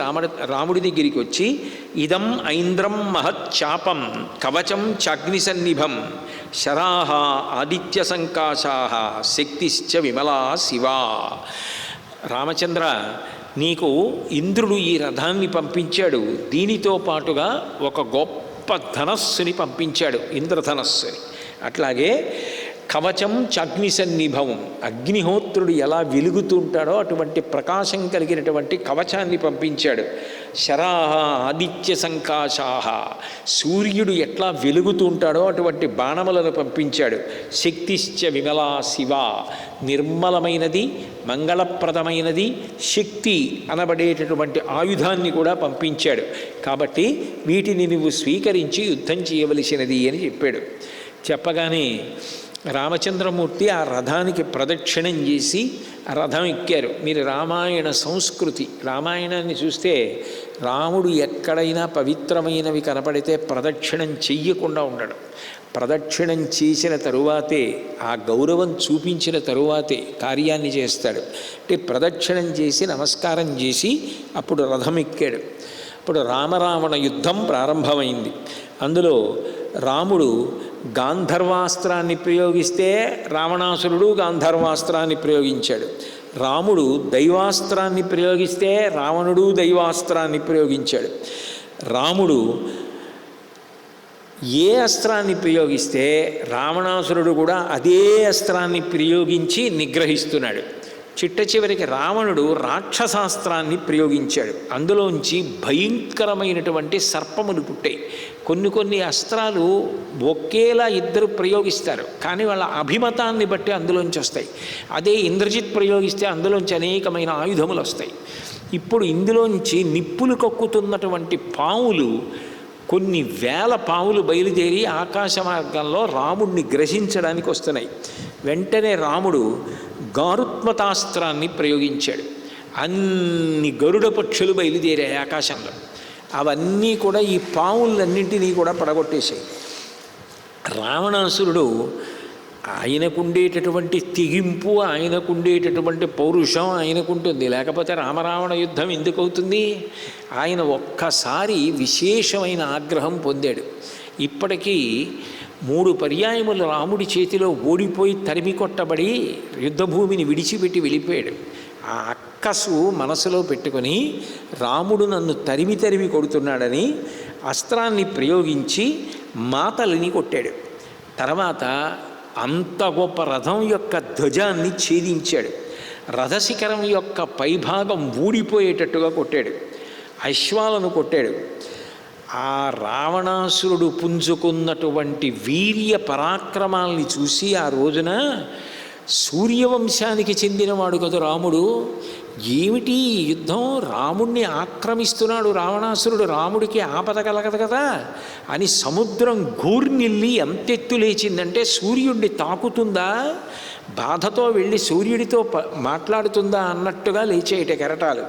రాముడి దగ్గరికి వచ్చి, ఇదం ఐంద్రం మహచ్చాపం కవచం చాగ్నిసన్నిభం శరాహ ఆదిత్య సంకాశాః శక్తిశ్చ విమలా శివా. రామచంద్ర, నీకు ఇంద్రుడు ఈ రథాన్ని పంపించాడు, దీనితో పాటుగా ఒక గొప్ప ధనస్సుని పంపించాడు, ఇంద్రధనస్సుని. అట్లాగే కవచం చాగ్నిసన్నిభవం, అగ్నిహోత్రుడు ఎలా వెలుగుతుంటాడో అటువంటి ప్రకాశం కలిగినటువంటి కవచాన్ని పంపించాడు. శరాహ ఆదిత్య సంకాశాహ, సూర్యుడు ఎట్లా వెలుగుతుంటాడో అటువంటి బాణములను పంపించాడు. శక్తిశ్చ విమలా శివ, నిర్మలమైనది మంగళప్రదమైనది శక్తి అనబడేటటువంటి ఆయుధాన్ని కూడా పంపించాడు. కాబట్టి వీటిని నువ్వు స్వీకరించి యుద్ధం చేయవలసినది అని చెప్పాడు. చెప్పగానే రామచంద్రమూర్తి ఆ రథానికి ప్రదక్షిణం చేసి ఆ రథం ఎక్కారు. మీరు రామాయణ సంస్కృతి, రామాయణాన్ని చూస్తే రాముడు ఎక్కడైనా పవిత్రమైనవి కనపడితే ప్రదక్షిణం చెయ్యకుండా ఉండడు. ప్రదక్షిణం చేసిన తరువాతే, ఆ గౌరవం చూపించిన తరువాతే కార్యాన్ని చేస్తాడు. అంటే ప్రదక్షిణం చేసి నమస్కారం చేసి అప్పుడు రథం ఎక్కాడు. అప్పుడు రామరావణ యుద్ధం ప్రారంభమైంది. అందులో రాముడు గాంధర్వాస్త్రాన్ని ప్రయోగిస్తే రావణాసురుడు గాంధర్వాస్త్రాన్ని ప్రయోగించాడు. రాముడు దైవాస్త్రాన్ని ప్రయోగిస్తే రావణుడు దైవాస్త్రాన్ని ప్రయోగించాడు. రాముడు ఏ అస్త్రాన్ని ప్రయోగిస్తే రావణాసురుడు కూడా అదే అస్త్రాన్ని ప్రయోగించి నిగ్రహిస్తున్నాడు. చిట్ట చివరికి రావణుడు రాక్షసాస్త్రాన్ని ప్రయోగించాడు. అందులోంచి భయంకరమైనటువంటి సర్పములు పుట్టాయి. కొన్ని అస్త్రాలు ఒకేలా ఇద్దరు ప్రయోగిస్తారు, కానీ వాళ్ళ అభిమతాన్ని బట్టి అందులోంచి వస్తాయి. అదే ఇంద్రజిత్ ప్రయోగిస్తే అందులోంచి అనేకమైన ఆయుధములు వస్తాయి. ఇప్పుడు ఇందులోంచి నిప్పులు కక్కుతున్నటువంటి పాములు కొన్ని వేల పాములు బయలుదేరి ఆకాశ మార్గంలో రాముడిని గ్రహించడానికి వస్తున్నాయి. వెంటనే రాముడు గారుత్మతాస్త్రాన్ని ప్రయోగించాడు. అన్ని గరుడ పక్షులు బయలుదేరాయి ఆకాశంలో. అవన్నీ కూడా ఈ పాములన్నింటినీ కూడా పడగొట్టేశాయి. రావణాసురుడు ఆయనకుండేటటువంటి తెగింపు, ఆయనకుండేటటువంటి పౌరుషం ఆయనకుంటుంది, లేకపోతే రామరావణ యుద్ధం ఎందుకు అవుతుంది? ఆయన ఒక్కసారి విశేషమైన ఆగ్రహం పొందాడు. ఇప్పటికీ 3 పర్యాయములు రాముడి చేతిలో ఓడిపోయి తరిమి కొట్టబడి యుద్ధభూమిని విడిచిపెట్టి వెళ్ళిపోయాడు. ఆ అక్కసు మనసులో పెట్టుకొని రాముడు నన్ను తరిమి కొడుతున్నాడని అస్త్రాన్ని ప్రయోగించి మాతలిని కొట్టాడు. తర్వాత అంత గొప్ప రథం యొక్క ధ్వజాన్ని ఛేదించాడు. రథశిఖరం యొక్క పైభాగం ఊడిపోయేటట్టుగా కొట్టాడు. అశ్వాలను కొట్టాడు. ఆ రావణాసురుడు పుంజుకున్నటువంటి వీర్య పరాక్రమాల్ని చూసి ఆ రోజున సూర్యవంశానికి చెందినవాడు కదా రాముడు, ఏమిటి యుద్ధం, రాముణ్ణి ఆక్రమిస్తున్నాడు రావణాసురుడు, రాముడికి ఆపద కలగదు కదా అని సముద్రం గూర్నిల్లి ఎంతెత్తు లేచిందంటే సూర్యుడిని తాకుతుందా, బాధతో వెళ్ళి సూర్యుడితో మాట్లాడుతుందా అన్నట్టుగా లేచేయట కెరటాలు.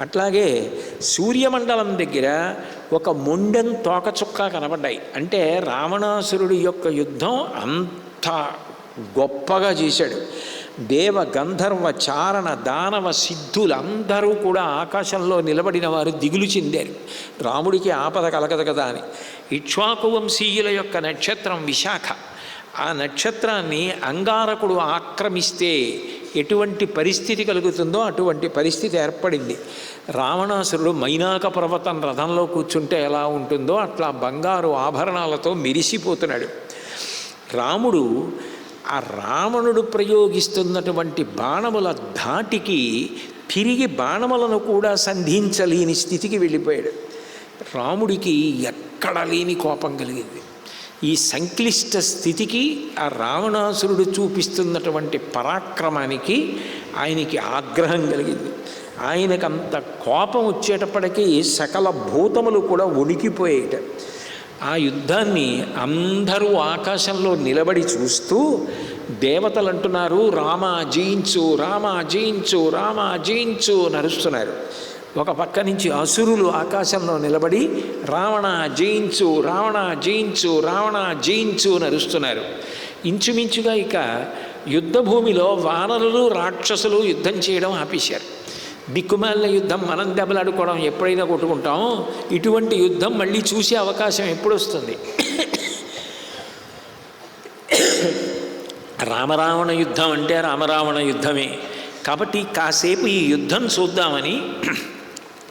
అట్లాగే సూర్యమండలం దగ్గర ఒక మొండెం తోకచుక్క కనబడ్డాయి. అంటే రావణాసురుడి యొక్క యుద్ధం అంత గొప్పగా చేశాడు. దేవ గంధర్వ చారణ దానవ సిద్ధులందరూ కూడా ఆకాశంలో నిలబడిన వారు దిగులు చెందారు, రాముడికి ఆపద కలగదు కదా అని. ఇక్ష్వాకు వంశీయుల యొక్క నక్షత్రం విశాఖ. ఆ నక్షత్రాన్ని అంగారకుడు ఆక్రమిస్తే ఎటువంటి పరిస్థితి కలుగుతుందో అటువంటి పరిస్థితి ఏర్పడింది. రావణాసురుడు మైనాక పర్వతం రథంలో కూర్చుంటే ఎలా ఉంటుందో అట్లా బంగారు ఆభరణాలతో మెరిసిపోతున్నాడు. రాముడు ఆ రావణుడు ప్రయోగిస్తున్నటువంటి బాణముల ధాటికి తిరిగి బాణములను కూడా సంధించలేని స్థితికి వెళ్ళిపోయాడు. రాముడికి ఎక్కడ లేని కోపం కలిగింది. ఈ సంక్లిష్ట స్థితికి ఆ రావణాసురుడు చూపిస్తున్నటువంటి పరాక్రమానికి ఆయనకి ఆగ్రహం కలిగింది. ఆయనకంత కోపం వచ్చేటప్పటికీ సకల భూతములు కూడా వణికిపోయేట. ఆ యుద్ధాన్ని అందరూ ఆకాశంలో నిలబడి చూస్తూ దేవతలు అంటున్నారు, రామ జయించు, రామ జయించు, రామ జయించు నరుస్తున్నారు. ఒక పక్క నుంచి అసురులు ఆకాశంలో నిలబడి రావణ జయించు, రావణ జయించు, రావణ జయించు నరుస్తున్నారు. ఇంచుమించుగా ఇక యుద్ధభూమిలో వానరులు రాక్షసులు యుద్ధం చేయడం ఆపేశారు. దిక్కుమాలిన యుద్ధం, మనం దెబ్బలాడుకోవడం ఎప్పుడైనా కొట్టుకుంటాం, ఇటువంటి యుద్ధం మళ్ళీ చూసే అవకాశం ఎప్పుడు వస్తుంది? రామరావణ యుద్ధం అంటే రామరావణ యుద్ధమే. కాబట్టి కాసేపు ఈ యుద్ధం చూద్దామని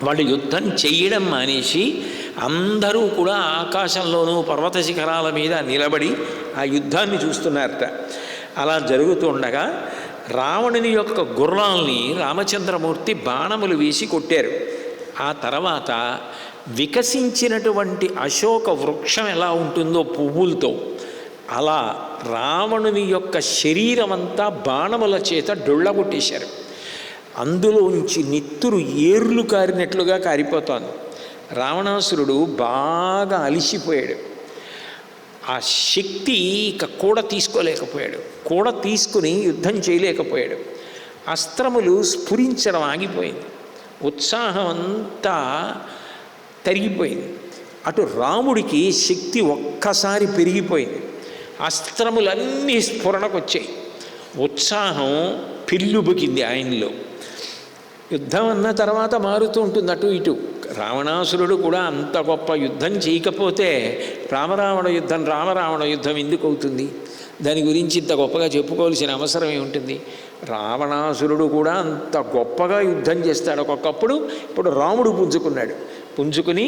వాళ్ళు యుద్ధం చెయ్యడం మానేసి అందరూ కూడా ఆకాశంలోనూ పర్వత శిఖరాల మీద నిలబడి ఆ యుద్ధాన్ని చూస్తున్నారట. అలా జరుగుతుండగా రావణుని యొక్క గుర్రాల్ని రామచంద్రమూర్తి బాణములు వేసి కొట్టారు. ఆ తర్వాత వికసించినటువంటి అశోక వృక్షం ఎలా ఉంటుందో పువ్వులతో, అలా రావణుని యొక్క శరీరం అంతా బాణముల చేత డొళ్ళగొట్టేశారు. అందులోంచి నిత్తురు ఏర్లు కారినట్లుగా కారిపోతోంది. రావణాసురుడు బాగా అలిసిపోయాడు. ఆ శక్తి ఇక కూడా తీసుకోలేకపోయాడు, కూడా తీసుకుని యుద్ధం చేయలేకపోయాడు. అస్త్రములు స్ఫురించడం ఆగిపోయింది, ఉత్సాహం అంతా తరిగిపోయింది. అటు రాముడికి శక్తి ఒక్కసారి పెరిగిపోయింది, అస్త్రములన్నీ స్ఫురణకు వచ్చాయి, ఉత్సాహం పెళ్ళుబుకింది ఆయనలో. యుద్ధం అన్న తర్వాత మారుతూ ఉంటుంది అటు ఇటు. రావణాసురుడు కూడా అంత గొప్ప యుద్ధం చేయకపోతే రామరావణ యుద్ధం ఎందుకు అవుతుంది? దాని గురించి ఇంత గొప్పగా చెప్పుకోవాల్సిన అవసరం ఏముంటుంది? రావణాసురుడు కూడా అంత గొప్పగా యుద్ధం చేస్తాడు ఒక్కొక్కప్పుడు. ఇప్పుడు రాముడు పుంజుకుని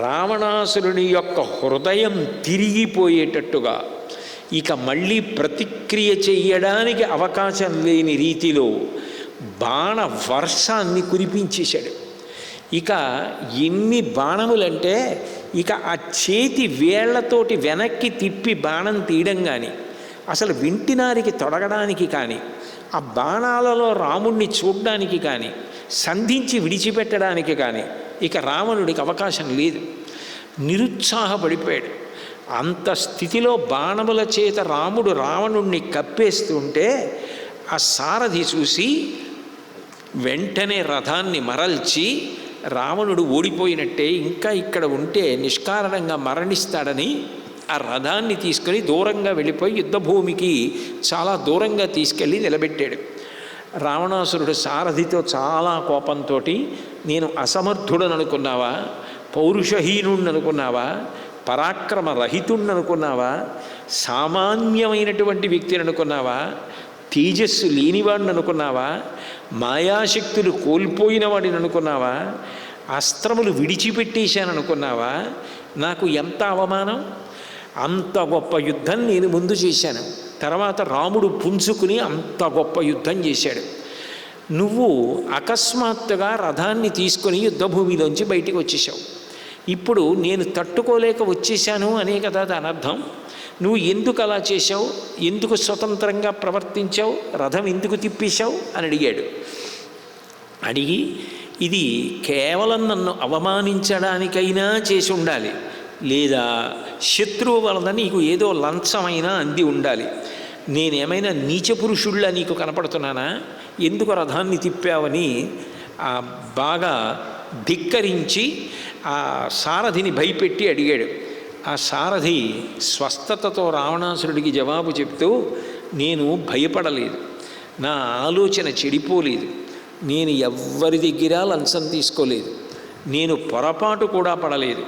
రావణాసురుని యొక్క హృదయం తిరిగిపోయేటట్టుగా, ఇక మళ్ళీ ప్రతిక్రియ చెయ్యడానికి అవకాశం లేని రీతిలో బాణ వర్షాన్ని కురిపించేశాడు. ఇక ఎన్ని బాణములంటే ఇక ఆ చేతి వేళ్లతోటి వెనక్కి తిప్పి బాణం తీయడం కానీ, అసలు వింటినారికి తొడగడానికి కానీ, ఆ బాణాలలో రాముణ్ణి చూడడానికి కానీ, సంధించి విడిచిపెట్టడానికి కానీ ఇక రావణుడికి అవకాశం లేదు. నిరుత్సాహపడిపోయాడు. అంత స్థితిలో బాణముల చేత రాముడు రావణుణ్ణి కప్పేస్తుంటే ఆ సారథి చూసి వెంటనే రథాన్ని మరల్చి రావణుడు ఓడిపోయినట్టే, ఇంకా ఇక్కడ ఉంటే నిష్కారణంగా మరణిస్తాడని ఆ రథాన్ని తీసుకొని దూరంగా వెళ్ళిపోయి యుద్ధభూమికి చాలా దూరంగా తీసుకెళ్ళి నిలబెట్టాడు. రావణాసురుడు సారథితో చాలా కోపంతో, నేను అసమర్థుడని అనుకున్నావా, పౌరుషహీనుణ్ణి అనుకున్నావా, పరాక్రమరహితుణ్ణి అనుకున్నావా, సామాన్యమైనటువంటి వ్యక్తిని అనుకున్నావా, తేజస్సు లేనివాడిని అనుకున్నావా, మాయాశక్తులు కోల్పోయిన వాడిని అనుకున్నావా, అస్త్రములు విడిచిపెట్టేశాను అనుకున్నావా, నాకు ఎంత అవమానం. అంత గొప్ప యుద్ధం నేను ముందు చేశాను, తర్వాత రాముడు పుంజుకుని అంత గొప్ప యుద్ధం చేశాడు. నువ్వు అకస్మాత్తుగా రథాన్ని తీసుకొని యుద్ధభూమిలోంచి బయటికి వచ్చేసావు. ఇప్పుడు నేను తట్టుకోలేక వచ్చేసాను అనే కదా దాని అర్థం. నువ్వు ఎందుకు అలా చేశావు, ఎందుకు స్వతంత్రంగా ప్రవర్తించావు, రథం ఎందుకు తిప్పేశావు అని అడిగాడు. అడిగి ఇది కేవలం నన్ను అవమానించడానికైనా చేసి ఉండాలి, లేదా శత్రువు వలన నీకు ఏదో లంచమైనా అంది ఉండాలి. నేనేమైనా నీచపురుషుళ్ళ నీకు కనపడుతున్నానా, ఎందుకు రథాన్ని తిప్పావని బాగా ధిక్కరించి ఆ సారథిని భయపెట్టి అడిగాడు. ఆ సారథి స్వస్థతతో రావణాసురుడికి జవాబు చెప్తూ, నేను భయపడలేదు, నా ఆలోచన చెడిపోలేదు, నేను ఎవ్వరి దగ్గర లంచం తీసుకోలేదు, నేను పొరపాటు కూడా పడలేదు,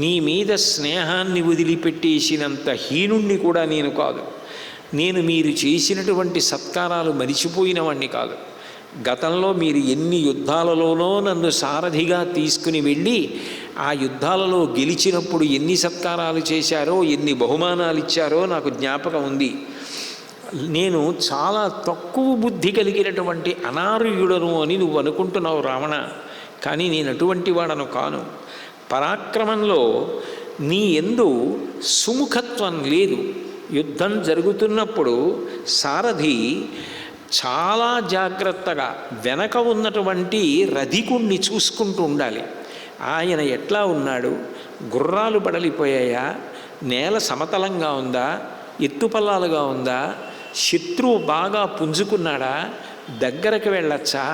నీ మీద స్నేహాన్ని వదిలిపెట్టేసినంత హీనుణ్ణి కూడా నేను కాదు, నేను మీరు చేసినటువంటి సత్కారాలు మరిచిపోయిన వాణ్ణి కాదు. గతంలో మీరు ఎన్ని యుద్ధాలలోనో నన్ను సారథిగా తీసుకుని వెళ్ళి ఆ యుద్ధాలలో గెలిచినప్పుడు ఎన్ని సత్కారాలు చేశారో, ఎన్ని బహుమానాలు ఇచ్చారో నాకు జ్ఞాపకం ఉంది. నేను చాలా తక్కువ బుద్ధి కలిగినటువంటి అనార్యుడను అని నువ్వు అనుకుంటున్నావు రావణ, కానీ నేను అటువంటి వాడను కాను. పరాక్రమంలో నీ యందు సుముఖత్వం లేదు. యుద్ధం జరుగుతున్నప్పుడు సారథి చాలా జాగ్రత్తగా వెనక ఉన్నటువంటి రధికుణ్ణి చూసుకుంటూ ఉండాలి. ఆయన ఎట్లా ఉన్నాడు, గుర్రాలు బడలిపోయాయా, నేల సమతలంగా ఉందా, ఎత్తుపల్లాలుగా ఉందా, శత్రువు బాగా పుంజుకున్నాడా, దగ్గరకు వెళ్ళచ్చా,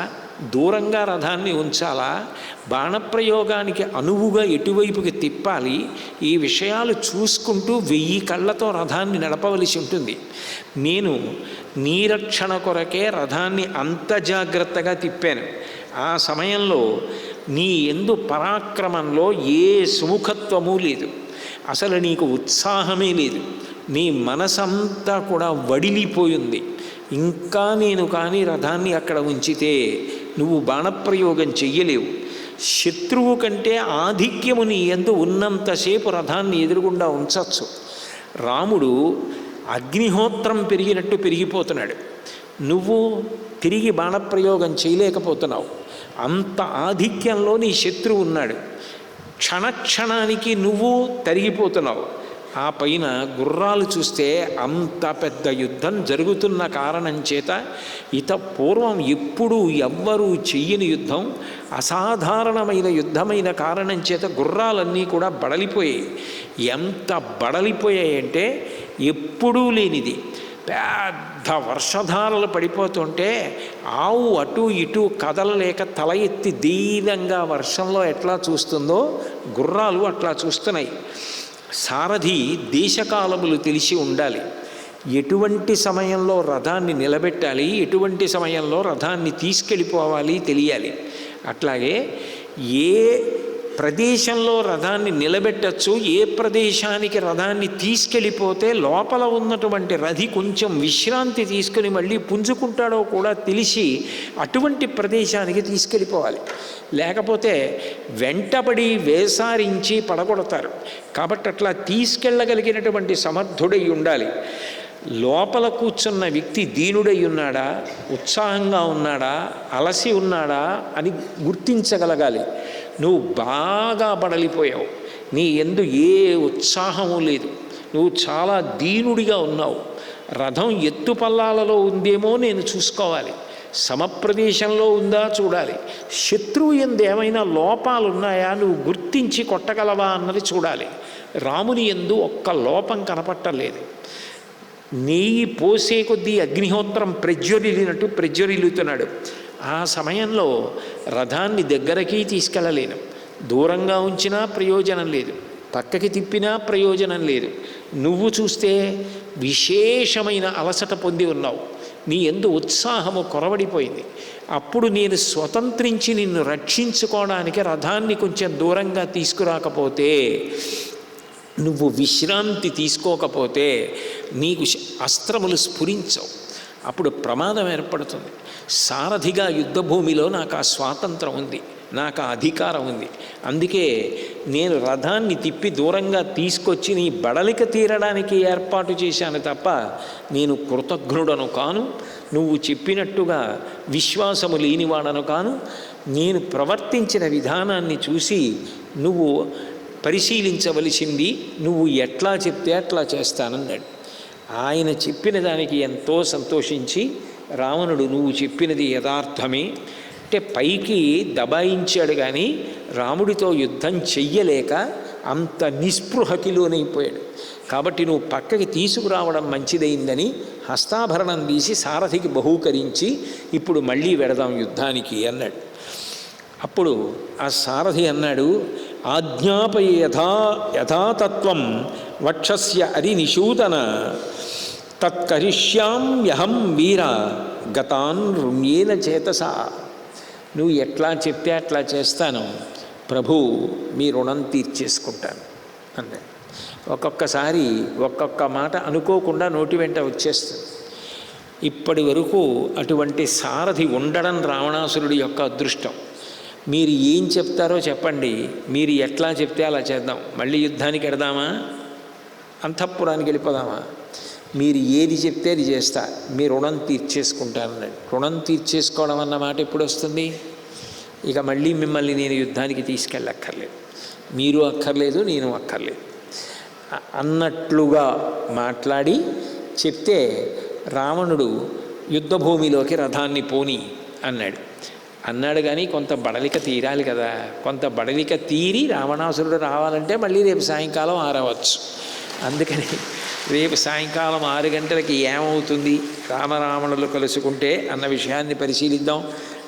దూరంగా రథాన్ని ఉంచాలా, బాణప్రయోగానికి అనువుగా ఎటువైపుకి తిప్పాలి, ఈ విషయాలు చూసుకుంటూ 1000 కళ్ళతో రథాన్ని నడపవలసి ఉంటుంది. నేను నీ రక్షణ కొరకే రథాన్ని అంత జాగ్రత్తగా తిప్పాను. ఆ సమయంలో నీ యందు పరాక్రమంలో ఏ సుముఖత్వము లేదు, అసలు నీకు ఉత్సాహమే లేదు, నీ మనసంతా కూడా వడిలిపోయింది. ఇంకా నేను కానీ రథాన్ని అక్కడ ఉంచితే నువ్వు బాణప్రయోగం చెయ్యలేవు. శత్రువు కంటే ఆధిక్యము నీ యందు ఉన్నంతసేపు రథాన్ని ఎదురుగుండా ఉంచవచ్చు. రాముడు అగ్నిహోత్రం పెరిగినట్టు పెరిగిపోతున్నాడు, నువ్వు తిరిగి బాణప్రయోగం చేయలేకపోతున్నావు. అంత ఆధిక్యంలో నీ శత్రువు ఉన్నాడు, క్షణక్షణానికి నువ్వు తరిగిపోతున్నావు. ఆ పైన గుర్రాలు చూస్తే అంత పెద్ద యుద్ధం జరుగుతున్న కారణం చేత పూర్వం ఎప్పుడూ ఎవ్వరూ చెయ్యని యుద్ధం, అసాధారణమైన యుద్ధమైన కారణం చేత గుర్రాలన్నీ కూడా బడలిపోయాయి. ఎంత బడలిపోయాయంటే ఎప్పుడూ లేనిది. పెద్ద వర్షధారలు పడిపోతుంటే ఆవు అటు ఇటు కదలలేక తల ఎత్తి దీనంగా వర్షంలో ఎట్లా చూస్తుందో గుర్రాలు అట్లా చూస్తున్నాయి. సారథి దేశకాలములు తెలిసి ఉండాలి, ఎటువంటి సమయంలో రథాన్ని నిలబెట్టాలి, ఎటువంటి సమయంలో రథాన్ని తీసుకెళ్ళిపోవాలి తెలియాలి. అట్లాగే ఏ ప్రదేశంలో రథాన్ని నిలబెట్టచ్చు, ఏ ప్రదేశానికి రథాన్ని తీసుకెళ్ళిపోతే లోపల ఉన్నటువంటి రథి కొంచెం విశ్రాంతి తీసుకుని మళ్ళీ పుంజుకుంటాడో కూడా తెలిసి అటువంటి ప్రదేశానికి తీసుకెళ్ళిపోవాలి. లేకపోతే వెంటబడి వేసారించి పడగొడతారు. కాబట్టి అట్లా తీసుకెళ్ళగలిగినటువంటి సమర్థుడై ఉండాలి. లోపల కూర్చున్న వ్యక్తి దీనుడై ఉన్నాడా, ఉత్సాహంగా ఉన్నాడా, అలసి ఉన్నాడా అని గుర్తించగలగాలి. నువ్వు బాగా బడలిపోయావు, నీ యందు ఏ ఉత్సాహము లేదు, నువ్వు చాలా దీనుడిగా ఉన్నావు. రథం ఎత్తుపల్లాలలో ఉందేమో నేను చూసుకోవాలి, సమప్రదేశంలో ఉందా చూడాలి. శత్రువు యందు ఏమైనా లోపాలు ఉన్నాయా నువ్వు గుర్తించి కొట్టగలవా అన్నది చూడాలి. రాముని యందు ఒక్క లోపం కనపట్టలేదు. నెయ్యి పోసే కొద్దీ అగ్నిహోత్రం ప్రజ్వరిల్లినట్టు ప్రజ్వరిల్లుతున్నాడు. ఆ సమయంలో రథాన్ని దగ్గరకి తీసుకెళ్ళలేను. దూరంగా ఉంచినా ప్రయోజనం లేదు, పక్కకి తిప్పినా ప్రయోజనం లేదు. నువ్వు చూస్తే విశేషమైన అలసట పొంది ఉన్నావు. నీ యందు ఉత్సాహము కొరవడిపోయింది. అప్పుడు నేను స్వతంత్రించి నిన్ను రక్షించుకోవడానికి రథాన్ని కొంచెం దూరంగా తీసుకురాకపోతే, నువ్వు విశ్రాంతి తీసుకోకపోతే నీకు అస్త్రములు స్ఫురించవు. అప్పుడు ప్రమాదం ఏర్పడుతుంది. సారథిగా యుద్ధభూమిలో నాకు ఆ స్వాతంత్రం ఉంది, నాకు ఆ అధికారం ఉంది. అందుకే నేను రథాన్ని తిప్పి దూరంగా తీసుకొచ్చి నీ బడలిక తీరడానికి ఏర్పాటు చేశాను తప్ప నేను కృతజ్ఞుడను కాను, నువ్వు చెప్పినట్టుగా విశ్వాసము లేనివాడను కాను. నేను ప్రవర్తించిన విధానాన్ని చూసి నువ్వు పరిశీలించవలసింది, నువ్వు ఎట్లా చెప్తే అట్లా చేస్తానన్నాడు. ఆయన చెప్పిన దానికి ఎంతో సంతోషించి రావణుడు నువ్వు చెప్పినది యథార్థమే అంటే పైకి దబాయించాడు, కానీ రాముడితో యుద్ధం చెయ్యలేక అంత నిస్పృహకి లోనైపోయాడు. కాబట్టి నువ్వు పక్కకి తీసుకురావడం మంచిదైందని హస్తాభరణం తీసి సారథికి బహూకరించి ఇప్పుడు మళ్ళీ వెడదాం యుద్ధానికి అన్నాడు. అప్పుడు ఆ సారథి అన్నాడు, ఆజ్ఞాపయ యథాతత్వం వక్షస్య అరినిషూదన తత్కరిష్యామ్యహం వీర గతాన్ రుణ్యేన చేతసా. నువ్వు ఎట్లా చెప్తే అట్లా చేస్తాను ప్రభు, మీ రుణం తీర్చేసుకుంటాను అన్నాడు. ఒక్కొక్కసారి ఒక్కొక్క మాట అనుకోకుండా నోటి వెంట వచ్చేస్తుంది. ఇప్పటి వరకు అటువంటి సారథి ఉండడం రావణాసురుడి యొక్క అదృష్టం. మీరు ఏం చెప్తారో చెప్పండి, మీరు ఎట్లా చెప్తే అలా చేద్దాం. మళ్ళీ యుద్ధానికి వెడదామా, అంతఃపురానికి వెళ్ళిపోదామా, మీరు ఏది చెప్తే అది చేస్తా, మీ రుణం తీర్చేసుకుంటానన్నాడు. రుణం తీర్చేసుకోవడం అన్న మాట ఎప్పుడు వస్తుంది? ఇక మళ్ళీ మిమ్మల్ని నేను యుద్ధానికి తీసుకెళ్ళక్కర్లేదు, మీరు అక్కర్లేదు, నేను అక్కర్లేదు అన్నట్లుగా మాట్లాడి చెప్తే రావణుడు యుద్ధభూమిలోకి రథాన్ని పోని అన్నాడు. కానీ కొంత బడలిక తీరాలి కదా. కొంత బడలిక తీరి రావణాసురుడు రావాలంటే మళ్ళీ రేపు సాయంకాలం 6 అవ్వచ్చు. అందుకని రేపు సాయంకాలం 6 గంటలకి ఏమవుతుంది రామరావణులు కలుసుకుంటే అన్న విషయాన్ని పరిశీలిద్దాం.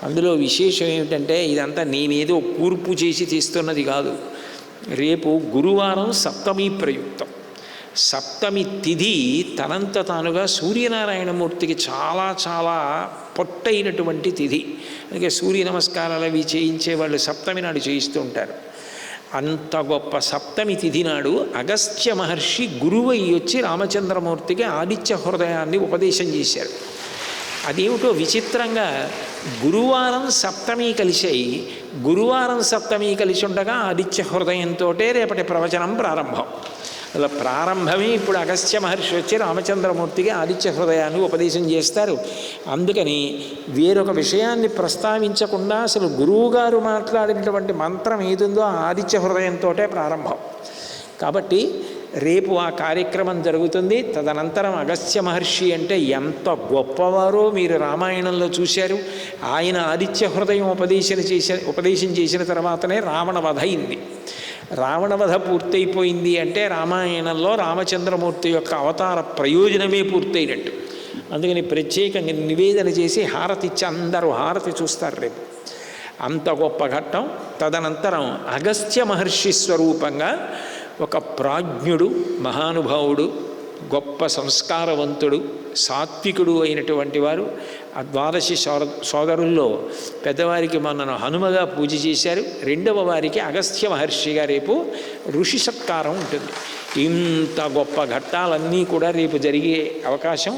అందులో విశేషం ఏమిటంటే ఇదంతా నేనేదో కూర్పు చేసి తీస్తున్నది కాదు. రేపు గురువారం సప్తమి ప్రయుక్తం. సప్తమి తిథి తనంత తానుగా సూర్యనారాయణమూర్తికి చాలా చాలా పొట్టైనటువంటి తిథి. అందుకే సూర్య నమస్కారాలు అవి చేయించే వాళ్ళు సప్తమి నాడు చేయిస్తూ ఉంటారు. అంత గొప్ప సప్తమి తిథి నాడు అగస్త్య మహర్షి గురువై వచ్చి రామచంద్రమూర్తికి ఆదిత్య హృదయాన్ని ఉపదేశం చేశారు. అదేమిటో విచిత్రంగా గురువారం సప్తమి కలిసాయి. గురువారం సప్తమి కలిసి ఉండగా ఆదిత్య హృదయంతో రేపటి ప్రవచనం ప్రారంభం. అలా ప్రారంభమే ఇప్పుడు అగస్త్య మహర్షి వచ్చి రామచంద్రమూర్తికి ఆదిత్య హృదయాన్ని ఉపదేశం చేస్తారు. అందుకని వేరొక విషయాన్ని ప్రస్తావించకుండా అసలు గురువుగారు మాట్లాడినటువంటి మంత్రం ఏదుందో ఆదిత్య హృదయంతో ప్రారంభం. కాబట్టి రేపు ఆ కార్యక్రమం జరుగుతుంది. తదనంతరం అగస్త్య మహర్షి అంటే ఎంత గొప్పవారో మీరు రామాయణంలో చూశారు. ఆయన ఆదిత్య హృదయం ఉపదేశం చేసిన తర్వాతనే రావణ వధ అయింది. రావణవధ పూర్తయిపోయింది అంటే రామాయణంలో రామచంద్రమూర్తి యొక్క అవతార ప్రయోజనమే పూర్తయినట్టు. అందుకని ప్రత్యేకంగా నివేదన చేసి హారతి ఇచ్చి అందరూ హారతి చూస్తారు రేపు. అంత గొప్ప ఘట్టం. తదనంతరం అగస్త్య మహర్షి స్వరూపంగా ఒక ప్రాజ్ఞుడు, మహానుభావుడు, గొప్ప సంస్కారవంతుడు, సాత్వికుడు అయినటువంటి వారు ఆ 12 సోదరుల్లో పెద్దవారికి మొన్న హనుమగా పూజ చేశారు. రెండవ వారికి అగస్త్య మహర్షిగా రేపు ఋషి సత్కారం ఉంటుంది. ఇంత గొప్ప ఘట్టాలన్నీ కూడా రేపు జరిగే అవకాశం.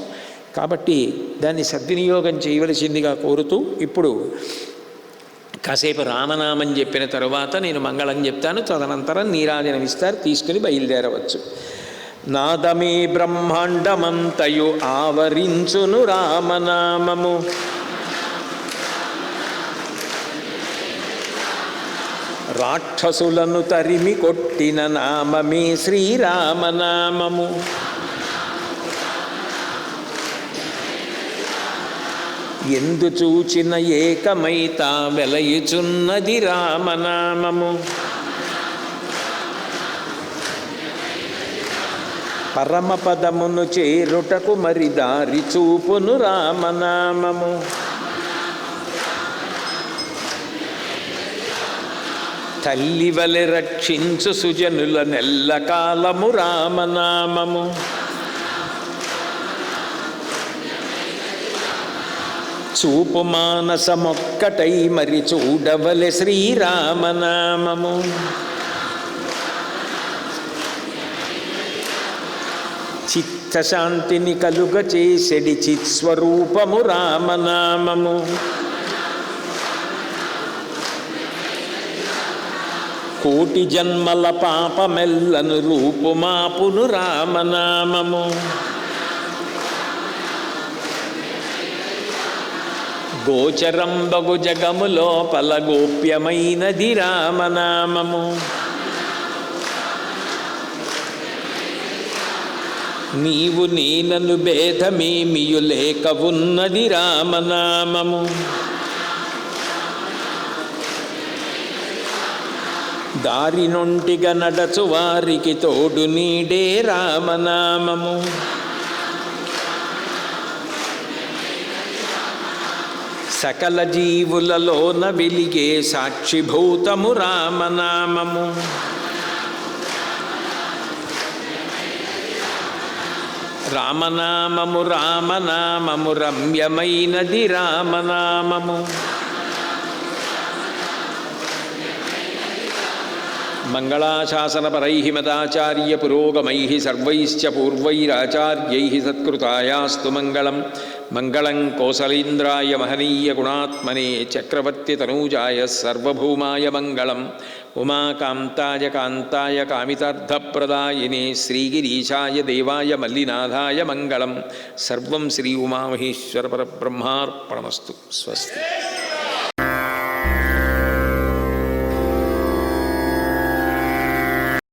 కాబట్టి దాన్ని సద్వినియోగం చేయవలసిందిగా కోరుతూ ఇప్పుడు కాసేపు రామనామం చెప్పిన తరువాత నేను మంగళం చెప్తాను. తదనంతరం నీరాజనం ఇస్తారు, తీసుకుని బయలుదేరవచ్చు. నాదమే బ్రహ్మాండమంతయు ఆవరించును రామనామము, రాక్షసులను తరిమి కొట్టిన నామమే శ్రీరామనామము. ఎందు చూచిన ఏకమైతా వెలయుచున్నది రామనామము. పరమపదమును చేరుటకు మరి దారి చూపును రామనామము. తల్లి వలె రక్షించు సుజనుల నెల్లకాలము రామనామము. చూపు మానసమొక్కటై మరి చూడవలె శ్రీరామనామము. చిత్తశాంతిని కలుగ చేసెడి చిత్స్వరూపము రామనామము. కోటి జన్మల పాపమెల్లను రూపుమాపును రామనామము. గోచరంబగు జగము లోపల గోప్యమైనది రామనామము. నీవు నేనను భేదమేమియు లేక ఉన్నది రామనామము. దారి నొంటిగా నడచు వారికి తోడు నీడే రామనామము. సకల జీవులలోన వెలిగే సాక్షిభూతము రామనామము. రామనామము రామనామము రమ్యమైనది రామనామము. మంగళాశాసనపరైః మదాచార్య పురోగమైః సర్వైశ్చ పూర్వైరాచార్యైః సత్కృతాయాస్తు మంగళం. మంగళం కోసలేంద్రాయ మహనీయ గుణాత్మనే చక్రవర్తి తనూజాయ సర్వభౌమాయ మంగళం. ఉమాకాంతాయ కాంతాయ కామితార్థప్రదాయినే శ్రీగిరీశాయ దేవాయ మల్లినాథాయ మంగళం. సర్వం శ్రీ ఉమామహేశ్వర పరబ్రహ్మార్పణమస్తు. స్వస్తి.